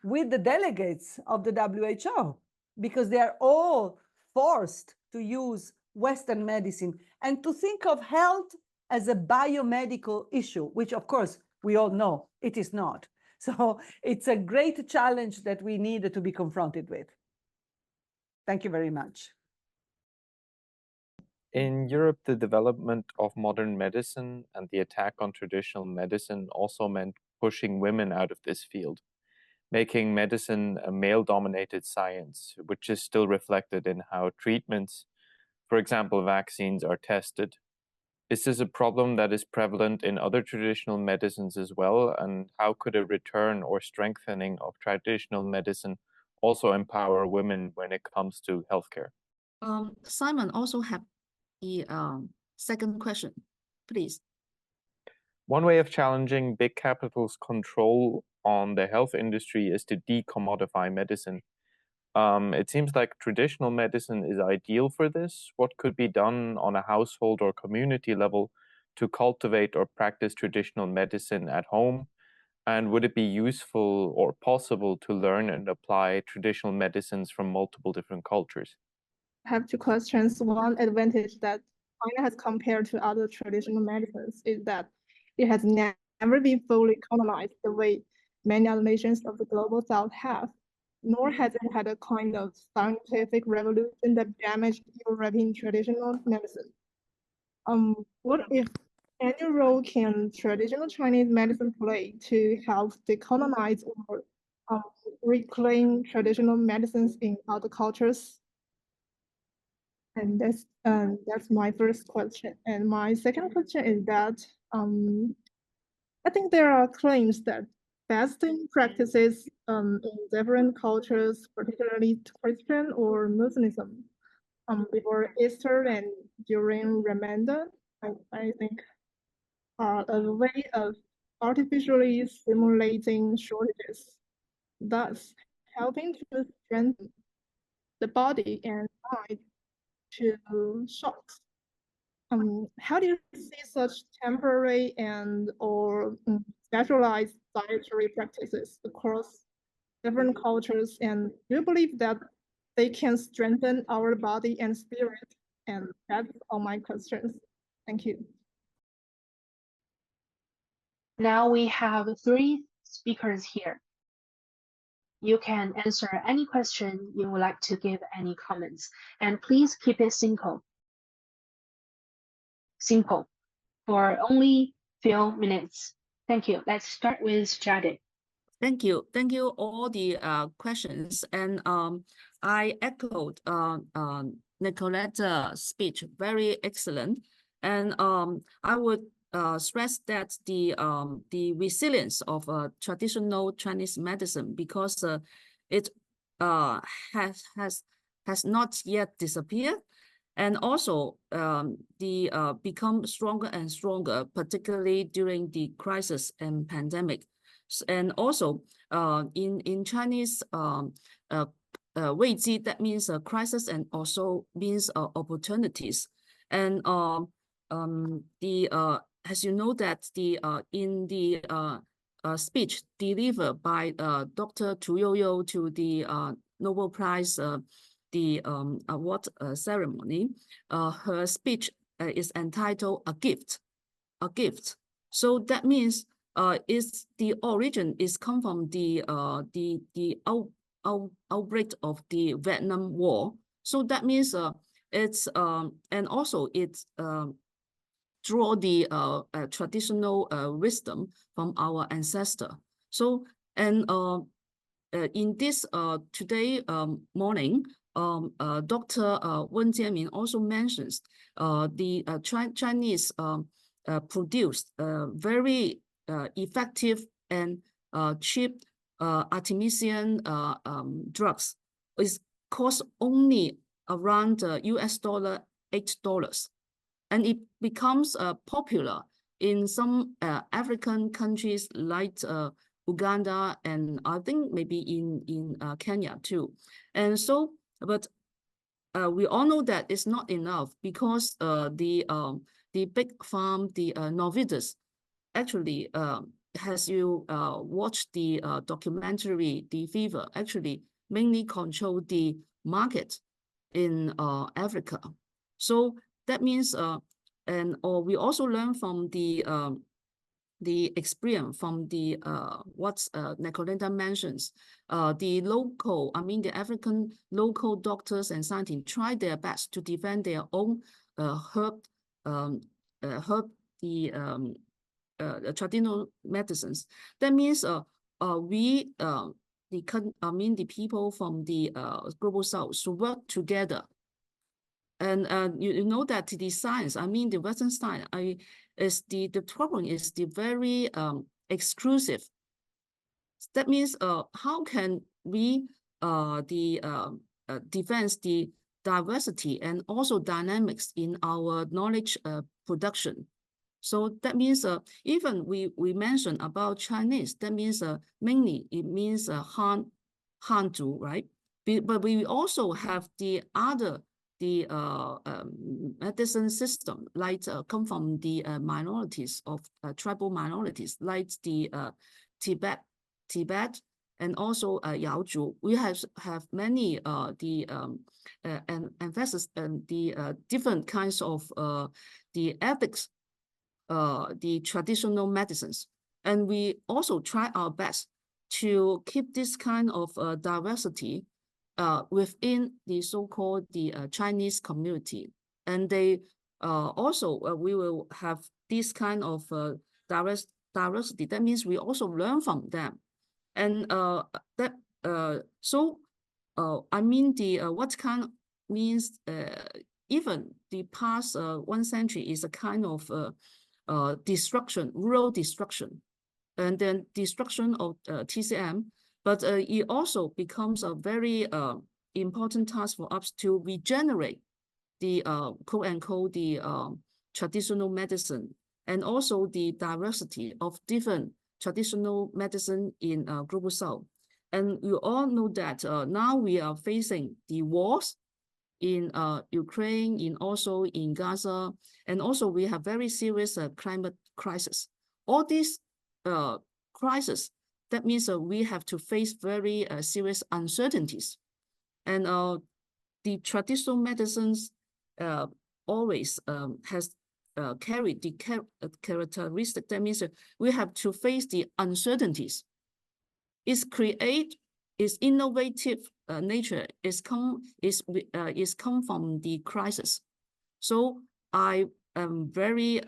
C: with the delegates of the WHO, because they are all forced to use Western medicine and to think of health as a biomedical issue, which of course we all know it is not. So it's a great challenge that we need to be confronted with. Thank you very much.
G: In Europe, the development of modern medicine and the attack on traditional medicine also meant pushing women out of this field, making medicine a male-dominated science, which is still reflected in how treatments, for example, vaccines, are tested. Is this a problem that is prevalent in other traditional medicines as well? And how could a return or strengthening of traditional medicine also empower women when it comes to healthcare?
A: Simon also have the second question, please.
G: One way of challenging big capital's control on the health industry is to decommodify medicine. It seems like traditional medicine is ideal for this. What could be done on a household or community level to cultivate or practice traditional medicine at home? And would it be useful or possible to learn and apply traditional medicines from multiple different cultures?
H: I have two questions. One advantage that China has compared to other traditional medicines is that it has never been fully colonized the way many other nations of the global south have, nor has it had a kind of scientific revolution that damaged European traditional medicine. What if any role can traditional Chinese medicine play to help decolonize or reclaim traditional medicines in other cultures? And that's my first question. And my second question is that I think there are claims that fasting practices in different cultures, particularly Christian or Muslim, before Easter and during Ramadan, I think are a way of artificially simulating shortages, thus helping to strengthen the body and mind to shocks. How do you see such temporary and or specialized dietary practices across different cultures? And do you believe that they can strengthen our body and spirit? And that's all my questions. Thank you.
D: Now we have 3 speakers here. You can answer any question you would like to give any comments, and please keep it simple. Simple, for only few minutes. Thank you. Let's start with Jade.
A: Thank you all the questions, and I echoed Nicoletta's speech, very excellent, and I would stress that the resilience of traditional Chinese medicine, because it has not yet disappeared, and also become stronger and stronger, particularly during the crisis and pandemic. And also in Chinese, 危机, that means a crisis and also means opportunities. And as you know that in the speech delivered by Dr. Tu Youyou to the Nobel Prize award ceremony, her speech is entitled "A Gift," a gift. So that means is the origin is come from the outbreak of the Vietnam War. So that means it's and also it's draw the traditional wisdom from our ancestor. So and in this today morning, Dr. Wen Jianmin also mentions the Chinese produced very effective and cheap artemisian drugs. It costs only around US $8, and it becomes popular in some African countries like Uganda, and I think maybe in Kenya too. And so, but we all know that it's not enough, because the big farm, the Novitas, actually, as you watch the documentary, The Fever, actually mainly control the market in Africa. So that means, we also learn from the experience from the what Nicoletta mentions, the local, the African local doctors and scientists try their best to defend their own traditional medicines. That means we the people from the global south should work together. And you know that the science, the Western science, the problem is the very exclusive. That means how can we defend the diversity and also dynamics in our knowledge production? So that means even we mentioned about Chinese, that means mainly it means Hanzhu, right? But we also have the other medicine system, like come from the minorities of tribal minorities, like the Tibet, and also Yaozhou. We have many emphasis and the different kinds of the ethics, the traditional medicines, and we also try our best to keep this kind of diversity within the so-called the Chinese community. And they also, we will have this kind of diversity. That means we also learn from them. And what kind means even the past 1 century is a kind of destruction, rural destruction. and then destruction of TCM, but it also becomes a very important task for us to regenerate the quote unquote the traditional medicine, and also the diversity of different traditional medicine in Global South. And you all know that now we are facing the wars in Ukraine, also in Gaza, and also we have very serious climate crisis. All these crises, that means we have to face very serious uncertainties. And the traditional medicines always has carried the characteristic, that means we have to face the uncertainties. Its innovative nature is come from the crisis. So I am very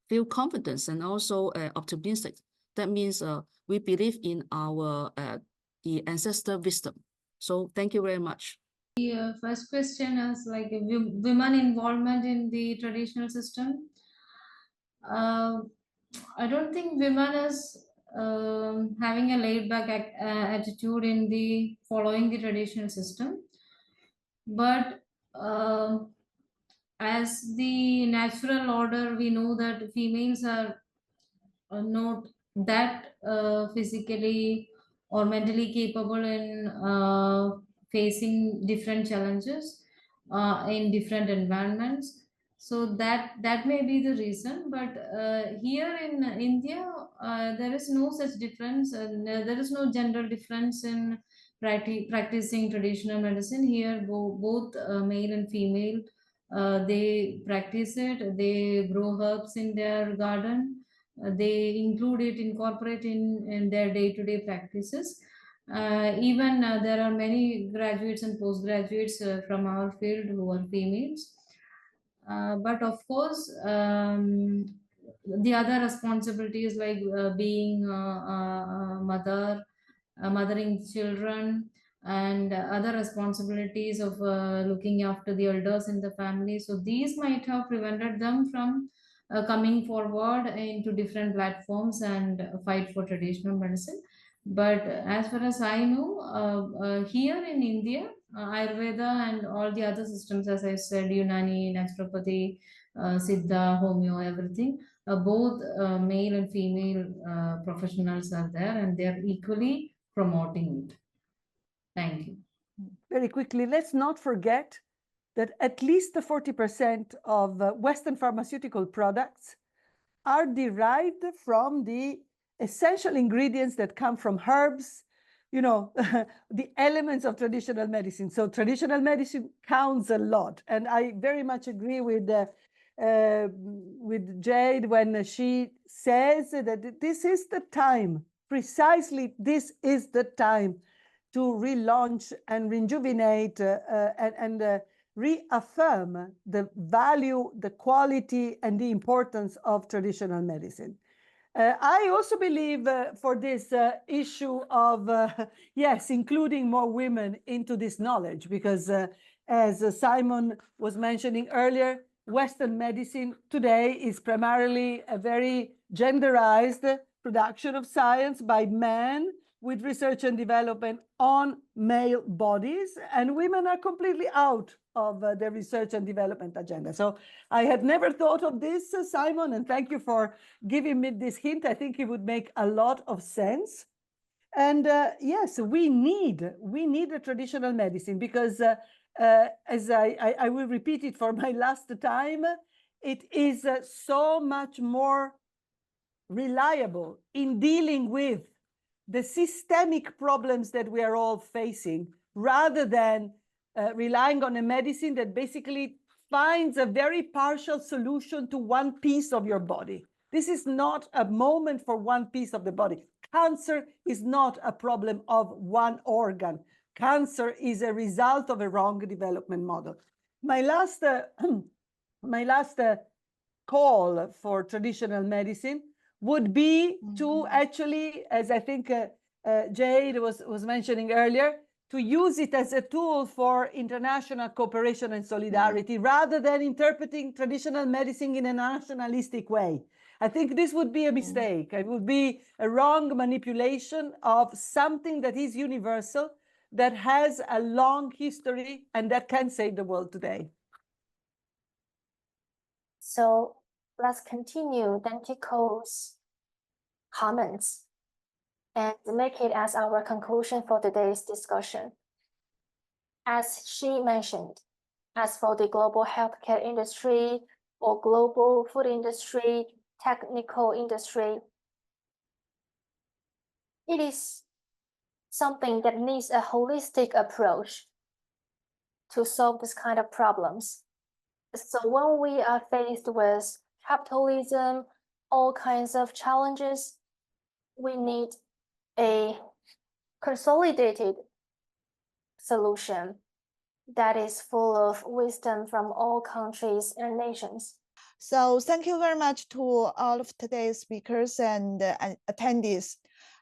A: feel confidence and also optimistic. That means we believe in our the ancestor wisdom. So thank you very much.
E: The first question is like women involvement in the traditional system. I don't think women is having a laid back attitude in the following the traditional system, but as the natural order, we know that females are not that physically or mentally capable in facing different challenges in different environments. So that may be the reason, but here in India, there is no such difference, and there is no gender difference in practicing traditional medicine. Here, both male and female, they practice it. They grow herbs in their garden. They incorporate in their day-to-day practices. Even there are many graduates and postgraduates from our field who are females. But of course, the other responsibilities like being a mother, mothering children, and other responsibilities of looking after the elders in the family. So these might have prevented them from coming forward into different platforms and fight for traditional medicine. But as far as I know, here in India, Ayurveda and all the other systems, as I said, Unani, naturopathy, Siddha, Homeo, everything, both male and female professionals are there, and they are equally promoting it. Thank you.
C: Very quickly, let's not forget that at least the 40% of Western pharmaceutical products are derived from the essential ingredients that come from herbs, you know, the elements of traditional medicine. So traditional medicine counts a lot. And I very much agree with Jade when she says that this is the time, precisely this is the time to relaunch and rejuvenate and reaffirm the value, the quality, and the importance of traditional medicine. I also believe for this issue of, yes, including more women into this knowledge, because as Simon was mentioning earlier, Western medicine today is primarily a very genderized production of science by men with research and development on male bodies, and women are completely out of the research and development agenda. So I had never thought of this, Simon, and thank you for giving me this hint. I think it would make a lot of sense. And yes, we need a traditional medicine because as I will repeat it for my last time, it is so much more reliable in dealing with the systemic problems that we are all facing, rather than relying on a medicine that basically finds a very partial solution to one piece of your body. This is not a moment for one piece of the body. Cancer is not a problem of one organ. Cancer is a result of a wrong development model. My last call for traditional medicine would be to actually, as I think Jade was mentioning earlier, to use it as a tool for international cooperation and solidarity rather than interpreting traditional medicine in a nationalistic way. I think this would be a mistake. It would be a wrong manipulation of something that is universal, that has a long history, and that can save the world today.
B: So let's continue DENTICO's comments and make it as our conclusion for today's discussion. As she mentioned, as for the global healthcare industry or global food industry, technical industry, it is something that needs a holistic approach to solve this kind of problems. So when we are faced with capitalism, all kinds of challenges, we need a consolidated solution that is full of wisdom from all countries and nations.
F: So thank you very much to all of today's speakers and attendees.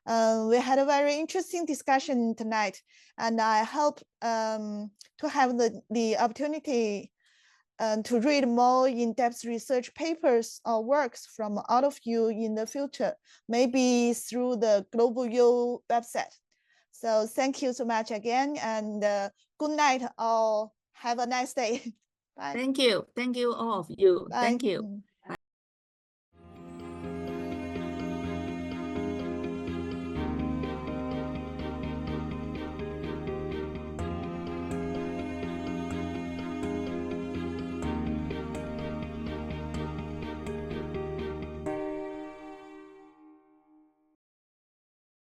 F: We had a very interesting discussion tonight, and I hope to have the opportunity to read more in-depth research papers or works from all of you in the future, maybe through the Global U website. So thank you so much again, and good night, all. Have a nice day. Bye.
A: Thank you. Thank you, all of you.
F: Bye.
A: Thank you.